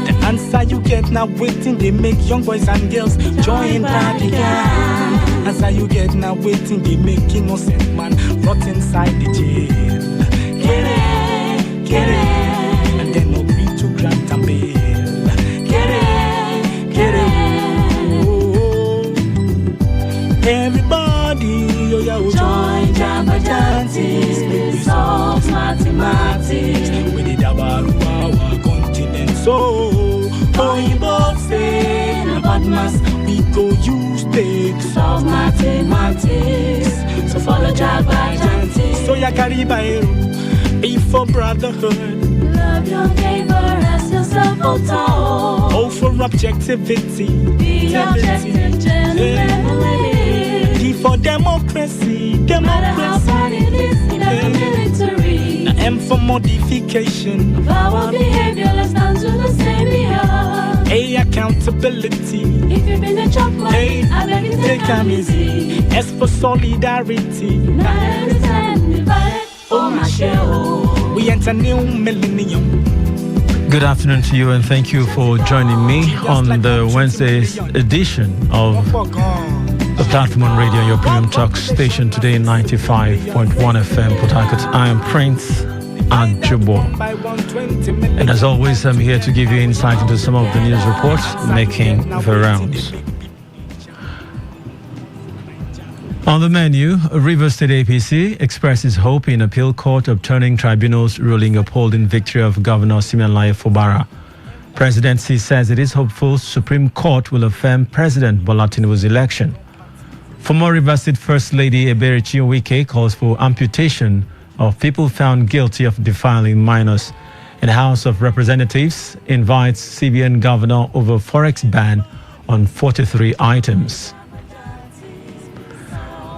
The answer you get now waiting, they make young boys and girls join party gang. Answer you get now waiting, they make innocent man rot inside the jail. Get it, and then agree to grant a bail. Get it. Everybody, oh yeah, join Jagbajantis, we solve mathematics. We did our continent, so you both say about mass, we go use to solve mathematics. So follow Jagbajantis. So ya carry by A for brotherhood, Love your neighbor as yourself, Oh, for objectivity. Be objective, D for democracy. No matter how bad it is, in a military. Now M for modification. Of our behavior, let's stand to the same behalf. A, accountability. If you've been a chop money, I beg you take them easy. S for solidarity. United we stand, divided, oh my shell. We enter new millennium. Good afternoon to you, and thank you for joining me on the Wednesday's edition of the Platform on Radio, your premium talk station, Today 95.1 FM, Port Harcourt. I am Prince Ajubo, and as always, I'm here to give you insight into some of the news reports making the rounds. On the menu, Rivers State APC expresses hope in appeal court overturning tribunal's ruling upholding victory of Governor Simeonlaye Fubara. Presidency says it is hopeful Supreme Court will affirm President Bola Tinubu's election. Former Rivers State First Lady Ebere Chiwike calls for amputation of people found guilty of defiling minors. And the House of Representatives invites CBN Governor over Forex ban on 43 items.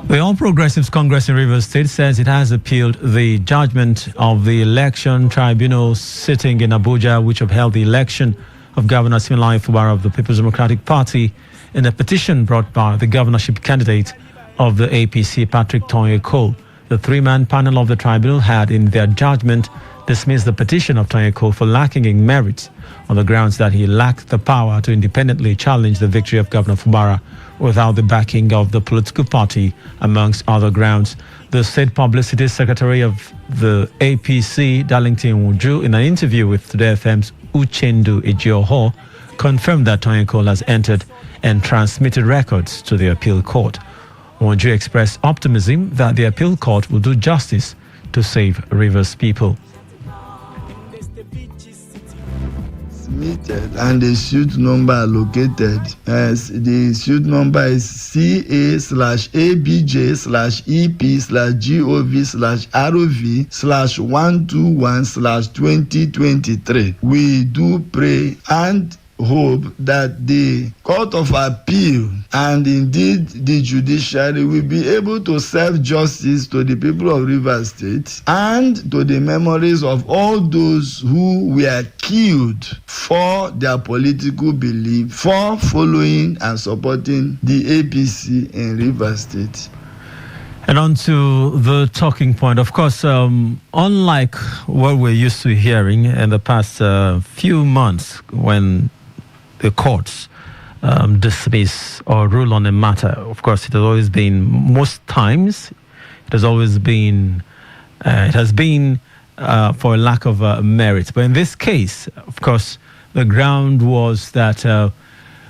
The All Progressives Congress in Rivers State says it has appealed the judgment of the election tribunal sitting in Abuja, which upheld the election of Governor Simeonlaye Fubara of the People's Democratic Party in a petition brought by the governorship candidate of the APC, Patrick Tonye Cole. The three-man panel of the tribunal had, in their judgment, dismissed the petition of Tonye Cole for lacking in merit on the grounds that he lacked the power to independently challenge the victory of Governor Fubara without the backing of the political party, amongst other grounds. The State Publicity Secretary of the APC, Darlington Wuju, in an interview with Today FM's Uchendu Ejioho, confirmed that Tonye Cole has entered and transmitted records to the appeal court. Wuju expressed optimism that the appeal court will do justice to save Rivers people. Submitted and the suit number allocated as the suit number is CA/ABJ/EP/GOV/ROV/121/2023. We do pray and hope that the Court of Appeal and indeed the judiciary will be able to serve justice to the people of Rivers State and to the memories of all those who were killed for their political belief, for following and supporting the APC in Rivers State. And on to the talking point. Of course, unlike what we're used to hearing in the past few months when the courts dismiss or rule on a matter. Of course, it has always been, most times, it has been for a lack of merit. But in this case, of course, the ground was that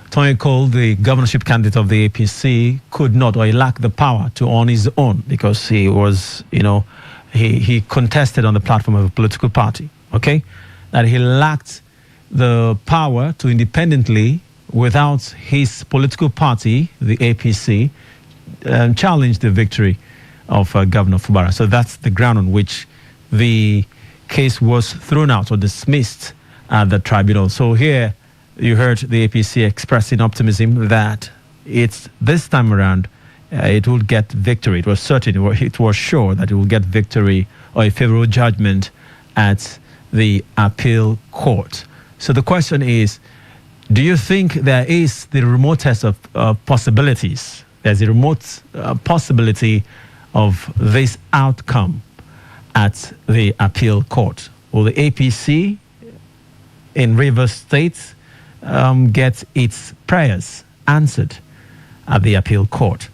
Tonye Cole, the governorship candidate of the APC, could not, or he lacked the power to on his own because he was, he contested on the platform of a political party, okay? That he lacked the power to independently, without his political party, the APC, challenge the victory of Governor Fubara. So that's the ground on which the case was thrown out or dismissed at the tribunal. So here you heard the APC expressing optimism that it's this time around it will get victory. It was certain, it was sure that it will get victory or a favorable judgment at the appeal court. So the question is, do you think there is the remotest of possibilities? There's a remote possibility of this outcome at the appeal court? Will the APC in Rivers State get its prayers answered at the appeal court?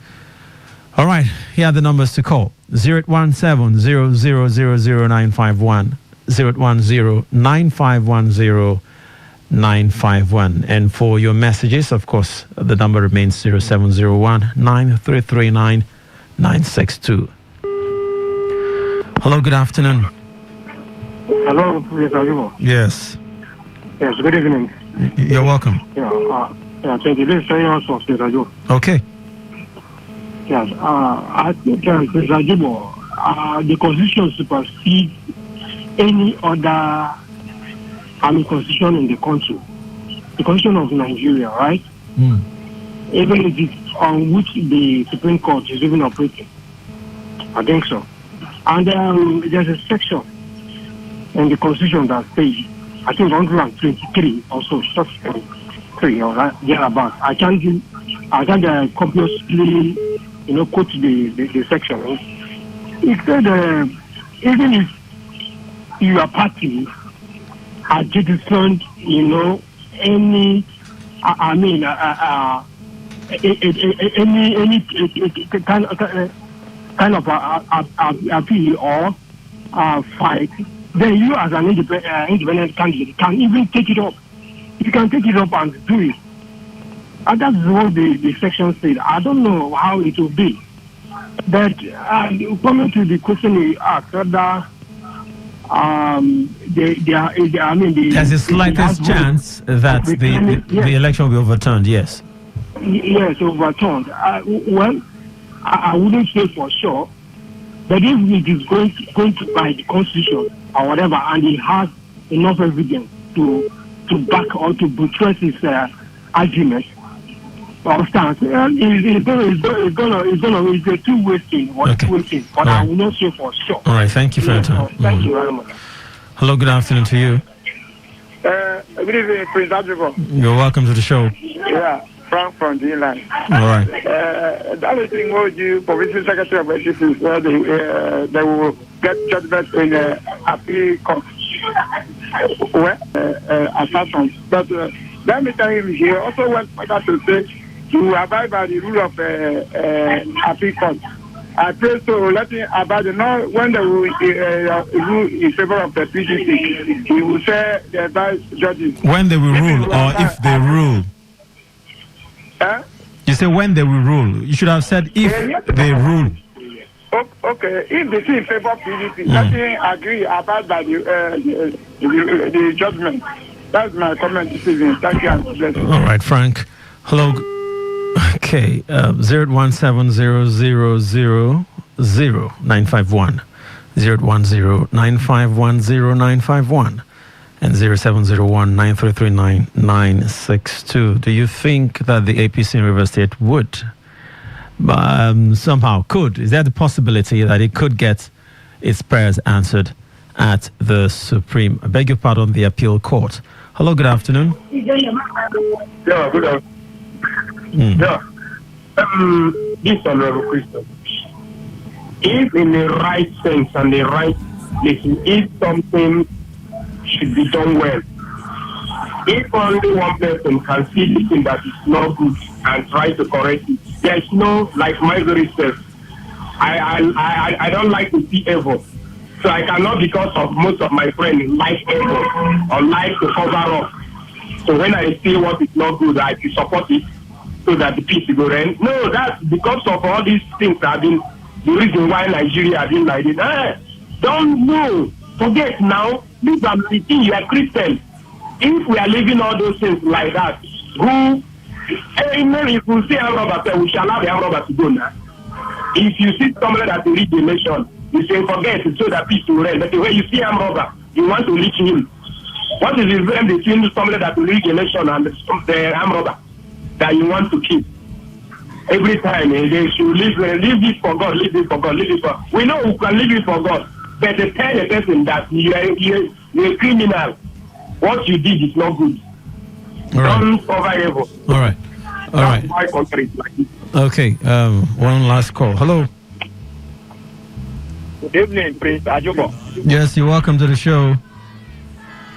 All right, here are the numbers to call. 0817-0000951, 0810-9510-951. And for your messages, of course, the number remains 0701-9339-962. Hello, good afternoon. Hello, Mr. Ajubo. Yes. Yes, good evening. You're welcome. Thank you. This is Mr. Ajubo. Okay. Yes, I think, Mr. Ajubo, the Constitution supersedes any other constitution in the country, the constitution of Nigeria, right? Even if it's on which the Supreme Court is even operating. I think so. And there's a section in the constitution that says, I think 123 or so, just 3 or thereabouts. I can't copiously, quote the section. It said, even if your party had jettisoned, any kind of appeal or fight, then you as an independent candidate can even take it up. You can take it up and do it. And that's what the section said. I don't know how it will be. But coming to the question you asked, whether there's a slightest chance that the election will be overturned, yes. Yes, overturned. Well, I wouldn't say for sure, but if it is going to by the constitution or whatever, and he has enough evidence to back or to buttress his argument or stance, it's a two-way thing. But I will not say for sure. All right, thank you for your time. Thank you very much. Hello, good afternoon to you. Good evening, Prince Adribo. You're welcome to the show. Yeah, Frank from the Inland. All right. That was thing what you, Provincial Secretary of Education, they will get judgment in appeal court. Assassins. But let me tell him, he also went further to say to abide by the rule of appeal court. I pray so, let him abide. Now, when they will rule in favor of the PDP, he will say the advice judges. When they will rule, or if they rule? You say when they will rule. You should have said if they rule. Okay, if they see in favor of PDP, let him agree about by the judgment. That's my comment this evening. Thank you and bless you. All right, Frank. Hello. Okay, 010000951, 01095100951, and 0701933962. Do you think that the APC in River State would somehow could? Is there the possibility that it could get its prayers answered at the Supreme, I beg your pardon, the appeal court? Hello, good afternoon. Yeah, good afternoon. Yeah. This honorable Christian. If in the right sense and the right place, if something should be done well, if only one person can see this thing that is not good and try to correct it, there's no, like Marjorie says, I don't like to see evil. So I cannot, because of most of my friends like evil or like to cover up. So when I see what is not good, I support it so that the peace will end. No, that's because of all these things that have been the reason why Nigeria has been like this. Don't know. Forget now. These are the things. You are Christian. If we are living all those things like that, if we see Amroba, we shall have the Amroba to go now. If you see somebody that will lead the nation, you say forget it so that peace will reign. But when you see Amroba, you want to lead him. What is the difference between somebody that will lead the nation and the Amroba that you want to keep? Every time they should leave this for God, leave this for God, leave this for God. We know we can leave it for God, but they tell the person that you're a criminal. What you did is not good. Don't cover evil. All right. All right. My country is like this. Okay. One last call. Hello. Good evening, Prince Ajobo. Yes, you're welcome to the show.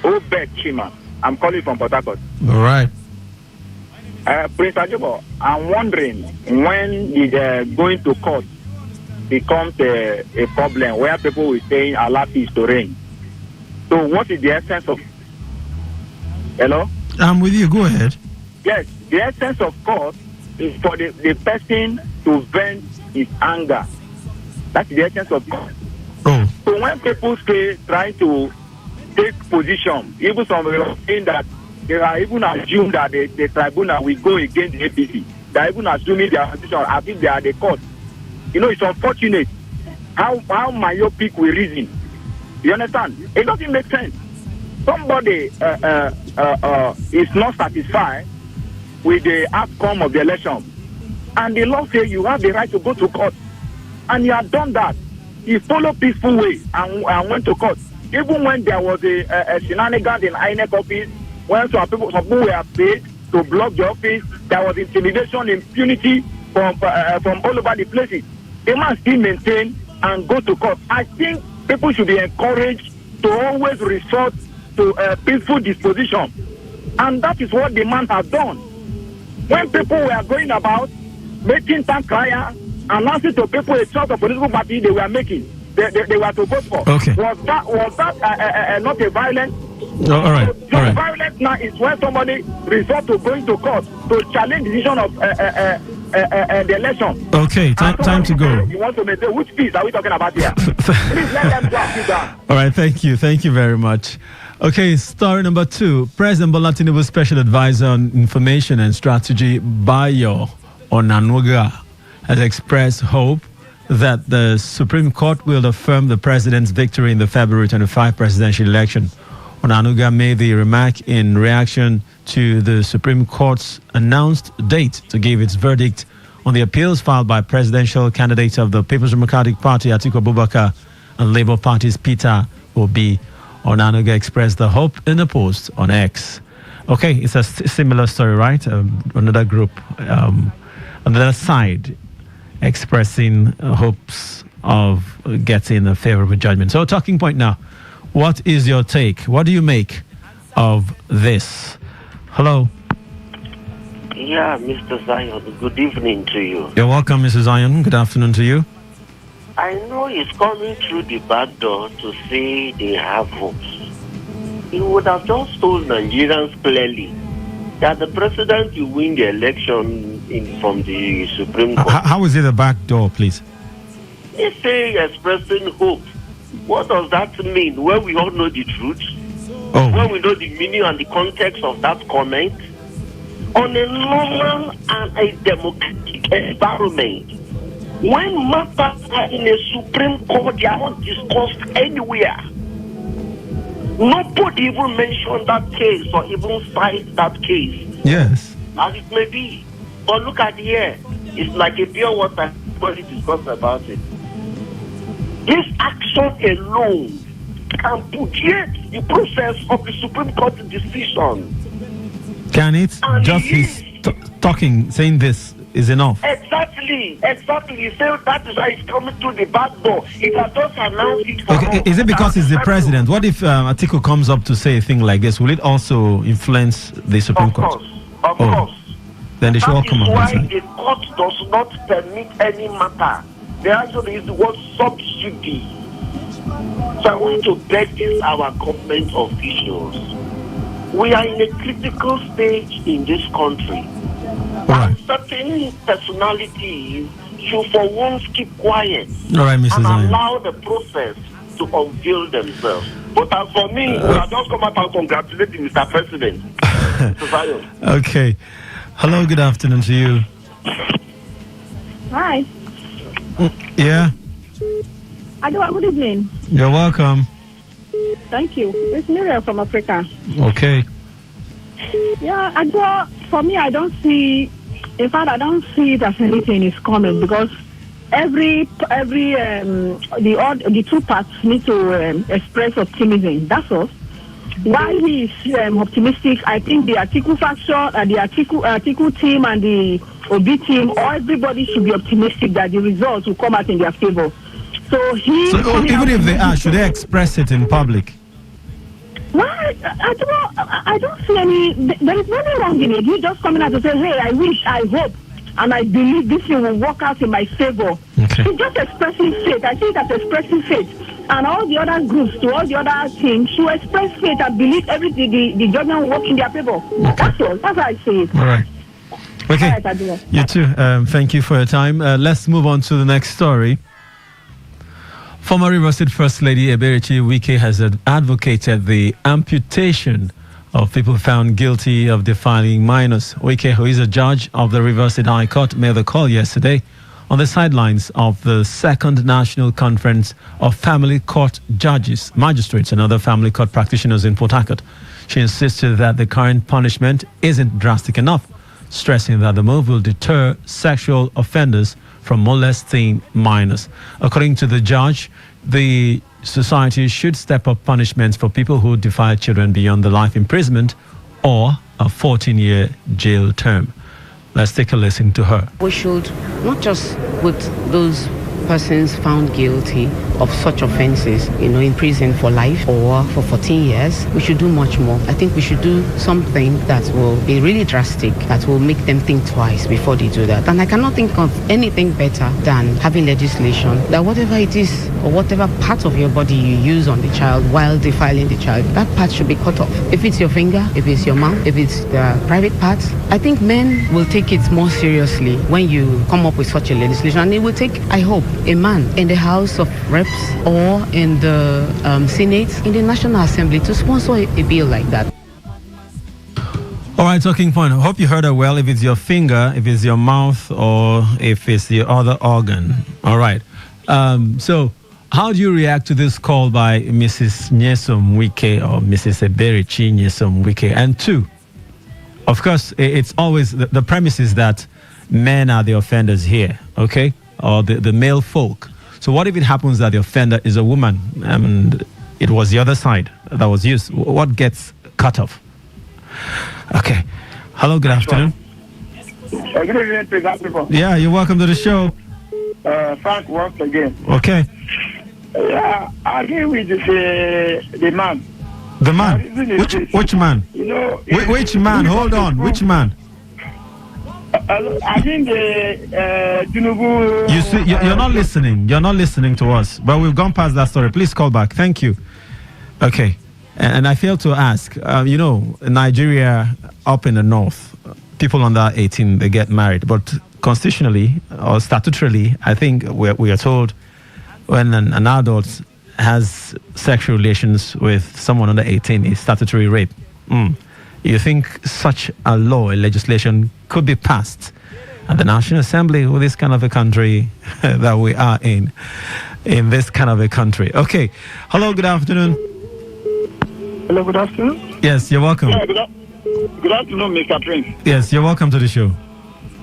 Obed Chima. I'm calling from Port Harcourt. All right. Prince Ajobo, I'm wondering when did going to court becomes a problem where people will say allow peace to reign. So what is the essence of... Hello? I'm with you. Go ahead. Yes, the essence of court is for the person to vent his anger. That's the essence of court. Oh. So when people try to take position, even some are saying that they are even assume that the tribunal will go against the APC. They are even assuming their position as if they are the court. You know, it's unfortunate how myopic we reason. You understand? It doesn't make sense. somebody is not satisfied with the outcome of the election, and the law says you have the right to go to court, and you have done that, you follow peaceful way and went to court, even when there was a shenanigan in INEC office, when some people were paid to block the office, there was intimidation, impunity from all over the places. They must still maintain and go to court. I think people should be encouraged to always resort to peaceful disposition, and that is what the man has done. When people were going about making town crier, announcing to people a sort of political party they were making, they were to vote for. Okay. Was that not a violent? All right. So violence now is when somebody resort to going to court to challenge the decision of the election. Okay, time to go. You want to maintain which peace are we talking about here? Please let them go and sit down. All right, thank you very much. Okay, story number 2. President Bola Tinubu's Special Advisor on Information and Strategy, Bayo Onanuga, has expressed hope that the Supreme Court will affirm the president's victory in the February 25 presidential election. Onanuga made the remark in reaction to the Supreme Court's announced date to give its verdict on the appeals filed by presidential candidates of the People's Democratic Party, Atiku Abubakar, and Labour Party's Peter Obi. Onanuga expressed the hope in a post on X. Okay, it's a similar story, right? Another group, another side, expressing hopes of getting a favorable judgment. So, talking point now. What is your take? What do you make of this? Hello. Yeah, Mr. Zion, good evening to you. You're welcome, Mrs. Zion. Good afternoon to you. I know he's coming through the back door to say they have hopes. He would have just told Nigerians clearly that the president will win the election from the Supreme Court. How is it a back door, please? He's saying expressing hope. What does that mean? When we all know the truth? When we know the meaning and the context of that comment? On a normal and a democratic environment, when matters are in a Supreme Court, they are not discussed anywhere. Nobody even mentioned that case or even cite that case. Yes. As it may be. But look at here. It's like a pure water. Nobody discussed about it. This action alone can put the process of the Supreme Court decision. Can it? And just his talking, saying this is enough. Exactly. He said that is why it's coming through the back door. It has just announced it for Okay, is it because he's the president? What if Atiku comes up to say a thing like this? Will it also influence the Supreme Court? Of course. Then they should all come up. That is why the court does not permit any matter. There actually is the word subsidy. So I want to beg our government officials. We are in a critical stage in this country. Right. Certain personalities should for once keep quiet Mrs. and Zion. allow the process to unveil themselves. But as for me, we have just come out and congratulate Mr. President. Mr. Zion. Okay. Hello, good afternoon to you. Hi. Yeah, Adwa, good evening. you're welcome. Thank you. It's Miriam from Africa. Okay. Yeah, Adwa, for me, I don't see it as anything is coming because the two parts need to express optimism. That's all. While he is optimistic, I think the Atiku faction, the Atiku team and the Obi team, everybody should be optimistic that the results will come out in their favor. So even if they are, should they express it in public? Well, I don't see any. There is nothing wrong in it. You just coming out to say, "Hey, I wish, I hope, and I believe this thing will work out in my favor." Okay. It's just expressing faith. I think that's expressing faith. And all the other groups, to all the other teams, should express faith and believe everything the judgment will work in their favor. Okay. That's all. That's how I see it. All right. Okay. All right, You too. Thank you for your time. Let's move on to the next story. Former River State First Lady Eberichi Wike has advocated the amputation of people found guilty of defiling minors. Wike, who is a judge of the River State High Court, made the call yesterday on the sidelines of the second National Conference of Family Court Judges, Magistrates and other family court practitioners in Port Harcourt. She insisted that the current punishment isn't drastic enough, stressing that the move will deter sexual offenders from molesting minors. According to the judge, the society should step up punishments for people who defile children beyond the life imprisonment or a 14-year jail term. Let's take a listen to her. We should not just put those persons found guilty of such offenses, in prison for life or for 14 years. We should do much more. I think we should do something that will be really drastic, that will make them think twice before they do that. And I cannot think of anything better than having legislation that whatever it is or whatever part of your body you use on the child while defiling the child, that part should be cut off. If it's your finger, if it's your mouth, if it's the private parts, I think men will take it more seriously when you come up with such a legislation. And it will take, I hope, a man in the House of Reps or in the Senate, in the National Assembly to sponsor a bill like that. All right, talking point. I hope you heard her well. If it's your finger, if it's your mouth, or if it's the other organ. All right. So how do you react to this call by Mrs. Nyesom Wike or Mrs. Eberichi Nyesom Wike? And two, of course, it's always the premise is that men are the offenders here, okay? Or the male folk. So what if it happens that the offender is a woman and it was the other side that was used? What gets cut off? Okay. Hello, good afternoon. Good evening, people. Yeah, you're welcome to the show. Frank once again. Okay. Yeah, I agree with the man. The man? Which man? Which man? Hold on. Which man? I think Tinubu. You see, you're not listening. You're not listening to us. But we've gone past that story. Please call back. Thank you. Okay. And I failed to ask. Nigeria, up in the north, people under 18, they get married. But constitutionally or statutorily, I think we are told when an adult has sexual relations with someone under 18, it's statutory rape. You think such a law, a legislation, could be passed at the National Assembly with this kind of a country that we are in this kind of a country? Okay. Hello, good afternoon. Hello, good afternoon. Yes, you're welcome. Yeah, good afternoon, Mr. Prince. Yes, you're welcome to the show.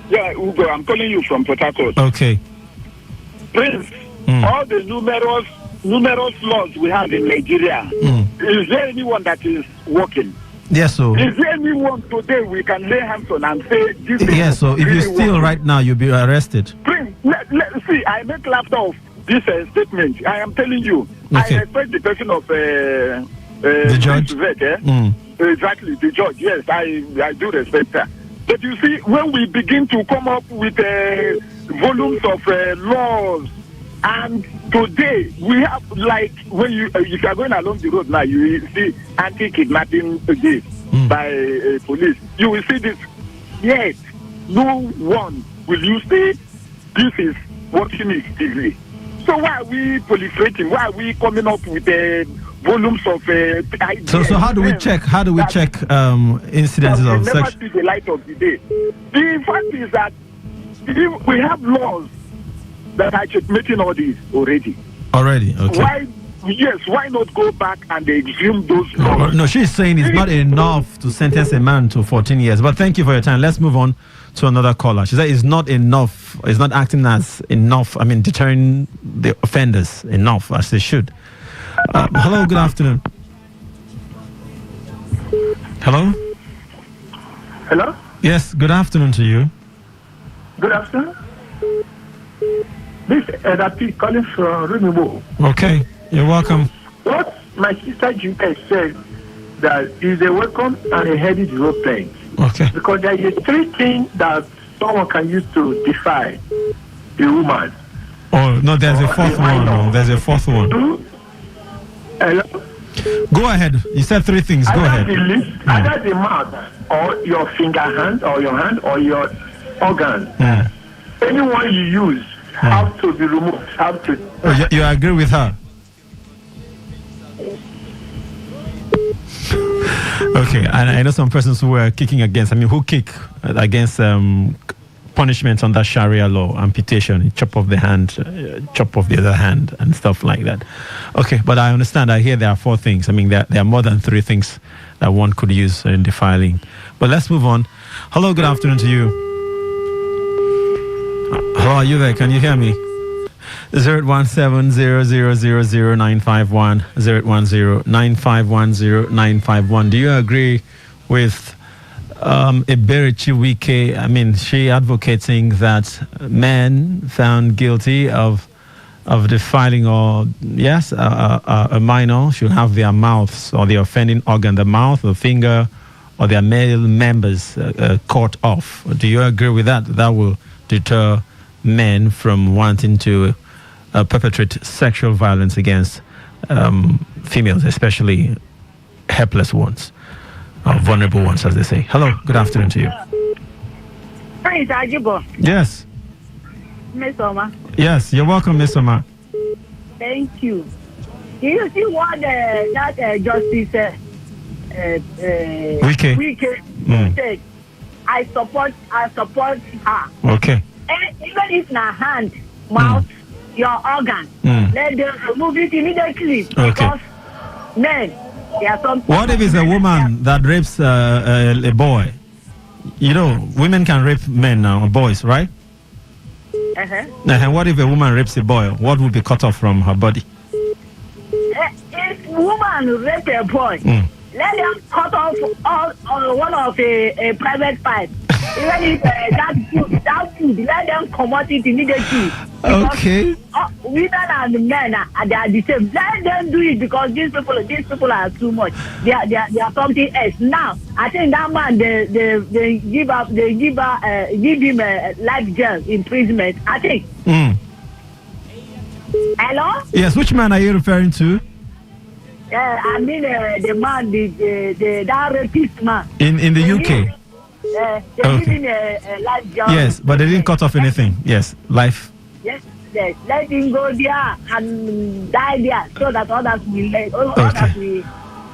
Yeah, Ugo, I'm calling you from Port Harcourt. Okay. Prince, all the numerous laws we have in Nigeria, is there anyone that is working? Yes, so. Is there anyone today we can lay hands on and say this? Yes, so if you steal right now, you'll be arrested. Prince, see, I make laughter of this statement. I am telling you, okay. I respect the person of the judge. Exactly, the judge. Yes, I do respect that. But you see, when we begin to come up with volumes of laws, and today we have, like, when if you are going along the road now, you will see anti-kidnapping day by police. You will see this. Yet, no one will you say this is working effectively. So why are we proliferating? Why are we coming up with volumes of ideas? So how do we check? How do we check incidences of never sex? see the light of the day. The fact is that if we have laws that are checkmating all these already. Already, okay. Why not go back and exhume those laws? No, she's saying it's not enough to sentence a man to 14 years. But thank you for your time. Let's move on to another caller. She said it's not enough. It's not acting as enough. I mean, deterring the offenders enough as they should. Hello, good afternoon. Hello? Hello? Yes, good afternoon to you. Good afternoon. This is Edapi calling from Renewable. Okay, you're welcome. What my sister Juka said that is a welcome and a heavy development. Okay. Because there is three things that someone can use to defy a woman. Oh, no, there's a fourth one. No, there's a fourth one. Hello? Go ahead. You said three things. Go ahead. The lips, either the mouth or your finger hand or your organ. Anyone you use have to be removed. Have to. Oh, you agree with her? Okay, and I know some persons who were kicking against. I mean, who kick against punishments under Sharia law, amputation, chop off the hand, chop off the other hand, and stuff like that. Okay, but I understand. I hear there are 4 things. I mean, there are more than 3 things that one could use in defiling. But let's move on. Hello, good afternoon to you. Hello, are you there? Can you hear me? 017-0000951, 010-951-0951. Do you agree with Eberichi Wike? I mean, she advocating that men found guilty of defiling a minor should have their mouths or the offending organ, the mouth, the finger, or their male members cut off. Do you agree with that? That will deter men from wanting to perpetrate sexual violence against females, especially helpless ones, or vulnerable ones, as they say. Hello, good afternoon to you. Prince Ajibo. Yes. Miss Oma. Yes, you're welcome, Miss Oma. Thank you. Do you see what that Justice Wike said? I support her. Okay. And even if na hand, mouth, your organ, let them remove it immediately. Because men, they are some. What if it's a woman that rapes a boy? You know, women can rape men now, boys, right? And what if a woman rapes a boy? What would be cut off from her body? If woman rape a boy, let them cut off one of a private part. Even if that food, let them commit it immediately. Okay. Women and men they are the same. Let them do it because these people are too much. They are something else. Now, I think that man they give him a life jail imprisonment. I think. Hello? Yes, which man are you referring to? I mean the man, that rapist man. In the UK. They give him a life jail. Yes, but they didn't cut off anything. Yes, life. Yes. Let him go there and die there so that others will learn.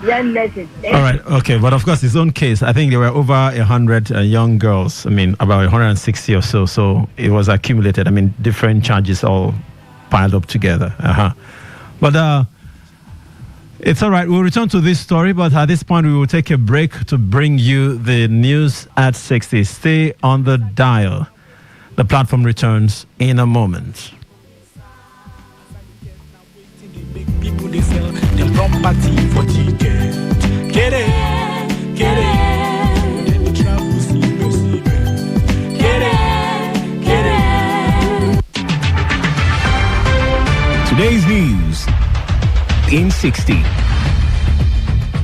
Learn lessons. All right, okay, but of course, his own case, I think there were over 100 young girls. I mean, about 160 or so. So it was accumulated. I mean, different charges all piled up together. But it's all right. We'll return to this story, but at this point, we will take a break to bring you the news at 60. Stay on the dial. The platform returns in a moment. People they sell them property for ticket. Get it. Then they travel see. Get it. Today's news in 60.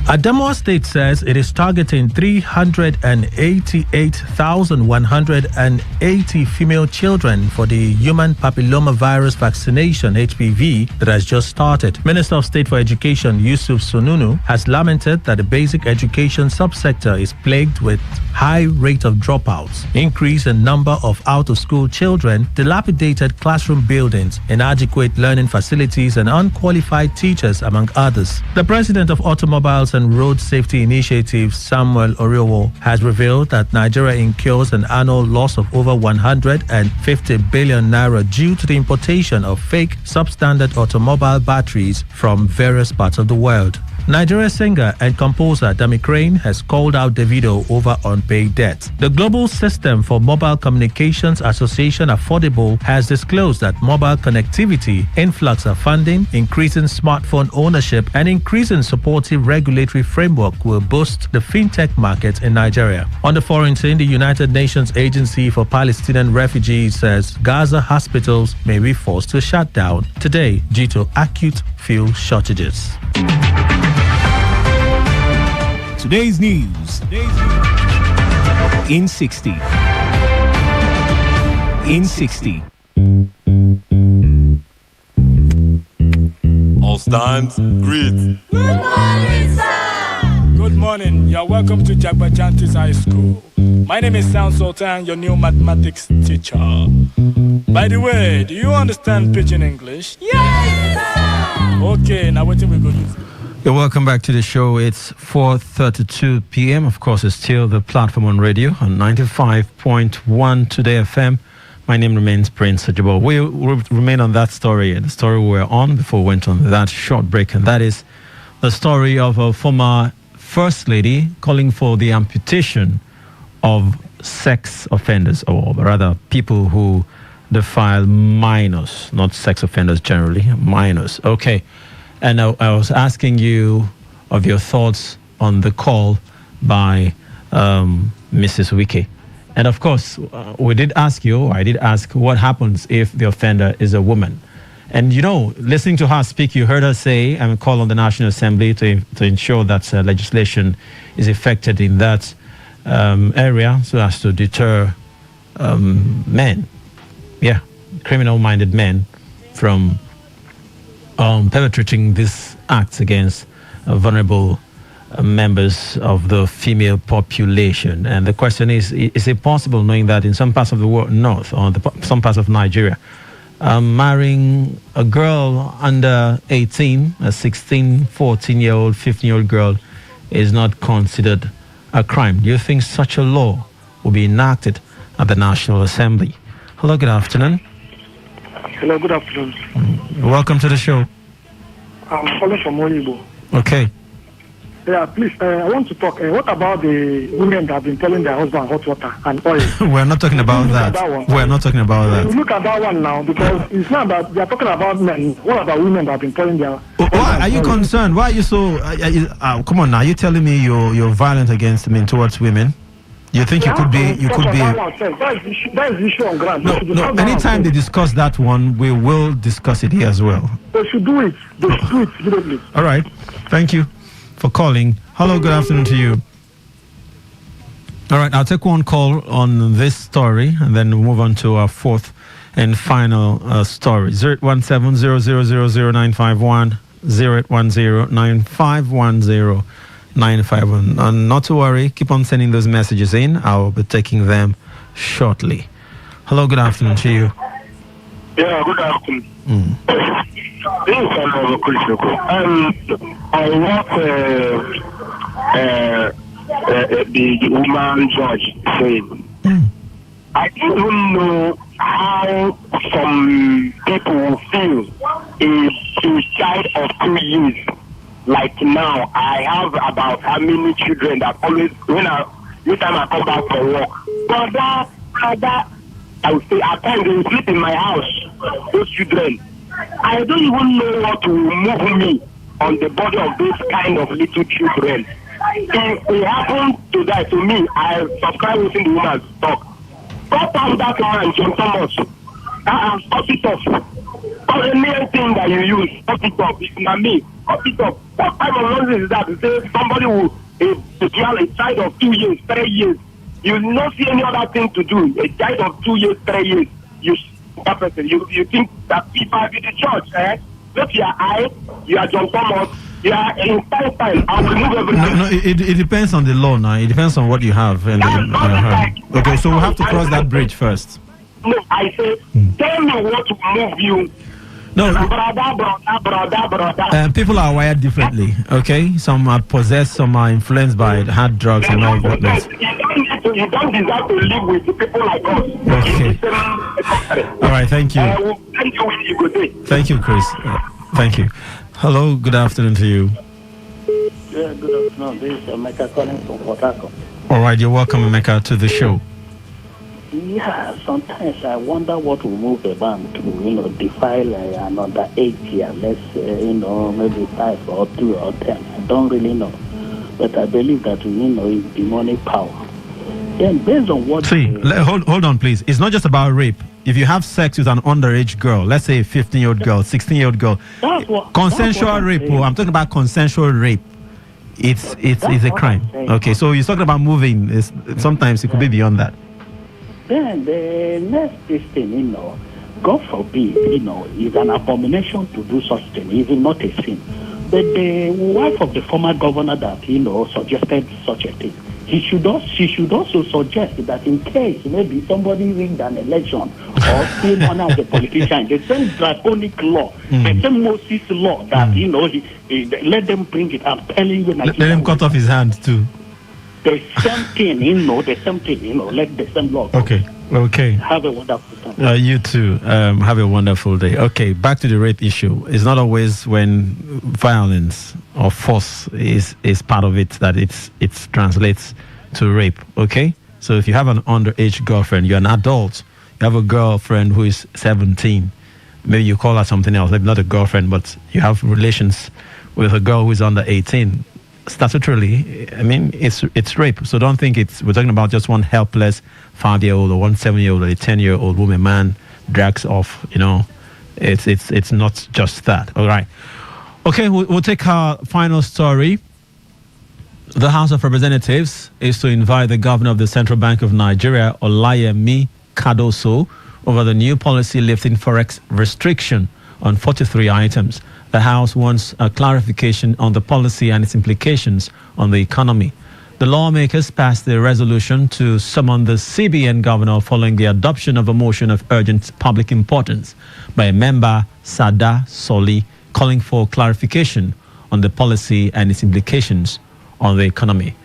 Adamawa State says it is targeting 388,180 female children for the human papillomavirus vaccination (HPV) that has just started. Minister of State for Education Yusuf Sununu has lamented that the basic education subsector is plagued with high rate of dropouts, increase in number of out-of-school children, dilapidated classroom buildings, inadequate learning facilities, and unqualified teachers, among others. The president of Automobiles and Road Safety Initiative, Samuel Oriowo, has revealed that Nigeria incurs an annual loss of over 150 billion naira due to the importation of fake substandard automobile batteries from various parts of the world. Nigeria singer and composer Dami Crane has called out Davido over unpaid debt. The Global System for Mobile Communications Association Affordable has disclosed that mobile connectivity, influx of funding, increasing smartphone ownership, and increasing supportive regulatory framework will boost the fintech market in Nigeria. On the foreign scene, the United Nations Agency for Palestinian Refugees says Gaza hospitals may be forced to shut down today due to acute fuel shortages. Today's news in 60. In 60. All stands, greet. Good morning, sir. Good morning. You're welcome to Jagbajantis High School. My name is Sound Sultan, your new mathematics teacher. By the way, do you understand Pidgin English? Yes, sir. Okay, now what we go do? You're welcome back to the show. It's 4:32 p.m. Of course, it's still the platform on radio on 95.1 Today FM. My name remains Prince Ajabo. We will remain on that story, the story we were on before we went on that short break, and that is the story of a former First Lady calling for the amputation of sex offenders, or rather people who defile minors, not sex offenders generally, minors. Okay. And I was asking you of your thoughts on the call by Mrs. Wike. And of course, I did ask what happens if the offender is a woman. And you know, listening to her speak, you heard her say, I'm call on the National Assembly to ensure that legislation is effected in that area so as to deter men, criminal-minded men from perpetrating these acts against vulnerable members of the female population. And the question is it possible, knowing that in some parts of the world, north, or some parts of Nigeria, marrying a girl under 18, a 16, 14-year-old, 15-year-old girl, is not considered a crime? Do you think such a law will be enacted at the National Assembly? Hello, good afternoon. Hello, good afternoon. Welcome to the show. I'm calling from Oyibo. Okay. Yeah, please, I want to talk. What about the women that have been telling their husband hot water and oil? We're not talking about that. We're not talking about that. Look at that one now, because it's not that they are talking about men. What about women that have been telling their... Why are you concerned? Why are you so... come on now, you're telling me you're violent against men, towards women? You think you could be... That is the issue on ground. No, anytime they discuss that one, we will discuss it here as well. They should do it. They should do it immediately. All right. Thank you for calling. Hello, good afternoon to you. All right, I'll take one call on this story and then we'll move on to our fourth and final story. 017-0000951, 08109510951. And not to worry, keep on sending those messages in. I'll be taking them shortly. Hello, good afternoon to you. Yeah, good afternoon. This is another question. I want the woman judge saying, I don't know how some people feel a child of 2 years. Like now, I have about how many children that always, anytime I come back from work, brother, I would say at times they will sleep in my house, those children. I don't even know what will move me on the body of those kind of little children. If it happened to that to me, I subscribe within the woman's talk. Cut out that man, John Thomas. Cut it off. Or the main thing that you use, cut it off. It's not me. Cut it off. What type of nonsense is that? To say somebody will dwell a child of 2 years, 3 years. You will not see any other thing to do. A child of 2 years, 3 years. That person, you think that if I be the church, look your eye, you are John Thomas, you are in time, I'll remove everything. No, it depends on the law now. It depends on what you have. Okay, so we'll have to cross that bridge first. No, I say, tell me what will move you. No, brother. People are wired differently, okay? Some are possessed, some are influenced by hard drugs and all that. You don't deserve to live with people like us. Okay. All right, thank you. Thank you when you go there. Thank you, Chris. Thank you. Hello, good afternoon to you. Yeah, good afternoon. This is Emeka calling from Port Harcourt. All right, you're welcome, Emeka, to the show. Yeah, sometimes I wonder what will move the man to, defile another 8 years, let's say, maybe 5 or 2 or 10. I don't really know. But I believe that, it's demonic power. Then based on what... See, hold on, please. It's not just about rape. If you have sex with an underage girl, let's say a 15-year-old girl, 16-year-old girl, consensual rape, I'm talking about consensual rape. It's a crime. Okay, so you're talking about moving. Sometimes it could be beyond that. Then the next thing, God forbid, is an abomination to do such thing, even not a sin. But the wife of the former governor that, suggested such a thing, she should also suggest that in case maybe somebody wins an election or still one as a politician, the same draconic law, the same Moses law that let them bring it. I'm telling you, let him cut off his hand too. The same thing, let the same law. Okay. Have a wonderful time. You too. Have a wonderful day. Okay, back to the rape issue. It's not always when violence or force is part of it that it translates to rape. Okay, so if you have an underage girlfriend, you're an adult. You have a girlfriend who is 17. Maybe you call her something else. Maybe not a girlfriend, but you have relations with a girl who is under 18. Statutorily, I mean, it's rape. So don't think we're talking about just one helpless 5-year-old or one 7-year-old or a 10-year-old woman man drags off. It's not just that. All right. Okay, we'll take our final story. The House of Representatives is to invite the governor of the Central Bank of Nigeria, Olayemi Cardoso, over the new policy lifting forex restriction on 43 items. The House wants a clarification on the policy and its implications on the economy. The lawmakers passed a resolution to summon the CBN governor following the adoption of a motion of urgent public importance by a member, Sada Soli, calling for clarification on the policy and its implications on the economy.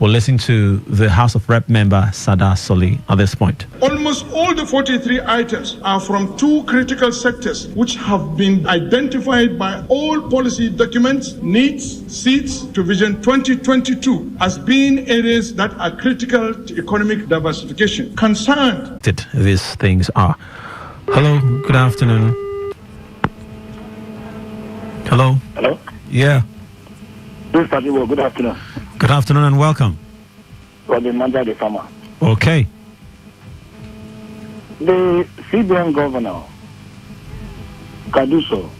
We'll listen to the House of Rep member, Sada Soli, at this point. Almost all the 43 items are from two critical sectors which have been identified by all policy documents, needs, seats to Vision 2022 as being areas that are critical to economic diversification. Concerned. These things are. Hello, good afternoon. Hello? Hello? Yeah. Good afternoon. Good afternoon and welcome. For the Manda the farmer. Okay. The CBN governor, Cardoso,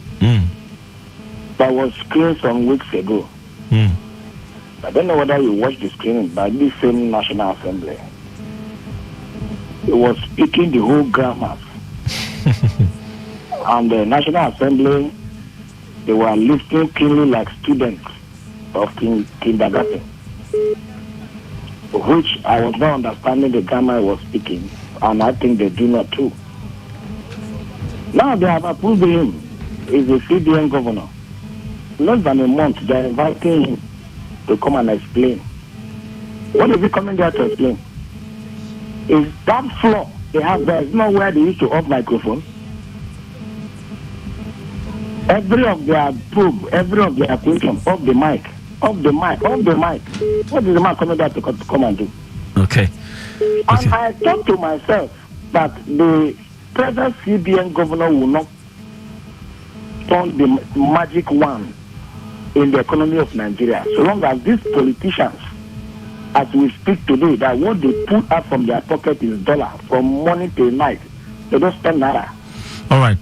that was screened some weeks ago. I don't know whether you watched the screening by this same National Assembly. He was speaking the whole grammar. And the National Assembly, they were listening keenly like students of kindergarten, which I was not understanding the grammar I was speaking, and I think they do not too. Now they have approved him. He's the CBN governor. Less than a month, they're inviting him to come and explain. What is he coming there to explain? Is that floor they have there is not where they used to off microphone? Every of their probe, every of their question, off the mic. What is the man coming there to come and do? Okay. And I thought to myself that the present CBN governor will not turn the magic wand in the economy of Nigeria. So long as these politicians, as we speak today, that what they put out from their pocket is dollar from morning till night. They don't spend naira. All right.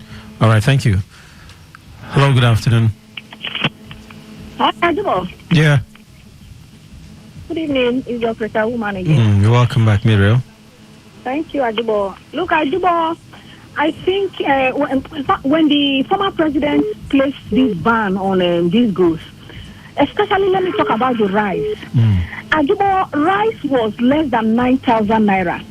Thank you. Hello, good afternoon. Hi, Ajibo. Yeah. Good evening. It's your Preta woman again. You're welcome back, Muriel. Thank you, Ajibo. Look, Ajibo, I think when the former president placed this ban on these goods, especially let me talk about the rice. Ajibo, rice was less than 9,000 naira.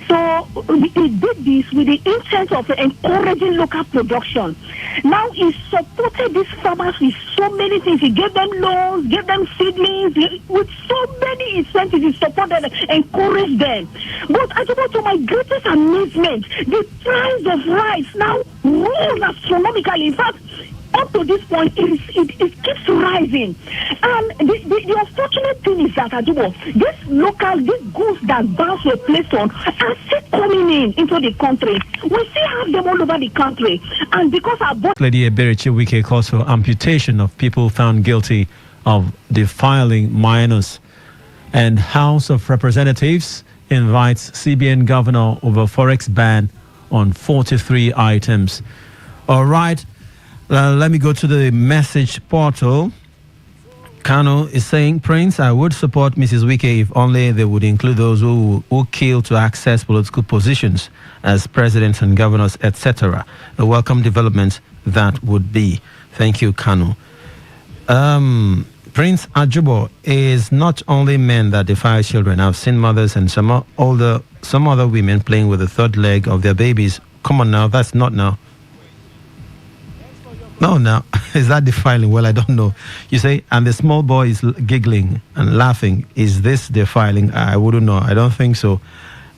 So he did this with the intent of encouraging local production. Now he supported these farmers with so many things. He gave them loans, gave them seedlings, with so many incentives. He supported them, encouraged them. But to my greatest amazement, the price of rice now rose astronomically. In fact, up to this point, it keeps rising. And the unfortunate thing is that, these goods that banks were placed on are still coming into the country. We still have them all over the country. And because our Lady Eberichi Wike calls for amputation of people found guilty of defiling minors. And House of Representatives invites CBN governor over forex ban on 43 items. All right. Let me go to the message portal. Kano is saying, Prince, I would support Mrs. Wike if only they would include those who kill to access political positions as presidents and governors, etc. A welcome development that would be. Thank you, Kano. Prince Ajubo, is not only men that defile children. I've seen mothers and some other women playing with the third leg of their babies. Come on now, that's not now. No, now, is that defiling? Well, I don't know. You say, and the small boy is giggling and laughing. Is this defiling? I wouldn't know. I don't think so.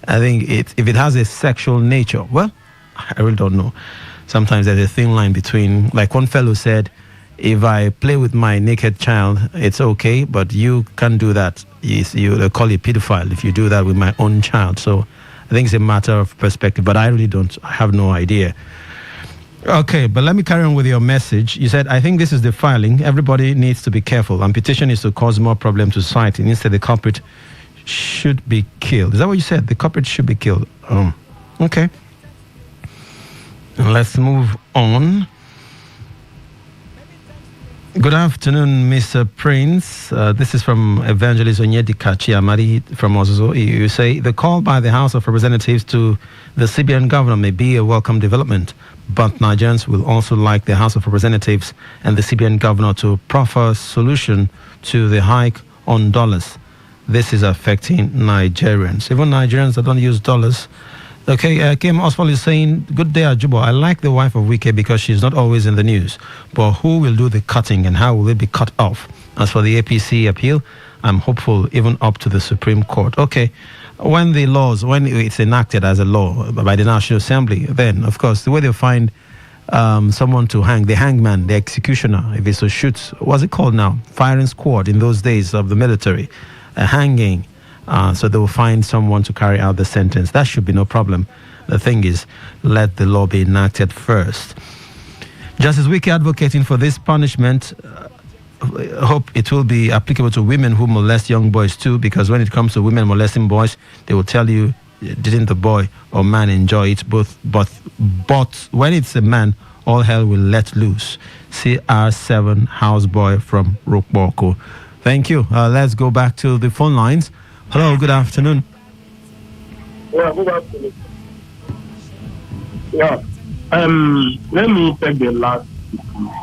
I think if it has a sexual nature, well, I really don't know. Sometimes there's a thin line between, like one fellow said, if I play with my naked child, it's okay, but you can't do that. They call you pedophile if you do that with my own child. So I think it's a matter of perspective, but I really don't. I have no idea. Okay, but let me carry on with your message. You said, I think this is defiling. Everybody needs to be careful. Amputation is to cause more problem to society. Instead, the culprit should be killed. Is that what you said? The culprit should be killed. Okay. Let's move on. Good afternoon, Mr. Prince. This is from Evangelist Onyedika Chiamari from Ozozo. You say, the call by the House of Representatives to the CBN governor may be a welcome development, but Nigerians will also like the House of Representatives and the CBN governor to proffer a solution to the hike on dollars. This is affecting Nigerians. Even Nigerians that don't use dollars. Okay, Kim Oswald is saying, good day, Ajubo. I like the wife of Wike because she's not always in the news. But who will do the cutting and how will it be cut off? As for the APC appeal, I'm hopeful even up to the Supreme Court. Okay, when it's enacted as a law by the National Assembly, then, of course, the way they find someone to hang, the hangman, the executioner, if it's to shoot, what's it called now? Firing squad in those days of the military, hanging. So they will find someone to carry out the sentence. That should be no problem. The thing is, let the law be enacted first. Justice Wike advocating for this punishment. Hope it will be applicable to women who molest young boys too, because when it comes to women molesting boys, they will tell you, didn't the boy or man enjoy it? But when it's a man, all hell will let loose. CR7 houseboy from Rokboko. Thank you. Let's go back to the phone lines. Hello, good afternoon. Yeah, good afternoon. Yeah. Let me take the last.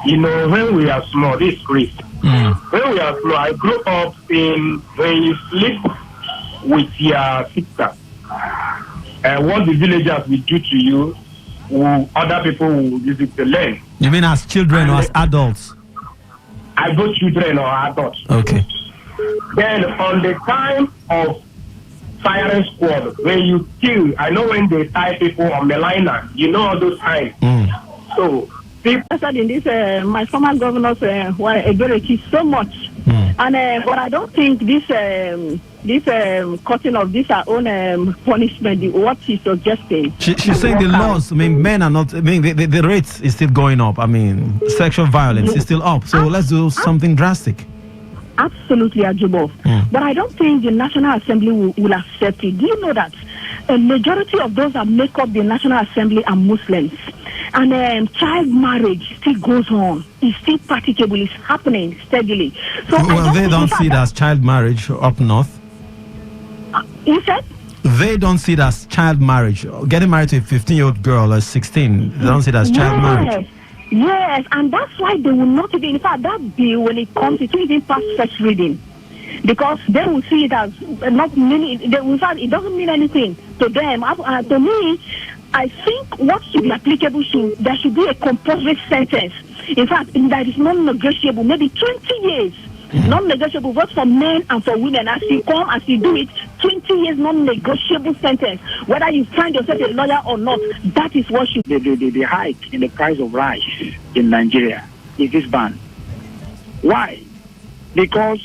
You know, when we are small, this is Chris. When we are small, I grew up in when you sleep with your sister. What the villagers will do to you, other people will use it to learn. You mean as children or as adults? I go children or adults. Okay. Then on the time of firing squad, when you kill, I know when they tie people on the liner, you know all those times. So people in this, my former governors were against so much, and but I don't think this cutting of this our own punishment, what she's suggesting. She's saying the laws. I mean, men are not. I mean, the rates is still going up. I mean, sexual violence is still up. So let's do something drastic. Absolutely, Ajubo. But I don't think the National Assembly will accept it. Do you know that a majority of those that make up the National Assembly are Muslims? And child marriage still goes on. It's still practicable. It's happening steadily. So well, they don't see it as child marriage up north. You said? They don't see it as child marriage. Getting married to a 15-year-old girl or 16, they don't see it as child marriage. Yes, and that's why they will not even, in fact, that bill, when it comes, it will even pass first reading. Because they will see it as not meaning, in fact, it doesn't mean anything to them. To me, I think what should be applicable there should be a compulsory sentence. In fact, that is non-negotiable, maybe 20 years. Non-negotiable, both for men and for women. As you come, as you do it, 20 years non-negotiable sentence. Whether you find yourself a lawyer or not, that is what should. The hike in the price of rice in Nigeria is this ban. Why? Because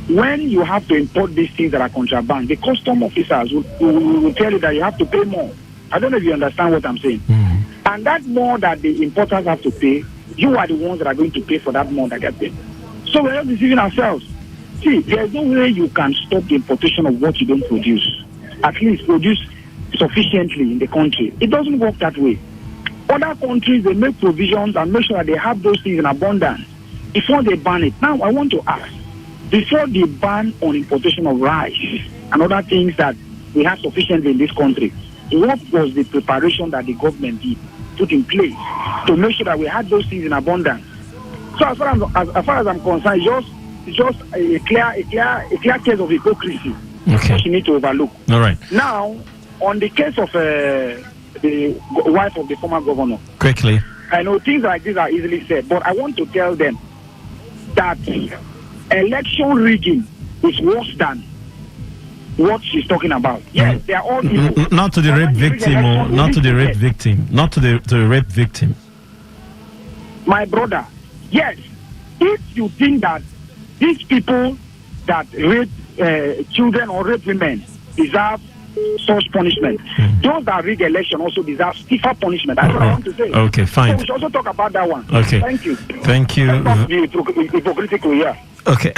when you have to import these things that are contraband, the custom officers will tell you that you have to pay more. I don't know if you understand what I'm saying. And that more that the importers have to pay, you are the ones that are going to pay for that more that they're paying. So we're not deceiving ourselves. See, there's no way you can stop the importation of what you don't produce. At least produce sufficiently in the country. It doesn't work that way. Other countries, they make provisions and make sure that they have those things in abundance before they ban it. Now, I want to ask, before the ban on importation of rice and other things that we have sufficiently in this country, what was the preparation that the government did, put in place to make sure that we had those things in abundance? So as far as I'm concerned, just is just a clear case of hypocrisy. Okay. Which you need to overlook. All right. Now, on the case of the wife of the former governor. Quickly. I know things like this are easily said, but I want to tell them that election rigging is worse than what she's talking about. Yes, they are all evil. Not to the rape victim, or not to the rape victim, not to the rape victim. My brother, yes, if you think that these people that rape children or rape women deserve such punishment, those that rig election also deserve stiffer punishment. That's what I want to say. Okay, fine. So we should also talk about that one. Okay. Thank you. Thank you. Not be hypocritical here. Okay.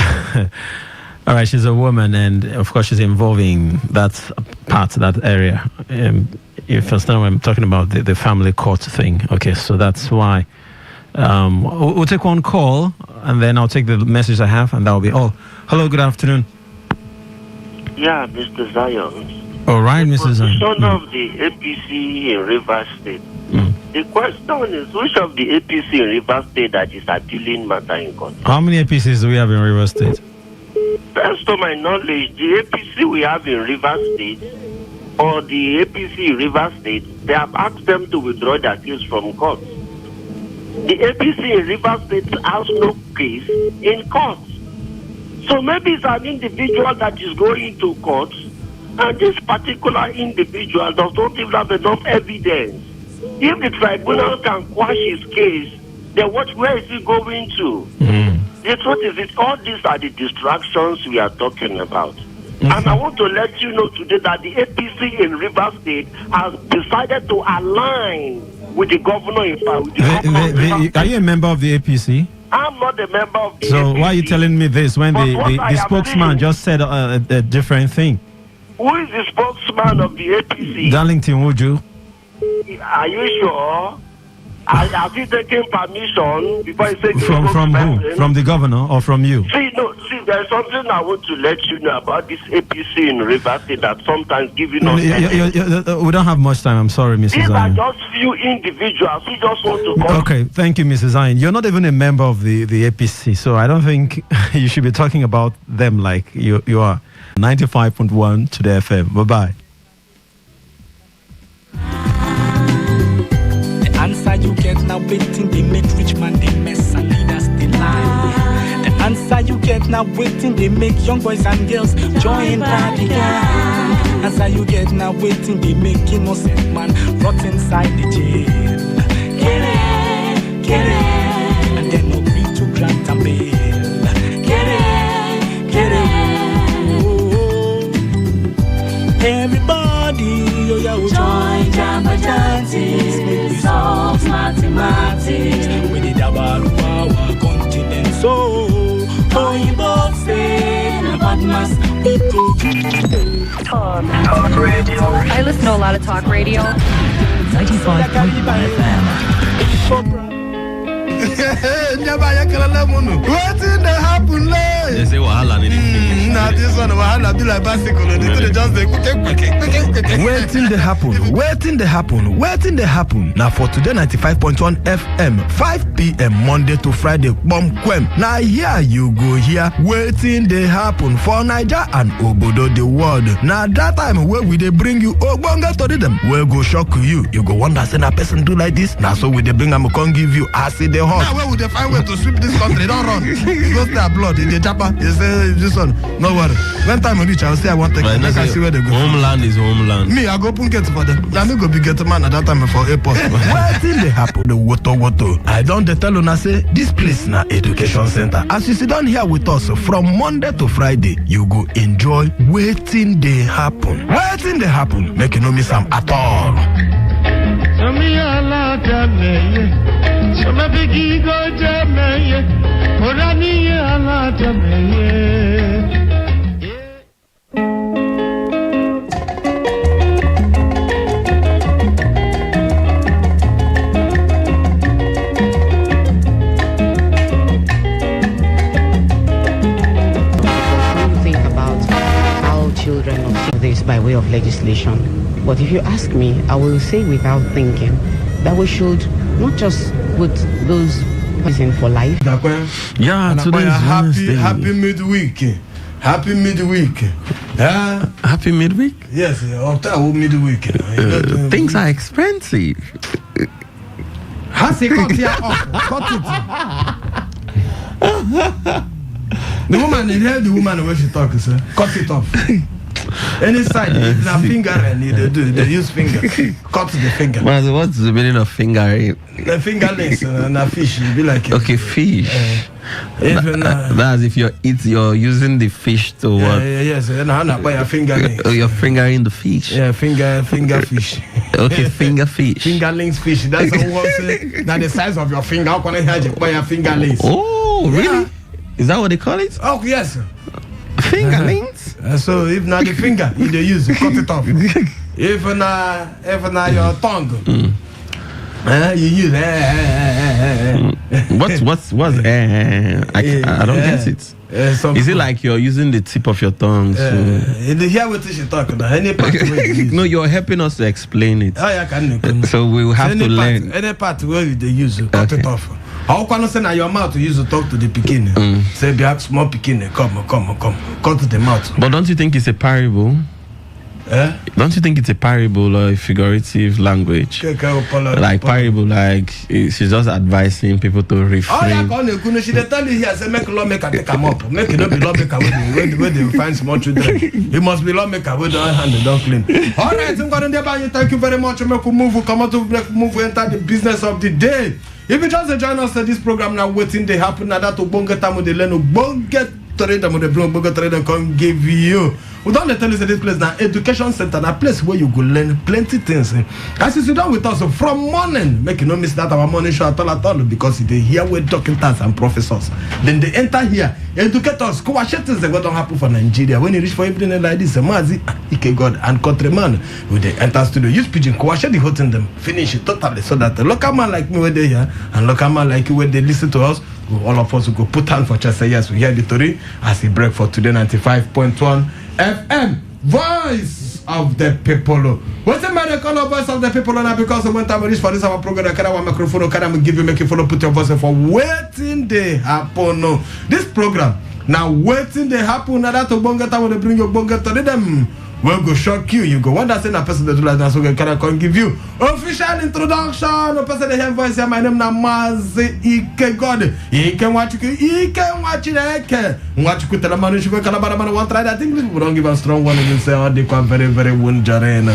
All right, she's a woman, and of course she's involving that part, that area. If first time I'm talking about the family court thing. Okay, so that's why. We'll take one call, and then I'll take the message I have, and that will be all. Hello, good afternoon. Yeah, Mr. Zion. All right, Mrs. Zion. Son of the APC in Rivers State. The question is, which of the APC in Rivers State that is appealing matter in court? How many APCs do we have in Rivers State? Best to my knowledge, the APC we have in Rivers State, or the APC in Rivers State, they have asked them to withdraw their case from court. The APC in Rivers State has no case in court. So maybe it's an individual that is going to court, and this particular individual does not even have enough evidence. If the tribunal can quash his case, then where is he going to? The truth is, all these are the distractions we are talking about. And I want to let you know today that the APC in Rivers State has decided to align with the governor in power. Are you a member of the APC? I'm not a member of the APC. So why are you telling me this when the spokesman just said a different thing? Who is the spokesman of the APC? Darlington Wuju. Are you sure? Have you taken permission before I say from who? From the governor or from you? See, there's something I want to let you know about this APC in Rivers State that sometimes giving us. We don't have much time. I'm sorry, Mrs. These Zion. are just few individuals who just want to come. Okay, thank you, Mrs. Zion. You're not even a member of the APC, so I don't think you should be talking about them like you are. 95.1 Today FM. Bye-bye. Answer you get now waiting, they make rich man they mess and leaders they lie. The answer you get now waiting, they make young boys and girls join party gang. Answer you get now waiting, they make innocent man rot inside the jail. Get it, and then agree to grant a bail. Get it. Everybody, join Jamba Jantis, make we solve mathematics. We did our continent, so you both say about mass people. Talk radio. I listen to a lot of talk radio. 95.1 FM. What in the happen, They say wahala need to Now this one wahala be like bicycle. They just waiting the happen. Now for today 95.1 FM, 5 p.m. Monday to Friday, bomb quem. Now here you go here, waiting the happen for Niger and Obodo the world. Now that time where we they bring you Ogbonga to them, where go shock you. You go wonder say a person do like this. Now so we they bring them can give you acid the hot. Now where would they find way to sweep this country? Don't run. It goes their blood in the chopper. They say this one. No worry. When time I reach, I'll say I want to take them. I see where they go. Homeland is homeland. Me, I go punket for them. Now me go be get man at that time for airport. Where thing they happen? The water. I don't tell you say this place na education center. As you sit down here with us from Monday to Friday, you go enjoy waiting they happen. Waiting they happen. Make you no miss them at all. Children of this by way of legislation. But if you ask me, I will say without thinking that we should not just put those reason for life. Yeah, today is happy midweek. Happy midweek. Happy midweek? Yes, after midweek. Things are expensive. Has he cut here off? Cut it. The woman, the woman when she talks, sir. Cut it off. Any side, if a finger and they use finger. Cut the finger. What's the meaning of finger? The fingerlings and a fish, you be like okay, fish. That's if you're using the fish to what? Yes, and I'm by a fingerlings. You're fingering the fish. Yeah, finger fish. Okay, finger fish. Fingerlings fish. That's not the size of your finger. How can I have you by a fingerlings? Oh, really? Is that what they call it? Oh, yes. Fingerlings? So if not the finger, you they use cut it off. If not your tongue, you use. What's I don't get it. Is it like you're using the tip of your tongue? Hear what she talking about. Any part no, you're helping us to explain it. Oh, yeah, can. So we will have to learn. Any part where they use cut it off. How can you say now your mouth to use to talk to the pekin? Say, be a small pekin, come, cut to the mouth. But don't you think it's a parable? Don't you think it's a parable or a figurative language? Like parable, like she's just advising people to refrain. Oh, yeah, she tell you here, say make lawmaker take them up. Make it not be lawmaker where they find small children. It must be lawmaker with their hand and don't clean. All right, I'm going to thank you very much. Make move, come out to move, enter the business of the day. If you just join us at this program now, waiting they happen now that to bonga time with the learn bonga trade them with the bonga trade and come give you. We don't tell you this place now, education center, a place where you go learn plenty things. As you sit down with us from morning, make you no miss that our morning show at all because they hear we're doctors and professors. Then they enter here, educate us. What things that don't happen for Nigeria when you reach for evening like this, Mazi, Ike God and countryman with the enter studio. Use pigeon, share the hot in them, finish it totally so that the local man like me where they here and local man like you when they listen to us. All of us will go put hand for chest. Say yes, we hear the story as he break for today 95.1 FM, voice of the people. What's the matter? Call voice of the people now because when time we reach for this our program, I can microphone, can give you make you follow, put your voice for waiting they happen. This program now waiting they happen. Now that bonga time will bring your bonga to them. We'll go shock you. You go wonder saying a person that do like that, so we can give you official introduction. A person that have voice here. My name is Mazi Ike God. You can watch it. You can watch it. Watch it. Tell man, you go Calabara man. Want try that English? We don't give a strong one. You say, oh, they come very wunjarena.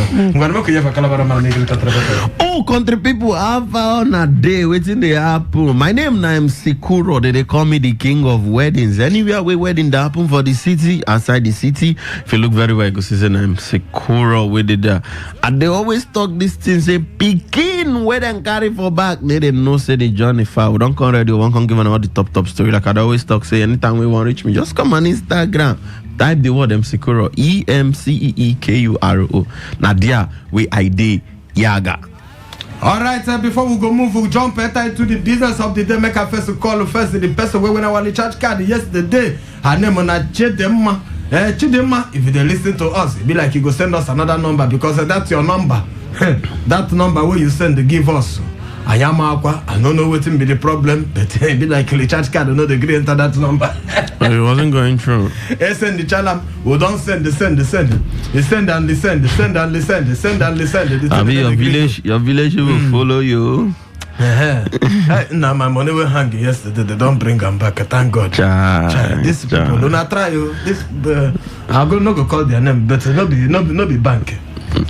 Oh, country people have on a day waiting they happen. My name is Sikuro. They call me the king of weddings. Anywhere we wedding that happen for the city, outside the city. If you look very well, go see I'm Sikuro with it there. And they always talk this thing, say, Pekin, where they carry for back. They didn't know, say, the journey far. We don't come ready, we don't give them all the top story. Like I always talk, say, anytime we want to reach me, just come on Instagram. Type the word Sikuro, EMCEEKURO. Nadia, we ID Yaga. All right, before we go move, we'll jump into the business of the day. Make a first call first the person when I want to charge card yesterday. Her name on a Chidema. Chidema, if they listen to us, it be like you go send us another number because that's your number. That number where you send to give us. I don't know what be the problem, but it be like the charge card, I know the green enter that number. But it wasn't going through. Send the channel. We don't send. You send and listen. Your village will follow you. Now my money will hang yesterday. They don't bring them back. Thank God. These people do not try you. This I'm gonna go call their name, but no be bank.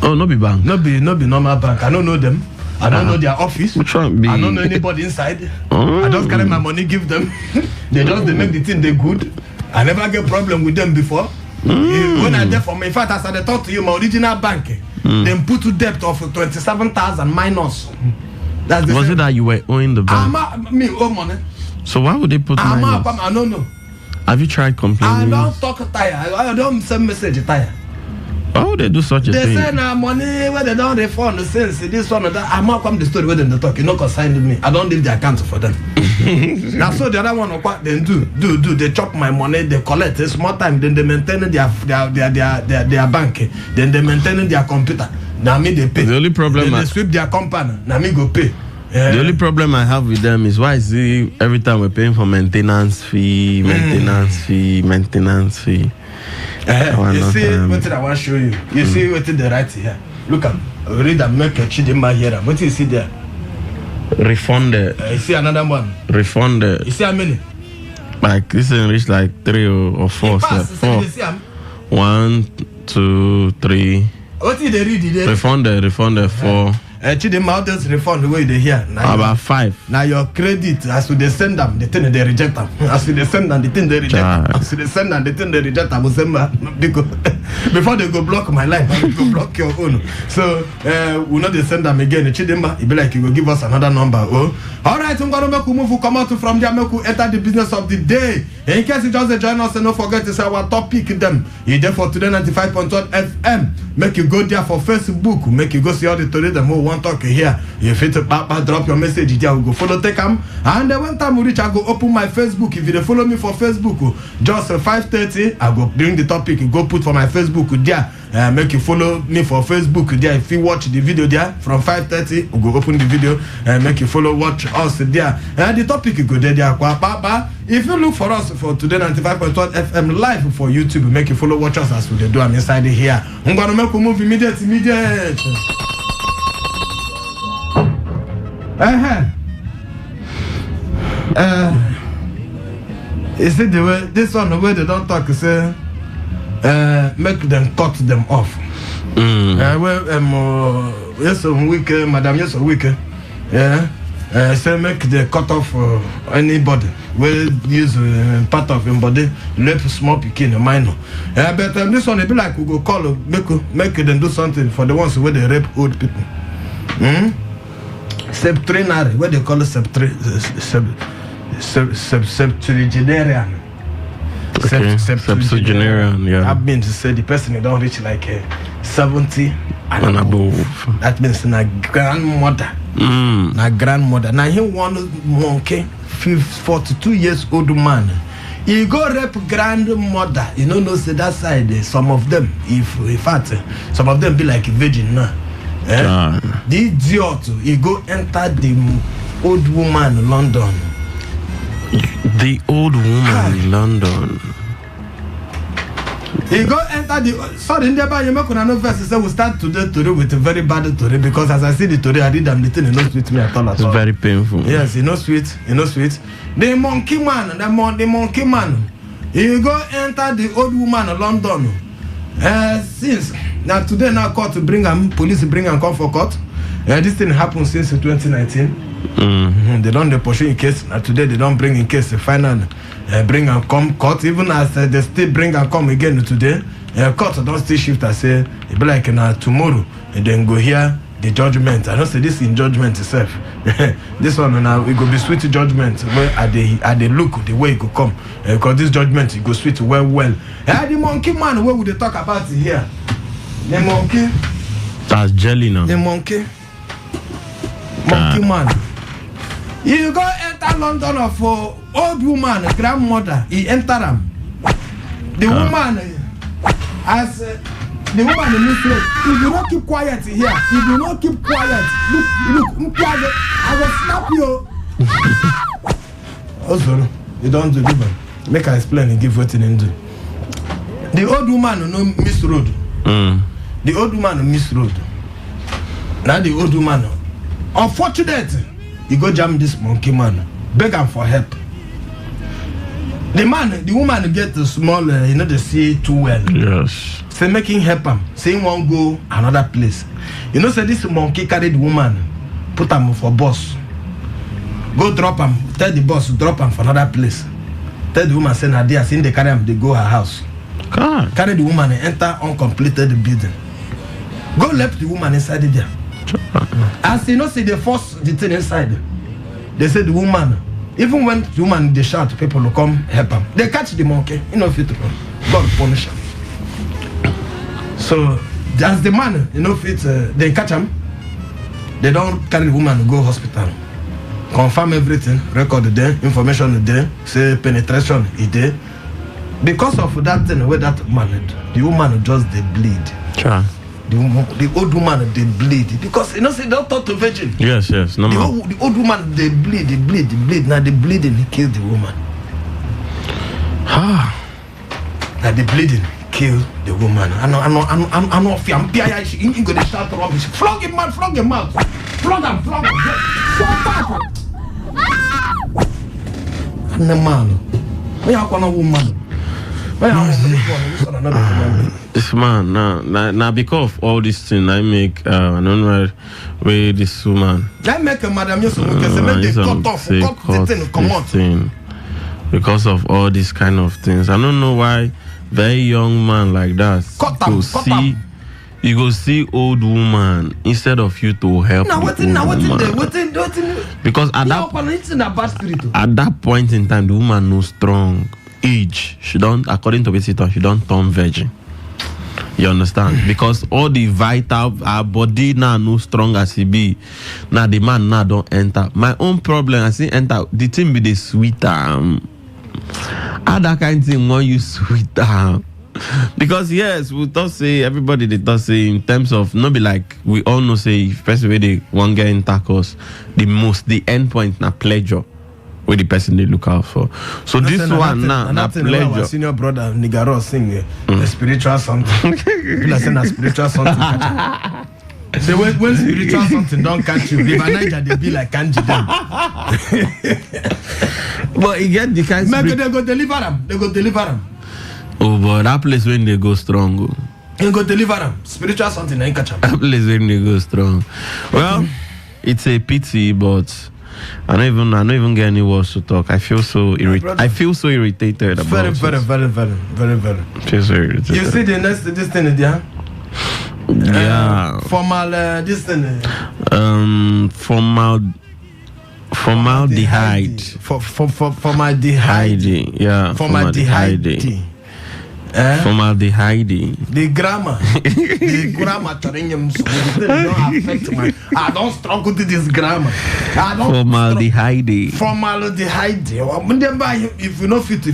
Oh, no be bank. No be normal bank. I don't know them. I don't know their office. I don't know anybody inside. I just carry my money, give them. They make the thing they good. I never get problem with them before. When I there for me, in fact, as I talk to you, my original bank, then put to debt of 27,000 minus. Was it that you were owing the bank? Me owe money. So why would they put minus? I don't know. Have you tried complaining? I don't talk tire. I don't send message tire. Why would they do such a thing? They say now money where they don't refund the sense this one or that. I'm not come the story where they talk. You know, consign me. I don't leave the account for them. Now so the other one of what they do. They chop my money. They collect a small time. Then they maintain their bank. Then they maintain their computer. Now me they pay. The only problem they sweep their company. Now me go pay. The only problem I have with them is why is it every time we're paying for maintenance fee. You see what I want to show you. You see what the right here. Look at read and make a chidima here. What do you see there? Refunded. You see another one. Refunded. You see how many? Like this is reach like 3 or 4. Four. 1, 2, 3. What did they read? Refunded 4. Chidima just refund the way they hear. About 5. Now your credit, as they send them, the thing they reject them. As they send them, the thing they reject them. As they send them, the thing they reject them. Before they go block my line, they go block your own. So we know they send them again. Chidima, it be like you will give us another number. Oh, all right. I'm gonna make you move. Come out from there. Make you enter the business of the day. In case you just join us, and don't forget to say our topic them. You there for Today95.1 FM. Make you go there for Facebook. Make you go see all the Today them who want talk here. You fit to drop your message there. We go follow take them. And then when time we reach, I go open my Facebook. If you dey follow me for Facebook, just 5:30, I go bring the topic. Go put for my Facebook there. Make you follow me for Facebook there. If you watch the video there from 5:30, we go open the video and make you follow watch us there. The topic you go there. If you look for us for Today95.1 FM live for YouTube, make you follow watch us as we do. I'm inside here. I'm gonna make you move immediate. Is it the way this one the way they don't talk? Say make them cut them off. Yes, a week, madam. Yes, a week. Say make the cut off anybody will use part of him body, left small picking a minor. But this one, it be like we go call make them do something for the ones where they rape old people. Septrinary, what they call it septuagenarian. Septuagenarian, yeah. That means to say the person they don't reach like 70 and above. That means na grandmother. Na grandmother. Now he one monkey, 42 years old man. He go rape grandmother. You know, say that side. Some of them, if in fact, some of them be like a virgin now. The idiot, he go enter the old woman in London. The old woman in London. He go enter the. Sorry, in the bar you make no verse. Say we start today with a very bad story because as I see the story, I read them. The thing is not sweet me at all. It's very painful. Yes, it's not sweet. The monkey man, the monkey man. He go enter the old woman in London. Since now today now court to bring him, police bring him come for court. This thing happened since 2019. They don't pursue in case. Now today they don't bring in case the final bring and come court. Even as they still bring and come again today, court don't still shift. I say it be like tomorrow and then go here the judgment. I don't say this in judgment itself. This one now it go be sweet judgment where at the look the way it go come because this judgment it go sweet well. The monkey man where would they talk about it here? The monkey. That's jelly now. The monkey man. You go enter London for old woman, grandmother. He enter them. The woman, as the woman in this place, if you don't keep quiet here, if you don't keep quiet, look, I will slap you. Also, you don't do it. Make I explain and give what you do. The old woman no miss road. The old woman miss road. Now the old woman, unfortunate, he go jam this monkey man, beg him for help. The woman get the small, they see too well. Yes. Say making help him. Say he won't go another place. Say this monkey carried the woman, put him for bus. Go drop him. Tell the boss drop him for another place. Tell the woman say Nadia, since they carry him, they go her house. God. Carry the woman and enter uncompleted building. Go left the woman inside there. As see they force the thing inside. They say the woman, even when the woman they shout, people will come help them. They catch the monkey, fit to God punish him. So as the man, fit they catch him, they don't carry the woman to go hospital. Confirm everything, record there, information there, say penetration is there. Because of that thing where that man, the woman just they bleed. Sure. the old woman they bleed because you know say don't talk to virgin. Yes, no. The old woman they bleed. Now the bleeding kill the woman. Now the bleeding kill the woman. I know. I'm Pia. She ain't gonna start rubbish. Flog him, man. Flog him. And the man. Why you gonna woman? This man, now because of all this thing, I make I don't know where this woman. I make a madam make the cut off the come out. Because of all these kind of things, I don't know why very young man like that you go see old woman instead of you to help. What because at that point in time, the woman no strong. Age, she don't, according to visitor, she don't turn virgin. You understand? Because all the vital, our body now no strong as he be. Now the man now don't enter. My own problem, I see enter the thing be the sweeter. Other kind of thing want you sweeter. Because yes, we thought say everybody they thought say in terms of not be like we all know say first way they one get intercourse, the end point na pleasure. With the person they look out for. So this one now pleasure. Our senior brother Nigaro sing the spiritual something. People are saying a spiritual something. So when spiritual something don't catch you, River Niger they be like kanji them. But you get the kind of they go deliver them. Oh boy, that place when they go strong. They go deliver them. Spiritual something ain't catch them. That place when they go strong. Well, it's a pity, but I don't even get any words to talk. I feel so irritated. About very. Feel so irritated. You see the next this thing there? Yeah. Formal this thing. Formaldehyde. Formaldehyde. Yeah. Formaldehyde. Formaldehyde. The grammar don't affect my. I don't struggle with this grammar. Formaldehyde. If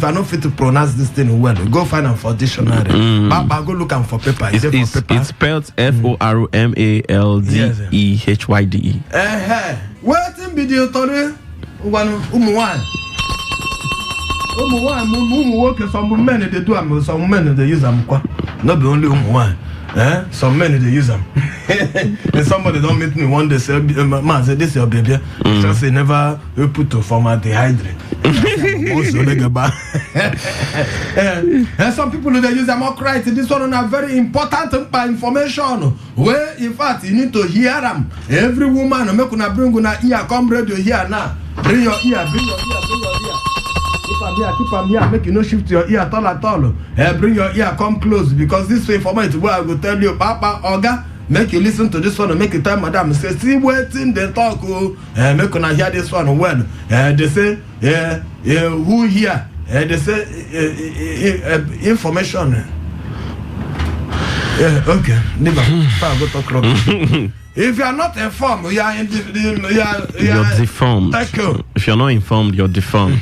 I not fit to pronounce this thing well, go find them for dictionary. Baba, go look for paper. It's spelled Formaldehyde. What in video story? One. Some men they do them, some men they use them. Not be only one. Some men they use them. And somebody don't meet me one day say, man, say this your baby. Just say never put to formaldehyde. And some people they use them all right. This one are very important information. Where in fact you need to hear them. Every woman make una bring una ear come radio here now. Bring your ear. Keep them here, make you no shift your ear at all. Bring your ear, come close, because this way for me to I will tell you, Papa, Oga, make you listen to this one and make you tell Madam, say, see waiting they talk, make you hear this one well. They say, who here? They say, information. Okay, never. Go talk wrong. If you are not informed, you are you're deformed. Thank you. If you're not informed, you're deformed.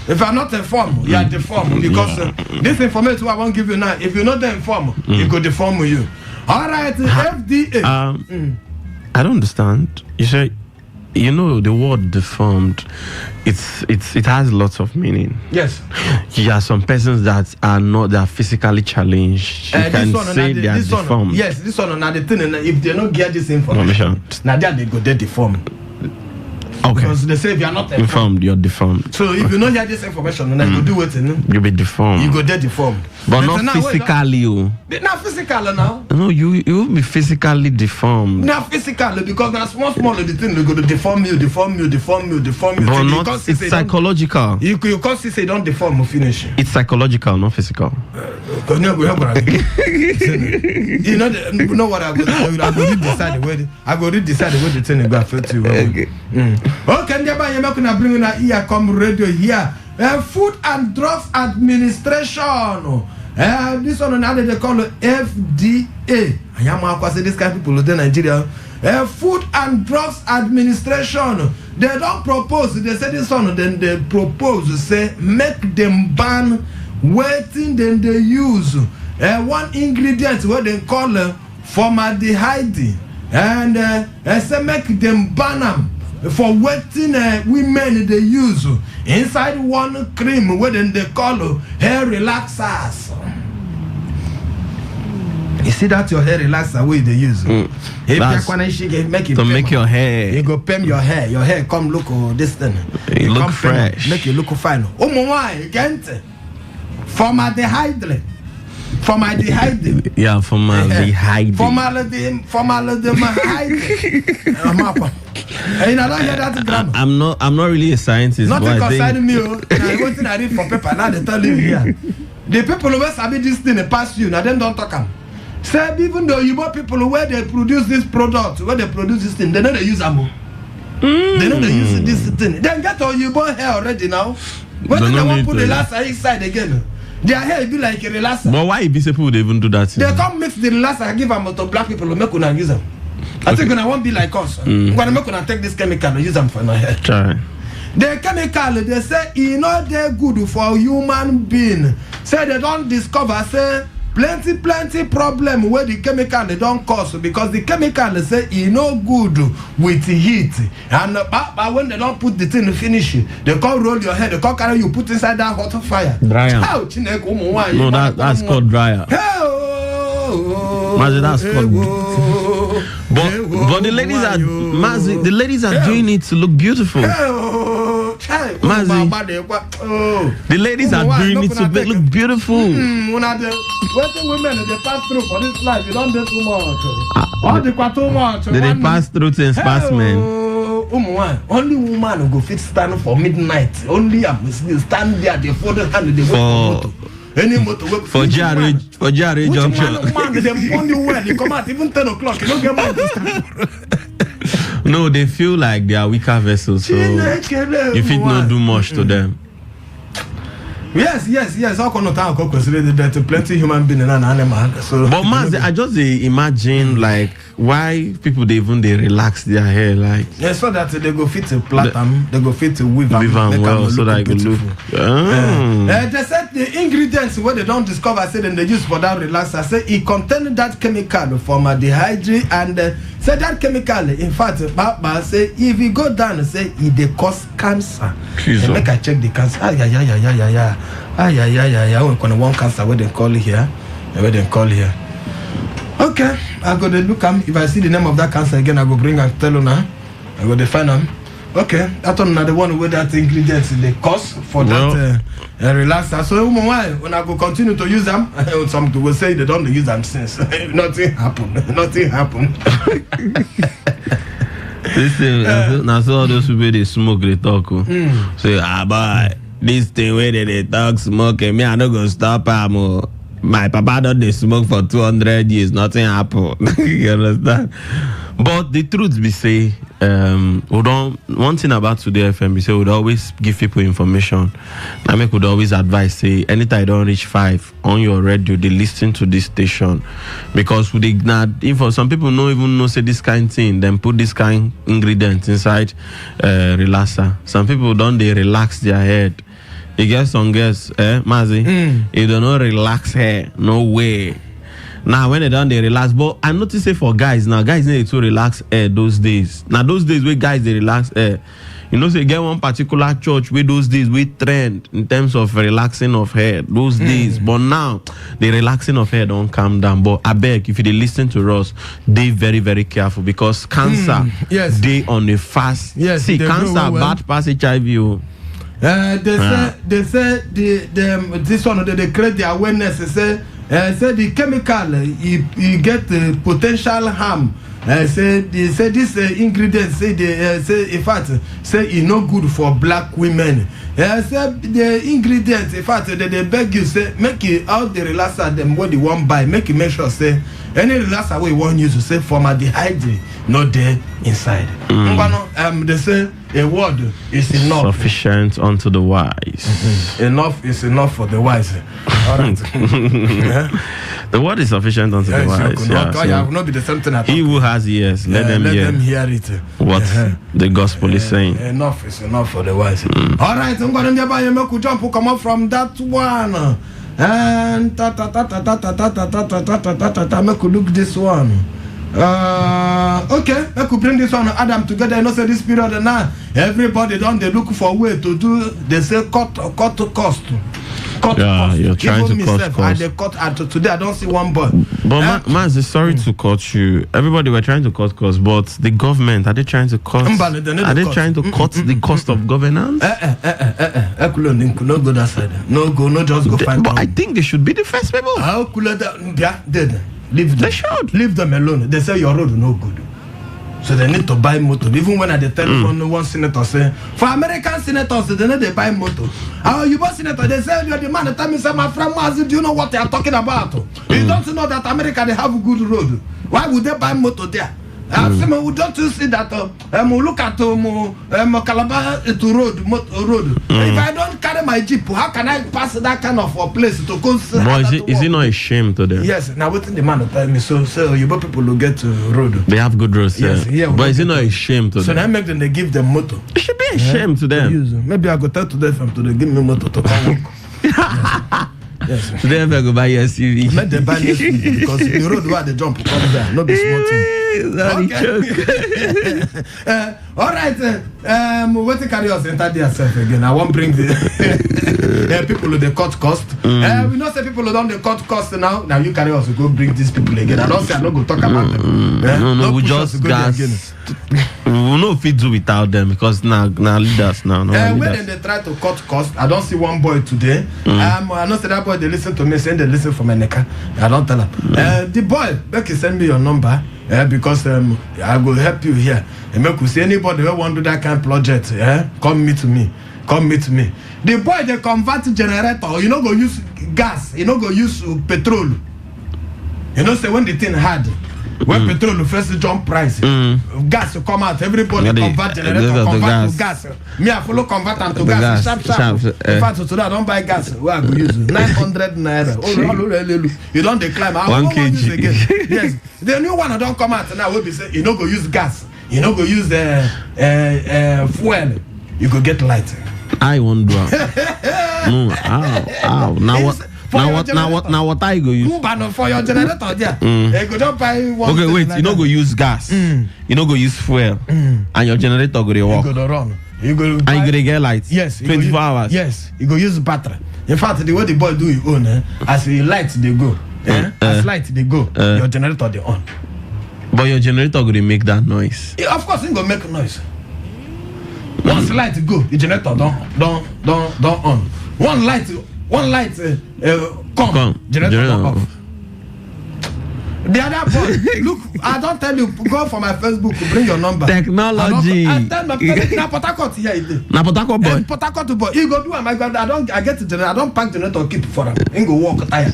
If you are not informed, you are deformed because this information I won't give you now. If you're not informed, it could deform you. All right, FDA. I don't understand. You say, you know, the word deformed. It has lots of meaning. Yes. Yeah, some persons that are physically challenged. You can say they are deformed. Yes, this one now the thing. If they don't get this information, now they go dead deformed. Okay. Because they say if you are not informed, you're deformed. So if you don't hear this information, then you do it. You'll be deformed. You go dead deformed. But not physically. Not physically now. No, you will be physically deformed. Not physically, because now small the thing they go to deform you. But not, it's psychological. You can't say don't deform finish. It's psychological, not physical. You know what I go decide the way. I go decide the way the thing go affect you. Okay. Okay, you're not gonna bring in a ear come radio here. Food and Drugs Administration. This one another they call it FDA. I am say this kind of people in Nigeria. Food and Drugs Administration. They don't propose. They say this one. Then they propose. Say make them ban waiting. Then they use one ingredient what they call formaldehyde, and say make them ban them for wetting women they use inside one cream where they call hair relaxers. You see that your hair relaxer way they use. Make it to make your hair. You go perm your hair. Your hair come look this thing. You look fresh. Make you look fine. Oh my again. Formaldehyde. Yeah, formaldehyde. I'm not really a scientist. Nothing concerning me. One thing I read for paper now they tell you here. The people who sabi this thing they pass you now them don't talk them. Say even though you want people where they produce this product, where they produce this thing, they know they use ammo. They know they use this thing. Then get all you bought hair already now. When they want to put the relaxer inside again, their hair be like a relaxer. But why if people would even do that? They come mix the relaxer and give them to black people who make una use them. I think I won't be like us. I'm gonna make una take this chemical and use them for my hair. Try. The chemical they say it's not that good for human being. Say they don't discover say plenty problem where the chemical they don't cause because the chemical they say it's no good with heat and but when they don't put the thing to finish they can't roll your hair, they can't carry you put inside that hot fire. Dryer. No, that's called dryer. Mazi, that's called. But the ladies are Mazi, the ladies are doing it to look beautiful. Mazi, the ladies are doing it to look beautiful. Women they pass through for this life, you don't do too much. Too much. They pass through to inspire men. Only woman who go fit stand for midnight. Only a stand there, they fold the hand, they for any motor work for Jerry junction. Man, they bond you well. You come out even 10 o'clock. You don't get money to stand. No, they feel like they are weaker vessels, so you fit not do much to them. Yes. How can not consider that plenty human being and an animal? So, but Mazi, I just imagine like why people they relax their hair like. Yeah, so that they go fit to plait them, they go fit to weave them well, so that it will look. They said the ingredients where they don't discover, say then they use for that relaxer. Say it contains that chemical formaldehyde and say that chemical. In fact, Baba say if you go down, say it they cause cancer. Make I check the cancer. We're gonna one cancer where they call it here. Okay, I go to look them. If I see the name of that cancer again, I go bring and tell you now. I go define them. Okay, that's another one where that ingredients they cause for that relaxer. So when I go continue to use them, some people will say they don't use them since nothing happened. Listen, now so all those people they smoke they talk. Say boy, this thing where they talk smoke me I not gonna stop am. My papa done they smoke for 200 years, nothing happened. You understand? But the truth be say, one thing about Today FM, we say we'd always give people information. I make would always advise say anytime you don't reach 5 on your radio, they listen to this station because we not if for some people don't even know say this kind thing, then put this kind ingredient inside relaxer. Some people don't they relax their head. You get some girls, Mazi, you don't know relax hair, no way. Now when they done they relax, but I notice it for guys now. Guys need to relax hair those days. Now those days where guys they relax hair, you know, say get one particular church where those days we trend in terms of relaxing of hair those days. But now the relaxing of hair don't calm down. But I beg if you listen to us, they very very careful because cancer they on the fast. Yes, see cancer bad pass HIV. They say this one they create the awareness. Say the chemical you get potential harm. Say this ingredient say in fact say it's not good for black women. Say the ingredients in fact they beg you say make it out the relaxer them what they want buy make sure say any relaxer we want use to say formaldehyde not there inside. They say a word is enough. Sufficient unto the wise. Enough is enough for the wise. All right. The word is sufficient unto the wise. Yeah, will not be the same thing. He who has ears, let them hear it. What the gospel is saying. Enough is enough for the wise. All right, I'm going to jump come up from that one. And make we look this one. Okay, I could bring this one, add them together. You know, say this period now, everybody don't they look for a way to do. They say cut cost. Yeah, you're trying even to cut myself, cost. I cut at today. I don't see one boy. But Mazi, sorry to cut you. Everybody were trying to cut costs, but the government, are they trying to cut? Are they trying to cut the cost of governance? No go that side. No just go find. But I think they should be the first people. How could leave them. They should leave them alone. They say your road is no good, so they need to buy motor. Even when I telephone one senator say, for American senators they know they buy motor. You buy senator, they say you're the man that tell me, say my friend Mazi, do you know what they are talking about? You don't know that America they have a good road. Why would they buy motor there? Don't you see that look at Calabar to road. If I don't carry my jeep, how can I pass that kind of a place to go? But is it not a shame to them? Yes, now waiting the man to tell me so you people will get to road. They have good roads, yes, yeah. But is it not a shame to them? So now make them they give them motor. It should be a shame to them. Maybe I go tell to them to give me motor to come work. Yes. Today I go buy your SUV. Let them buy this because the road where they jump come there, not be small thing. Okay. All right. What to carry us enter yourself again? I won't bring the people who they cut cost. We know say people who don't they cut cost now. Now you carry us to go bring these people again. I don't say I don't go talk about them. No, we just gas. We will not fit do without them because now leaders now. When they try to cut cost, I don't see one boy today. I know say that boy they listen to me saying they listen for my neck. I don't tell him. The boy, Becky send me your number. Because I will help you here. And make you see anybody who want to do that kind of project, come meet me. The boy they convert generator, you know go use gas, you know go use petrol. You know say when the thing hard, when petrol first jump price, gas will come out, everybody convert generator, convert to gas. Me I follow convert and to gas. Sharp. In fact, so today I don't buy gas. Where I go use 900 naira. You don't decline. I won't use again. Yes, the new one I don't come out now. Will be say you know go use gas. You know go use fuel. You go get light. I won't do it. Now what I go use? For your generator there. You go just buy one. Okay, wait. You know go use gas. You know go use fuel. And your generator go to work. You go to run. You go and you go to get light. Yes. 24 hours. Yes. You go use battery. In fact, the way the boy do it own, as the light they go, as light they go, your generator they on. But your generator go to make that noise. Yeah, of course, it go make noise. Once light go, the generator don't on. One light come, generator off. The other boy, look, I don't tell you, go for my Facebook, bring your number. Technology. I tell my parents, na Port Harcourt here it is. Na Port Harcourt boy. Port Harcourt boy. You go do my God, I get the generator, I don't pack generator, keep for him. He go walk tire.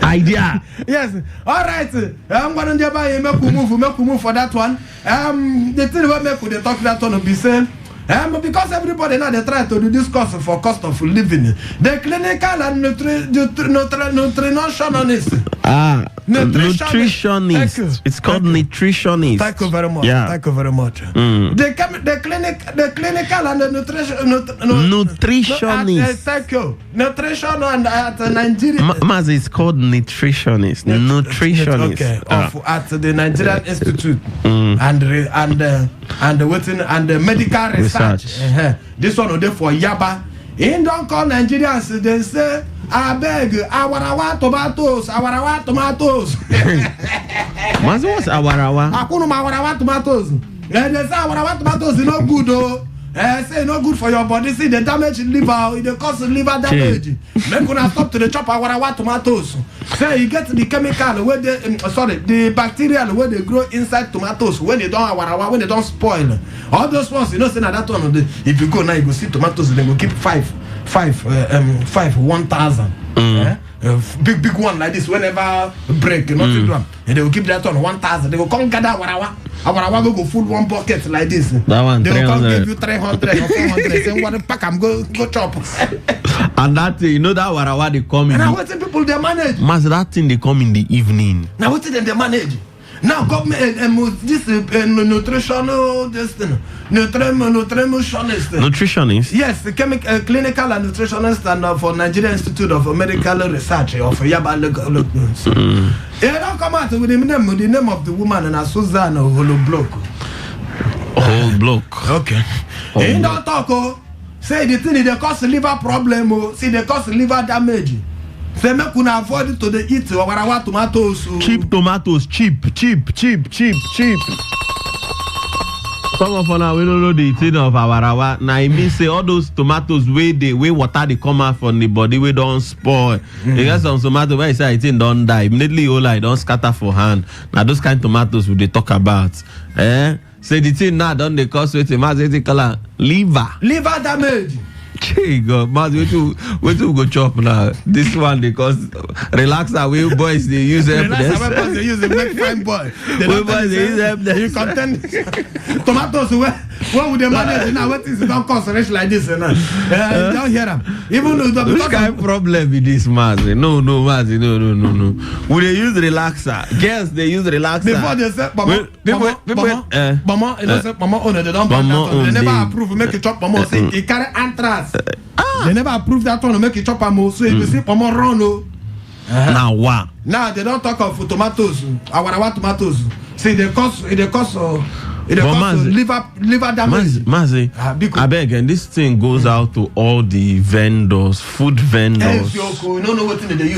Idea. Yes. All right. I'm going to buy make we move for that one. The thing we make with the talk that one will be saying. Because everybody now they try to reduce cost for cost of living. The clinical and nutritionist. Nutritionist. It's called nutritionist. Thank you very much. Yeah. Thank you very much. The clinical and the nutritionist. Thank you. Nutrition and at Nigeria. Mazi, it's called nutritionist. Nutritionist. Okay. At the Nigerian Institute and waiting and the medical research. This one will do for Yaba. In don't call Nigerians, they say, I beg, our tomatoes. Mazi, what's awarawa? Our tomatoes. And they say our tomatoes is not good though. Say no good for your body. See the damage liver, it cause liver damage. Make una stop to the chop our tomatoes. Say you get the chemical where they the bacterial where they grow inside tomatoes when they don't when they don't spoil. All those ones, you know, say that one. If you go now, you go see tomatoes, they go keep 1,000. Big one like this. Whenever break, nothing do them, and they will keep that on 1,000. They will come gather Our go full one bucket like this. That one, they will come give you 300 or 400. Say what pack I'm go chop. And that you know that warawa they come in. And now what people they manage? Mas that thing they come in the evening. Now what they manage? Now government this nutritional nutritionist. Yes, the clinical and nutritionist and for Nigeria Institute of Medical Research of Yaba. Don't come out with the name of the woman and Susan Holoblock. Whole block. Okay. He don't talk. Say the thing they cause liver problem. See they cause liver damage. Say make una avoid to the eat warawa tomatoes. Cheap tomatoes, cheap. Some of us we don't know the thing of warawa. Now it means say all those tomatoes way water they come out from the body we don't spoil. You got some tomato where you say it don't die. Immediately all like don't scatter for hand. Now those kind of tomatoes we they talk about. Say the thing now don't they cause what they call liver damage. Hey God, man, wait to go chop now. This one they cause relax away boys they use help. Relax away boys they use the make fine boy. Boys they use help. You content tomatoes what would they manage now? What is it don't cost rich like this now? You don't hear them. Even though which kind of problem with this Mazi? No. Would they use relaxer? Girls they use relaxer. Before they say mama owner they don't ban they never approve make you chop mama say he carry anthrax. They never approved that one to make it chop and so you see Pomo run. Now what? Now they don't talk of tomatoes, our tomatoes. See they cause liver damage. Mazi, I beg, and this thing goes out to all the vendors, food vendors.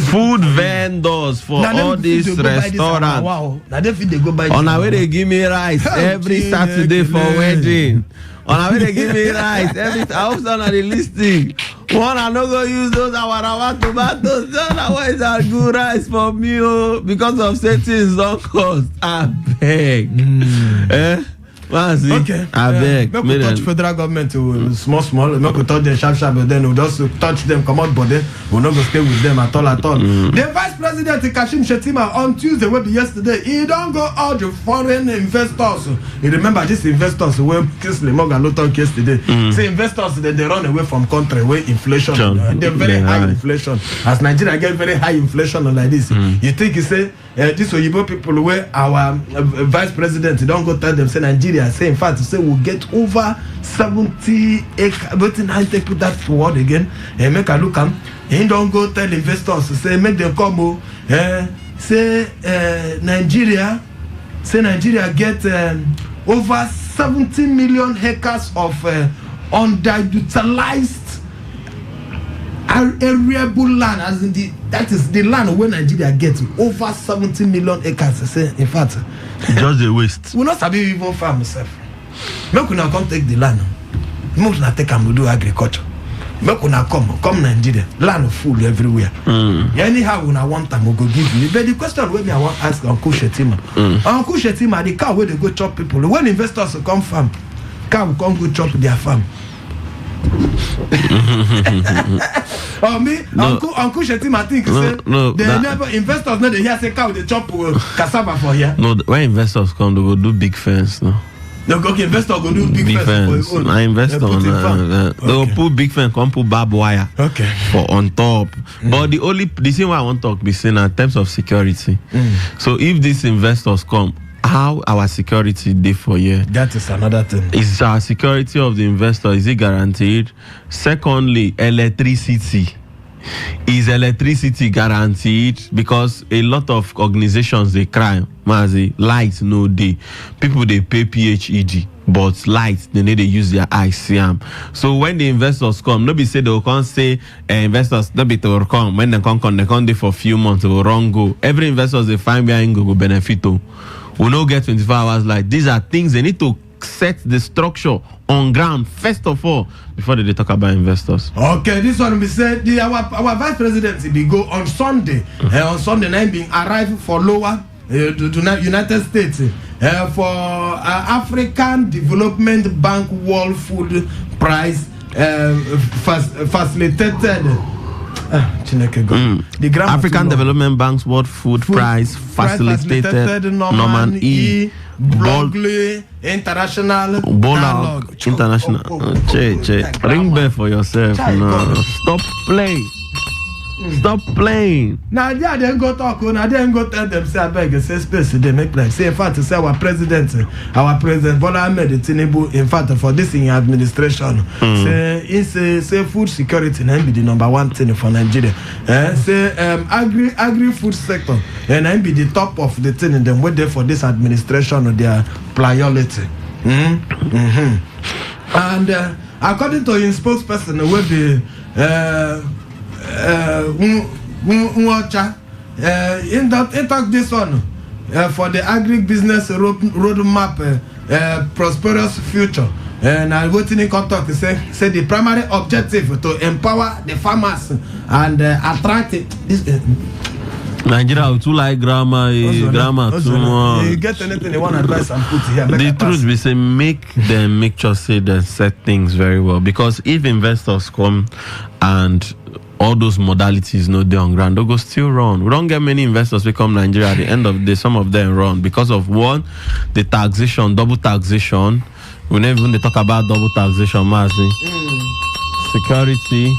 Food vendors for all these restaurants. Wow, now they go buy. On our way they give me rice every Saturday for wedding. On our way they give me rice every. I hope some are listing. One I no go use those our tomatoes. Otherwise are good rice for me because of settings don't cost. I beg. Okay. I beg. Make we touch federal government to small. Make we touch them sharp, but then we'll just touch them, come out, but then we'll not go stay with them at all. The Vice President Kashim Shettima on Tuesday, will be yesterday, he don't go out the foreign investors. You remember these investors who Kingsley Morgan no talk yesterday. Say investors they run away from country where inflation, they're very high inflation. As Nigeria get very high inflation like this, you think you say this Oyibo people where our Vice President don't go tell them say Nigeria. Say in fact, say we'll get over 70 acres. But I take put that word again and make a look at. He don't go tell investors say make them come. Say Nigeria get over 70 million acres of underutilized arable land, as in that is the land where Nigeria gets over 70 million acres. Say in fact. Just the waste. We not sabi even farm myself. Make una come take the land. Make una take and do agriculture. Make una come Nigeria. Land full everywhere. Anyhow una want time we go give you. But the question where me I want ask Uncle Shettima. Uncle Shettima, the cow where they go chop people. When investors come farm, cow will come go chop their farm. Uncle Shettima think never investors know they hear say cow they chop cassava for here. No, when investors come they go do big fence no. Okay, investor go do big fence for his own. Investor they will put big fence, come put barbed wire. Okay. For on top. But the thing why I want to talk be saying in terms of security. So if these investors come, how our security day for year? That is another thing. Is our security of the investor, is it guaranteed? Secondly, electricity. Is electricity guaranteed? Because a lot of organizations they cry, Mazi, light no day. People they pay PHED, but light they need to use their eyes see them. So when the investors come, nobody say they will come say investors nobody will come. When they come there for a few months, they will run go. Every investors they find behind go benefit. We no get 24 hours light. These are things they need to set the structure on ground first of all before they talk about investors. Okay, this one we said our vice president be go on Sunday. On Sunday night being arrived for lower United States for African Development Bank World Food Prize facilitated. The African Development Bank's World Food Prize facilitated Norman E. Blogley International Dialogue. International. Ring bell for yourself. No. Stop play. Stop playing. Now they then go talk. Now they then go tell them say I beg say space. They make like say in fact say our president Bola Ahmed Tinubu in fact for this in administration say it's say food security na be the number one thing for Nigeria. Say agri food sector and be the top of the thing in them wait there for this administration of their priority. And according to his spokesperson, will be in talk this one for the agri-business roadmap prosperous future. And I waiting in contact say the primary objective to empower the farmers and attract this. Nigeria too like grammar too much. You get anything you want advice and put here. The truth be say make sure say they set things very well, because if investors come and all those modalities no dey on ground, they go still run. We don't get many investors who come Nigeria at the end of the day. Some of them run because of one, the taxation, double taxation. We never even talk about double taxation, security,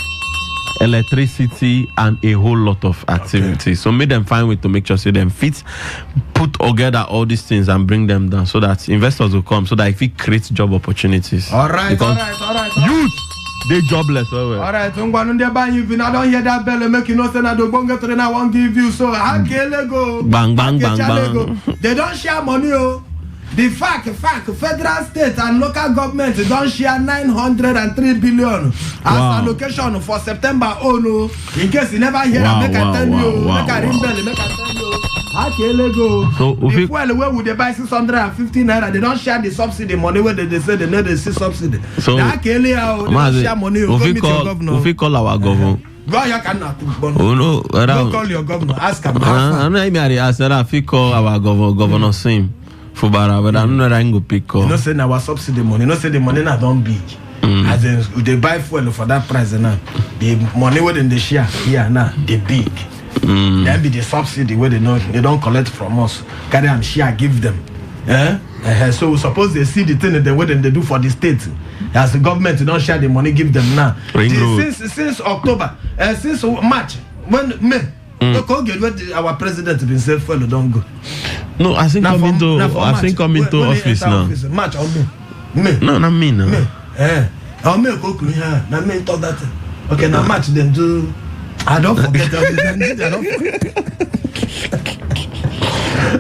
electricity, and a whole lot of activities. Okay. So make them find way to make sure them fit put together all these things and bring them down so that investors will come, so that if it creates job opportunities. All right. Youth, they jobless. All right, if I don't hear that bell, make you know say that the bonga to I won't give you. So I go bang bang bang bang. They don't share money. The fact, federal, state, and local government don't share 903 billion as allocation for September. Oh no! In case you never hear, make I tell you, make I ring bell, make I tell you. So the fuel where would they buy 650 naira? They don't share the subsidy money where they say they know they see subsidy. So they don't share money. We call our governor. Go you cannot. Oh no! Go call your governor. Ask him. I'm not even ask. We call our governor Sim. Fubara, but I'm not going to pick up. You know, say our subsidy money. You know, say the money not done big. As in, they buy fuel for that price now. The money within the share here now, they big. Then be the subsidy where they don't collect from us. Carry and share, give them. So suppose they see the thing that they do for the state. As the government, they don't share the money, give them now. Since October, since March, when May. Our president been said fellow don't go. No, I think come into office now. March or May? No, not me now. I'll make go here. Now me talk that. Okay, now March then do. I don't forget I don't forget.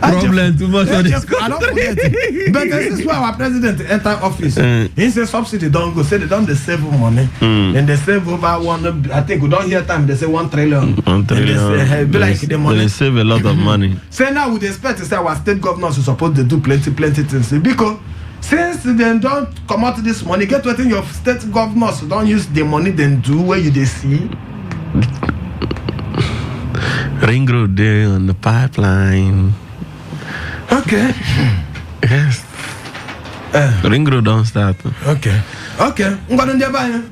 Problem too much for this. I don't forget it. But this is why our president enter office. He said subsidy don't go. Say they don't save money. And they save over one. I think we don't hear time. They say 1 trillion. 1 trillion. They save a lot of money. Say now we expect to say our state governors are supposed to do plenty things because since they don't come out this money, get what your state governors don't use the money then do where you they see. Ring road there on the pipeline. Okay. Yes. Ring road don't start. Okay. I'm going to buy you.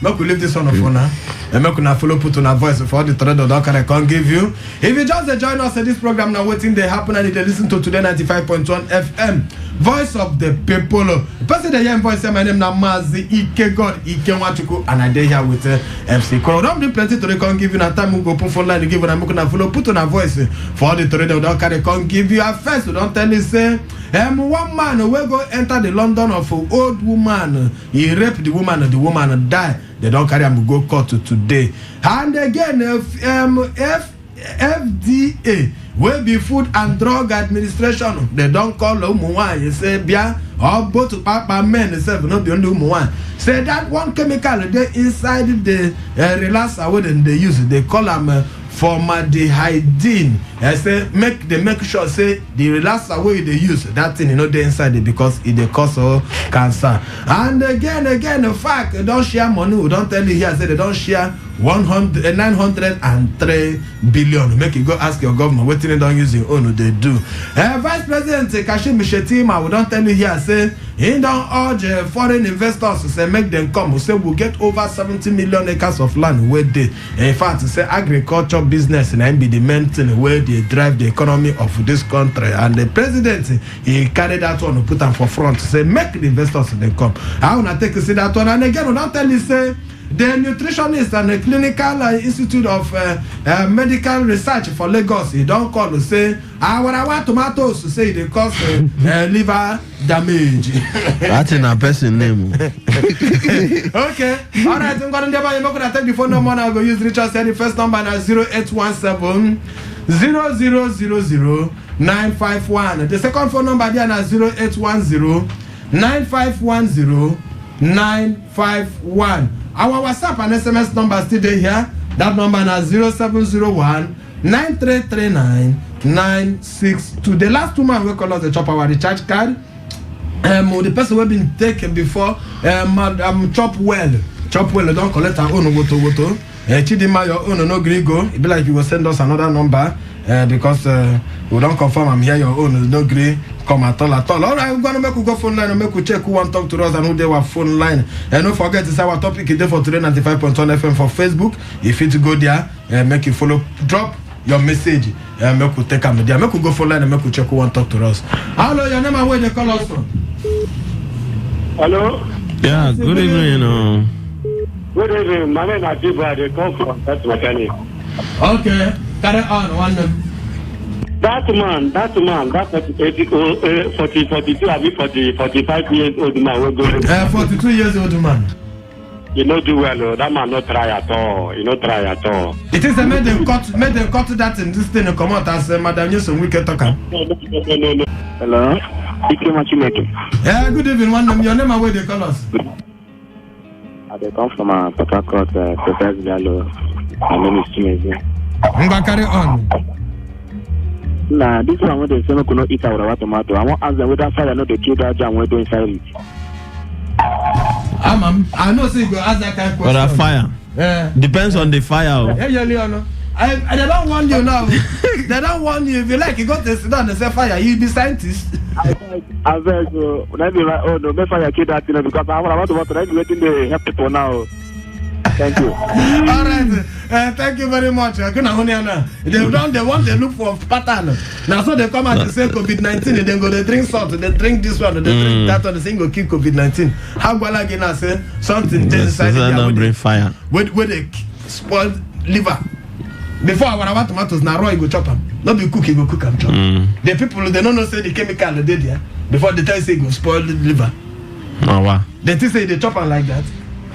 Make we leave this on the phone now. And make we follow put on a voice for the thread that I can't give you. If you just join us in this program now, waiting they happen and they listen to Today 95.1 FM. Voice of the people. Person the young voice, my name is Mazi Ike God Ike Wachuku, and I day here with MC Koro. Don't be plenty to can't give you a time we go put for line to give and I'm going to follow put on a voice for the thread that I can't give you a first. Don't tell me say one man will go enter the London of an old woman. He raped the woman die. They don't carry him go court today. And again, FDA will be Food and Drug Administration. They don't call Umuwan. You say Bia or both to Papa men themselves not be under Umuwan. Say that one chemical they inside the relaxer where they use it. They call them formaldehyde. I say make sure say the relaxer way they use that thing they inside it because it they cause cancer. And again the fact they don't share money. We don't tell you here say they don't share 903 billion. Make you go ask your government what they don't use your own they do. Vice President Kashim Shettima, we don't tell you here say he don't urge foreign investors to say make them come. We say we'll get over 70 million acres of land where they in fact say agriculture business and be the main thing where they drive the economy of this country. And the president he carried that one to put them for front to say make the investors they come. I wanna take you see that one. And again we don't tell you say the nutritionist and the clinical institute of medical research for Lagos, he don't call to say, our tomatoes to say they cause liver damage. That's in a person name. Okay. All right. I'm going to take the phone number now. I'll go use Richard said the first number now 0817 0000 951. The second phone number there now 0810 9510 951. Our WhatsApp and SMS number still there here. That number now 0701 9339 962. The last 2 months we call us the chop our recharge card. The person who have been taken before, chop well, don't collect our own woto. Chidima your own no grigo. It be like you will send us another number because we don't confirm I'm here your own no gree come at all. All right, we're gonna make you go phone line and make you check who want to talk to us and who they were phone line. And don't forget to say our topic is there for Today95.1 FM for Facebook. If you to go there, make you follow, drop your message. Make you take a media. Make you go phone line and make you check who want to talk to us. Hello, your name and where they call us from? Hello. Yeah, good evening. Good evening. My name is Adiba. They come from that mechanic. Okay, carry on. One name. That man, that 42, I mean 45 years old man. 42 years old man. You know do well. That man not try at all. You not try at all. It is a made them cut that in this thing and come out as Madam Newsom we can talk. No. Hello. Yeah, good evening. One name. Your name and where they call us? They come from Port Harcourt, Professor Gallo. My name is Chimezi. Carry on. Nah, this one when they say no could not eat our tomato. I want to ask them whether fire not to kill that jam when they inside it. I know say you go ask that kind of question. But a fire. Yeah. Depends on the fire. Yeah, Leon. They don't want you now. They don't want you. If you like, you go to sit down and say fire. You be scientist. I beg you. Let me oh no, make fire kill that thing because I want to waiting to help people now. Thank you. All right. Thank you very much. They want to look for pattern. Now so they come out to say COVID-19 and then go they drink salt, they drink this one, they drink that one, they say go kill COVID-19. How go like I say something inside the bring fire. Where they spoil liver. Before our tomatoes now raw you go chop them. Not be cook, you go cook and chop. The people they don't know say the chemical they did there. Before they tell you say go spoil the liver. Oh wow. They just say they chop them like that.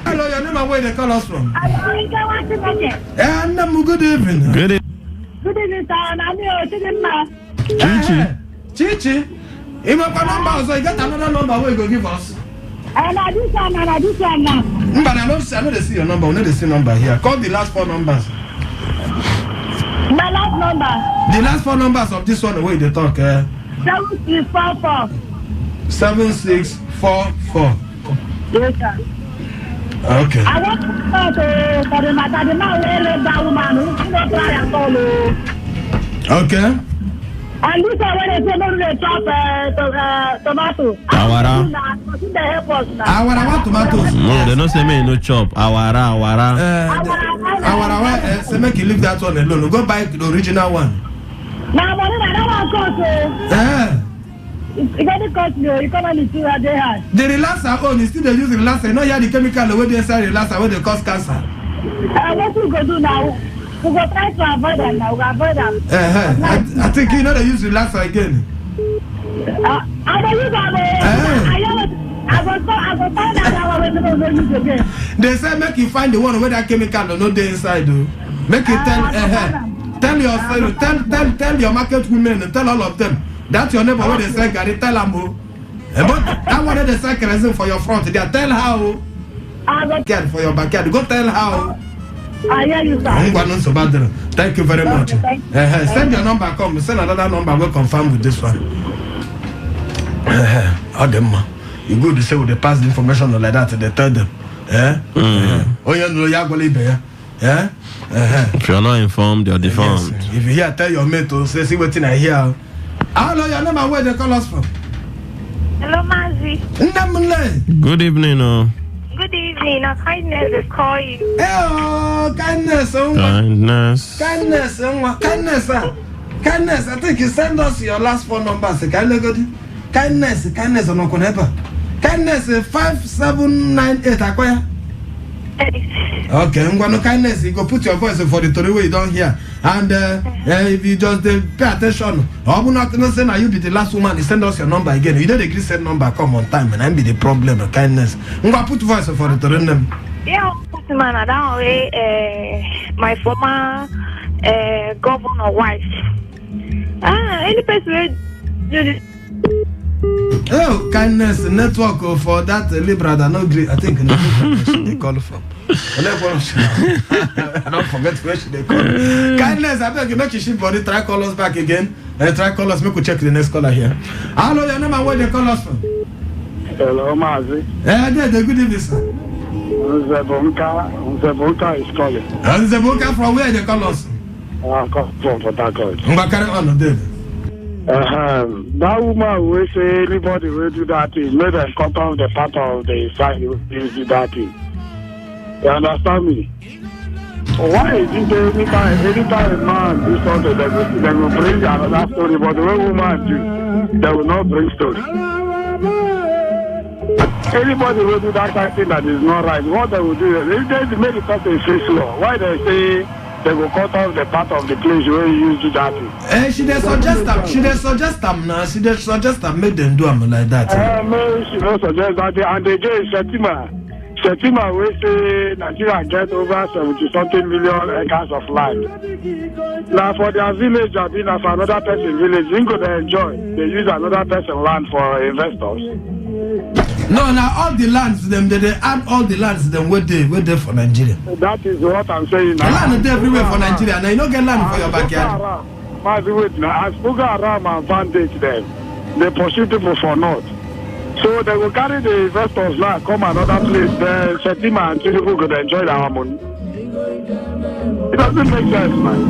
Hello, your name and where they call us from? Good evening. Good evening. Good evening, sir. I'm Chichi. You have a number, so you got another number where you go give us. And I do some now. But I don't see your number. We need to see number here. Call the last 4 numbers. My last number. The last 4 numbers of this one, the way they talk. 7644. 7644. Yes, sir. Okay. I want to talk for the matter. The man who that woman who not try at all. Okay. And this one when they say no, they chop tomato. Awara. Awara tomatoes. No, they don't say me no chop. Awara. Awara. Say make you leave that one alone. Go buy the original one. Now, but I don't want to cost. It's going to cost you. You come and see what they have. The relaxer own is still they use relaxer. You know here the chemical where they inside relaxer where they cause cancer. What we go do now? We go try to avoid them now. We avoid them. I think you know they use relaxer again. I don't use them. I go find out how we don't use again. They say make you find the one where that chemical no dey inside though. Make you tell your market women and tell all of them. That's your neighbor where they sell Gary, tell them who. But that one they sell kerosene for your front. They tell how. For your backyard. Go tell how. I hear you, sir. Thank you very much. Send your number, come. Send another number, we'll confirm with this one. You go to say with the past information like that, they tell them. Oh, you know, if you're not informed, you're deformed. Yes. If you hear, tell your mate to say, see what I hear. Hello, your name and where they call us from? Hello, Mazi. Good evening. Good evening. Kindness is calling. Oh, kindness. Kindness. I think you send us your last 4 numbers. Kindness. Kindness 5798. Akwaya. Okay, Ngwano kindness, you go put your voice for the story where you don't hear. And if you just pay attention, I'm not saying that you be the last woman, you send us your number again. You don't agree send number, come on time, and I be the problem, kindness. Ngwa put voice for the story. Yeah, man, I don't way my former governor wife. Any person oh, kindness network for that Libra that no great. I think they call from. I don't forget where they call. Kindness, I beg you make your ship body. Try call us back again. Try call us. Make we check the next caller here. Hello, your name and where they call us from? Hello, Mazi. Good evening, sir. Nzebunka is calling. Nzebunka from where they call us? From Port Harcourt. Carry on, David. That woman will say everybody will do that thing. Let them cut off the part of the side you do that thing. You understand me? Why is it anytime a man do something, they will bring another story, but the way woman do, they will not bring story. Anybody will do that kind of thing that is not right. What they will do, if they make the person face law, why they say they will cut off the part of the place where you used to do that thing? She they suggest them. She they suggest them now. She they suggest them make them do them like that. No, she don't suggest that. And again, Shetima will say Nigeria get over 70-something million acres of land. Now for their village, I've been for another person village. You go to enjoy. They use another person land for investors. No, now all the lands they add all the lands them where they for Nigeria. That is what I'm saying. The land is everywhere for Nigeria. Now you don't get land for your backyard. As Boko Haram advantage them, they pursue people for north. So they will carry the investors now, come another place, then Shetima and Tinubu could enjoy our money. It doesn't make sense, man.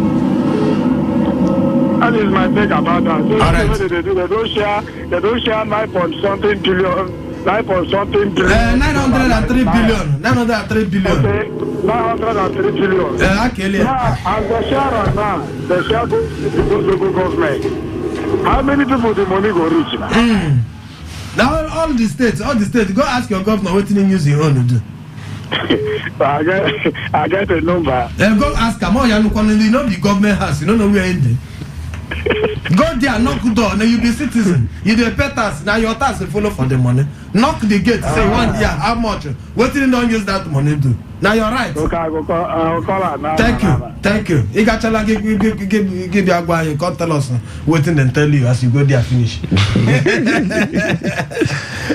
That is my take about that. So right. They don't share 9.something billion. 903 billion. 903 billion. 903 billion. Okay, 903 billion. Okay. Now, as the share now, the share goes to the local government. How many people the money go reach now? Now all the states, go ask your governor what you use your own to do. I get a number. Go ask him. Oh, you know the government house. You don't know where in there. Go there, knock the door. Now you be citizen. You dey pay tax. Now your tax will follow for the money. Knock the gate. Say 1 year. How much? What you don't use that money do? Now you're right. Okay, I will call her now. Thank you. You got to give you a guy. You can't tell us what they tell you as you go there finish.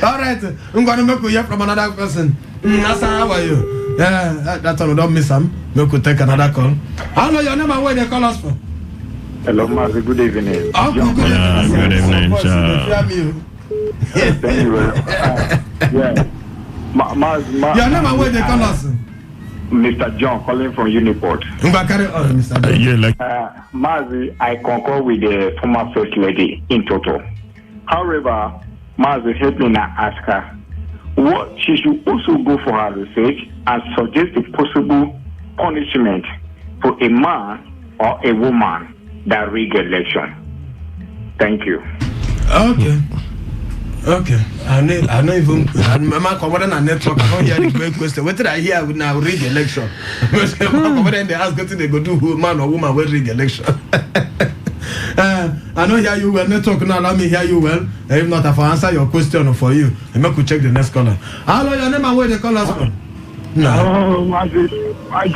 All right. I'm gonna make you hear from another person. Nasa, how are you? Yeah, that's all. Don't miss him. Make you take another call. How know your name and where they call us from? Hello, Mazi. Good evening. Oh, good evening, sir. Thank you very much. Yeah. Your name and where they call us? Mr. John calling from Uniport. Mr. John. Mazi, I concur with the former First Lady in total. However, Mazi, help me now ask her what she should also go for her research and suggest the possible punishment for a man or a woman that rig election. Thank you. Okay. I know even I'm covering a network. I don't hear the great question. What did I hear with now rig election? They ask what they go do man or woman will rig election. I know hear you well. Network now allow me hear you well. If not, if I answer your question for you, I make you check the next caller. Hello, your name and where they call us from? No. Good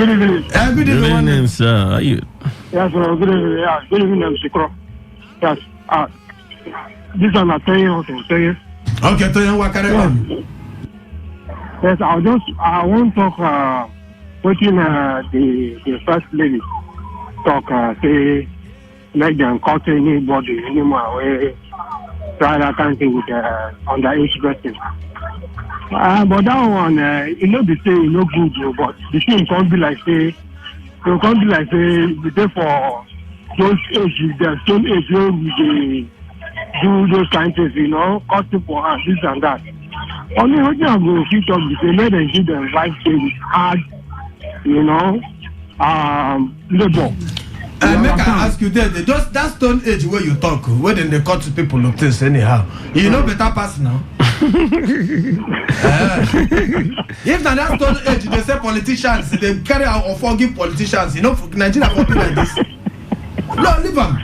evening. Good evening, sir. How are you? Yes, good evening. Yeah, good evening, Sikro. Yes. This one I tell you also. Okay, tell you what carry on. Yes, I won't talk within the first lady talk say let them cut anybody anymore way try that kind of thing with underage person. But that one it no be say no good, but the thing can't be like say we dey for those ages, the same age where we do those kind of things, you know, cut people and this and that. Only what you are going to keep up with, they let them give them life change hard, you know, labor. Make I ask you that stone age where you talk, where then they cut people of things anyhow. You know better pass now. If that stone age, they say politicians, they carry out or forgive politicians. You know, Nigeria for be like this. No, leave them.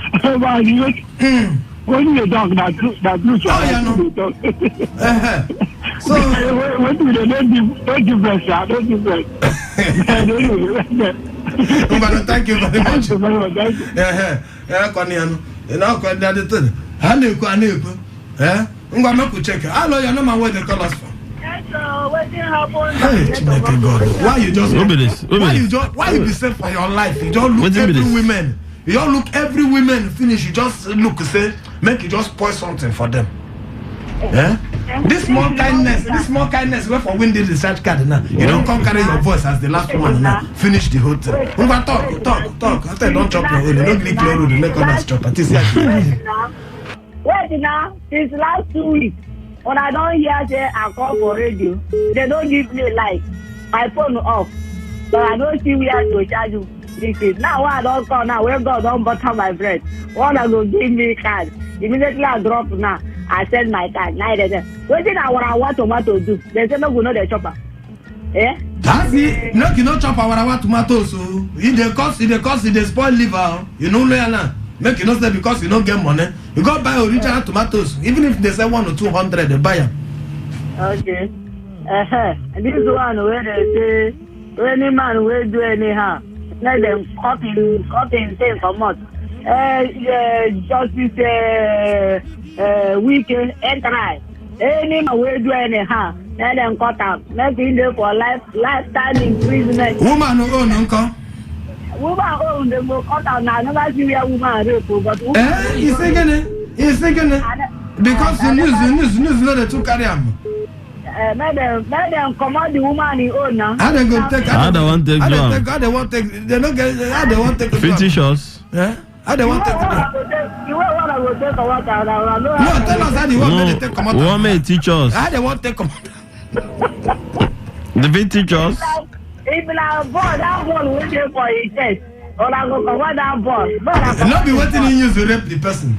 When you talk that looks like no. So what do they don't difference, don't difference. Thank you very much. You know, quite the other thing. I'm going to check. I know you know my way they call us from. Why you just why you be safe for your life? You don't look every women. You don't look every women finish. You just look say make you just pour something for them. Yeah? This small kindness where for win the research card now. You don't come carry your voice as the last one now. Finish the whole thing. Talk. After don't chop your own, you don't click your road, you make others chop. Wait now, since last 2 weeks, when I don't hear say I call for radio, they don't give me like my phone off. So I don't see where to charge you. This is now I don't call now. Where God don't butter my bread. One I go give me card. Immediately I drop now. I send my card. Now they say, what did I want tomato do? They say no go know the chopper. Eh? That's it. No, you know chop our tomatoes. So if they cost, they spoil liver. You know now. Make you not say because you don't get money. You go buy original tomatoes. Even if they say 100 or 200, they buy them. Okay. This one where they say any man will do anyhow. Let them cutting things for much. Justice weekend and try. Any man will do anyhow. Let them cut out. Make him there for lifetime imprisonment. Woman who own uncle. Woman own them will cut out now. Never see where woman rape, but he's thinking it. Because the news know they took carry him. Let them command the woman in own now. How they want take? They don't get. How they want take? Fictitious. Yeah. How they want take? You want to take a water? No, tell us how they want to take command. What may teach us? How they want take command? The big teachers. If I ball, that ball will take for his test. Or I go command that ball. Not be waiting in you to rape the person.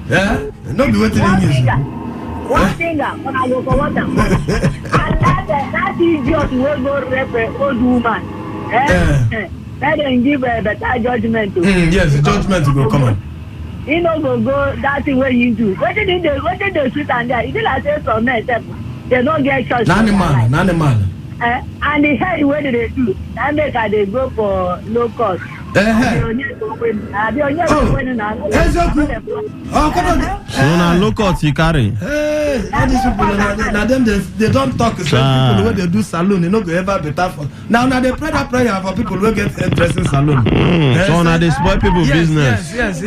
Yeah? Not be waiting in you. One finger, when I go for water. And that idiot will go rape an old woman. Let them give a better judgment to yes, the judgment will come on. You know, go that thing where you do. What did they shoot and there? It is like say some men, they don't get church. Animal. And the head, what do they do? That make they go for low cost. So now look what you carry. All these people now them they don't talk. People when they do salon, they no go ever better for. Now they pray that prayer for people who get dressing salon. So now they spoil people business. Yes.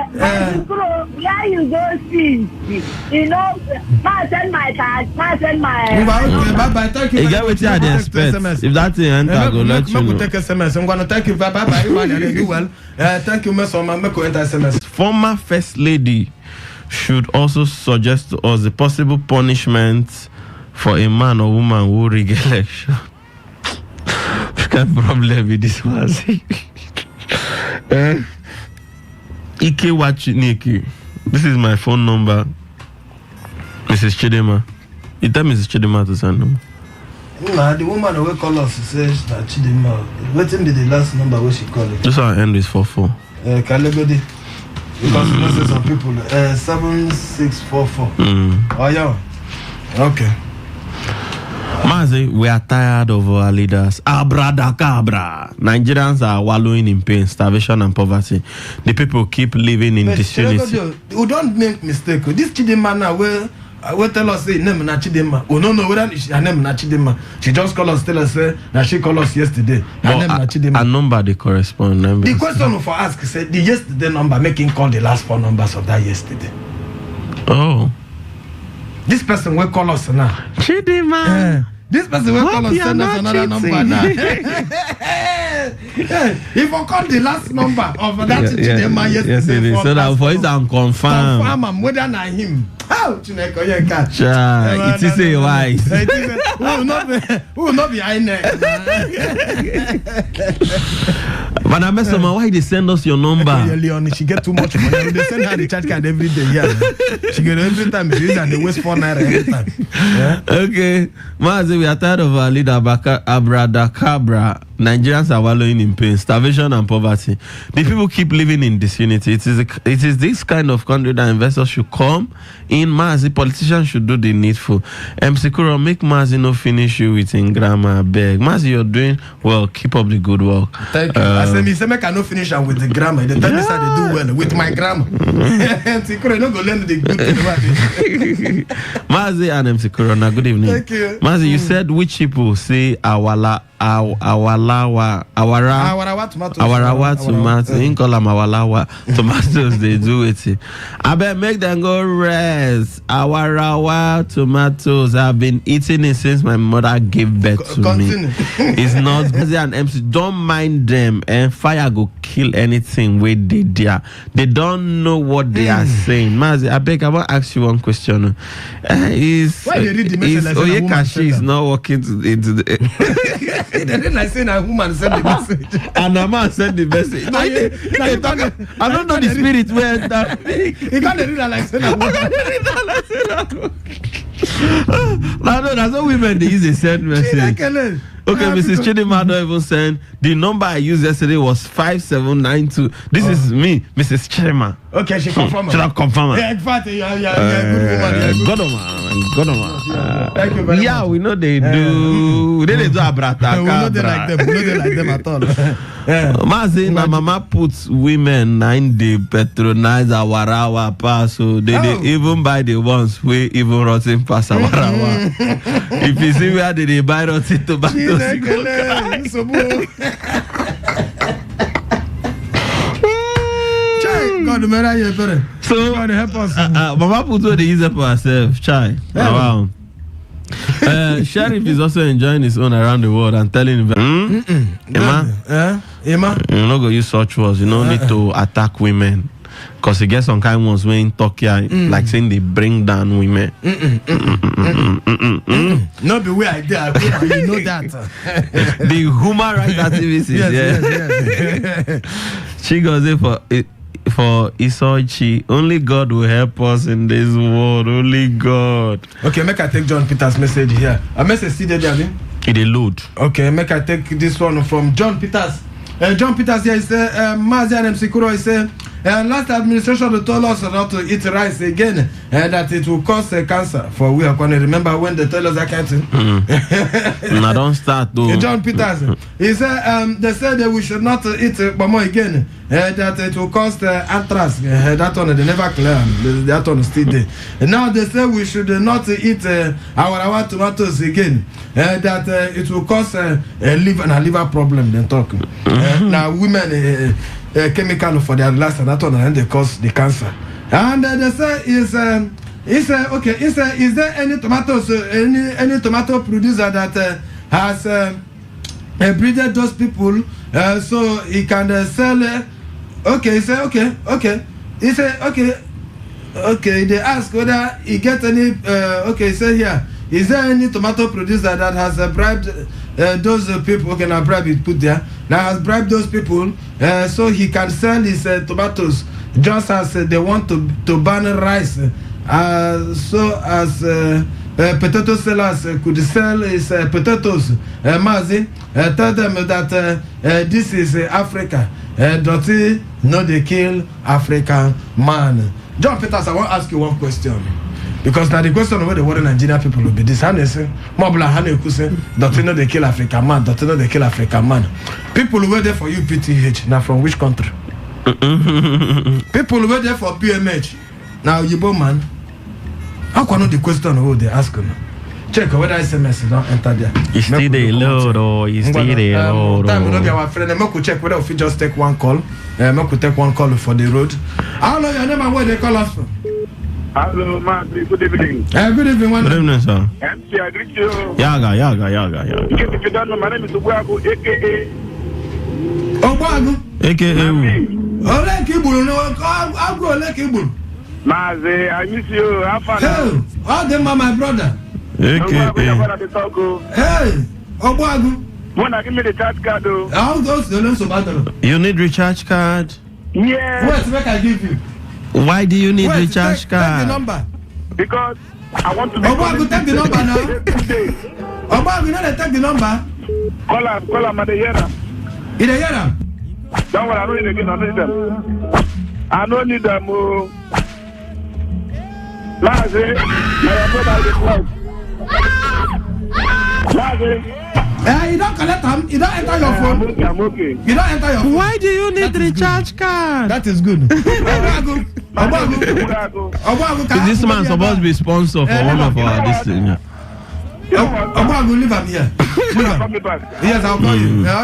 Where you go see? You know, I send my card. I send my. Bye. Thank you. You get what you expect. If that thing enter, go let you know. Take SMS. I'm gonna thank you. Bye. You well. Thank you, Miss Oma. Make enter SMS. Former First Lady should also suggest to us the possible punishment for a man or woman who rig election. What kind of problem with this one? Ike Wachiniki. This is my phone number. Mrs. Chidema. You tell Mrs. Chidema to send them. Nah, the woman who call us says that Chidema. What be the last number where she call it? This one end is 44. Kalegodi. Because you know some people 7644. Oh yeah. Okay. Mazi, we are tired of our leaders. Abracadabra. Nigerians are wallowing in pain, starvation, and poverty. The people keep living in disunity. We don't make mistake. This Chidema now will tell us say name na Chidema. We don't know whether her name na Chidema. She just call us, tell us say that she called us yesterday. Her name na Chidema. A number they correspond. The question for ask said the yesterday number, make him call the last 4 numbers of that yesterday. Oh. This person will call us now. Chidema. This person will call us, send us another number now. If I call the last number of that Chidema yesterday, yes, it is. So that for it I'm confirm I'm whether or not him. How Chineko you catch? It is a wise. We will not be high neck. But I mess why they send us your number? Okay, Leon, she get too much money. They send her the charge card every day. Yeah, she get every time. She use and they waste 4 naira every time. Yeah? Okay, Mazi, we are tired of our leader Abradacabra. Nigerians are wallowing in pain, starvation, and poverty. The people keep living in disunity. It is this kind of country that investors should come in. Mazi, politicians should do the needful. MC Kuro, make Mazi no finish you with in grammar. Beg, Mazi, you're doing well. Keep up the good work. Thank you. I say make I no finish am with the grammar. The time they say they do well with my grammar. MC Kuro, you no go learn the good thing about it. Mazi and MC Kuro, good evening. Thank you. Mazi, you said which people say awarawa tomato. In call them awalawa tomatoes. They do it. I bet make them go rest. Awarawa tomatoes. I've been eating it since my mother gave birth to me. It's not Mazi and MC. Don't mind them, and fire go kill anything with they there. They don't know what they are saying. Mazi, I beg, I want to ask you one question. Is Oyekashi is not working into the they didn't like saying a woman sent the message. And a man sent the message. No, I don't know the spirit where that. He can't read like saying a woman. No, that's what women they use a send message. Okay, Mrs. Chidima don't even send. The number I used yesterday was 5792. This is me, Mrs. Chidima. Okay, she confirmed. Should I confirm? Yeah, in fact, you're a good woman. Good woman. Thank you very much. Yeah, we know they do. They do abrata. We know they like them. We know they like them at all. Mazi, my mama puts women in the patronize awarawa pass, so they even buy the ones where even rotten pass awarawa. If you see where they buy rotten tobacco. God, so God help us. Mama put what they use for herself. Chai. Wow. Sheriff is also enjoying his own around the world and telling him, Emma, you not go use such words. You don't need to attack women. Because you get some kind of ones when in Tokyo, like saying they bring down women. Not the way I did, you know that. The human rights activists. Yes. She goes in for Isochi. Only God will help us in this world. Only God. Okay, make I take John Peter's message here. A message see there, Javi? It a load. Okay, make I take this one from John Peters. John Peters here, he said, Mazi and MC Kuro, he said, last administration told us not to eat rice again, that it will cause cancer. For we are going to remember when they tell us that kind of thing. Now don't start though. John Peters, he said, they said that we should not eat bamo again, that it will cause anthrax. That one they never clear. That one is still there. And now they say we should not eat our tomatoes again, that it will cause a liver problem. Then talk. Now women. Chemical for their last and that one and they cause the cancer. And they say is there any tomatoes any tomato producer that has breeded those people so he can sell okay, he say okay. He say okay, they ask whether he get any he say here, is there any tomato producer that has bribed those people, okay, now bribe it put there, that has bribed those people so he can sell his tomatoes just as they want to ban rice, so as potato sellers could sell his potatoes. Mazi, tell them that this is Africa. Dirty, no they kill African man. John Peters, I want to ask you one question. Because now the question of where the water Nigerian people will be this, Mobla Hane Kuse, don't know they kill African man, don't know they kill African man. People who were there for UPTH, now from which country? People who were there for PMH, now Yibo man. How can I know the question who they ask them? Check whether SMS don't enter there. You still there load or you still there load. Time will not be our friend. I could check whether we just take one call. I could take one call for the road. How long your name and where they call us from? Hello, Mazi. Good evening. Good evening, Good evening, sir. MC, I greet you. Yaga. If you don't know, my name is Ubuagu, a.k.a. Obuagu? A.k.a. Ole Kibulu, no, I'll go Ole Kibulu. Mazi, I miss you. How far? Hey, all them are my brother. A.k.a. Hey, Obuagu. When I give me the charge card, though. How goes the loan so bad? You need recharge card? Yeah. Wait, what can I give you? Why do you need recharge card? Take the number. Because I want to be. Oba, go take the number now. Oba, we know they take the number. Call him, and they hear him. You dey hear him? Don't worry, I don't need again. I don't need them. Lazi, you don't collect them. You don't enter your phone. I'm okay. You don't enter your phone. Why do you need recharge card? That is good. This man supposed to be sponsor for one of our this thing. Oba, go leave him here. Yes, I'll call you. Now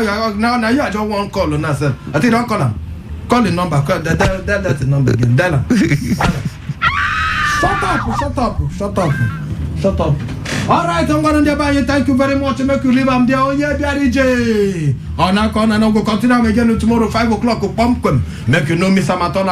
you are just one call on us. I think don't call him. Call the number. That's the number again. Dial him. Shut up. All right, I'm going to buy you. Thank you very much. Make you leave him there. Oh yeah, BRJ. On our corner, and we'll continue again tomorrow 5 o'clock. Pumpkin. Make you know miss him at all.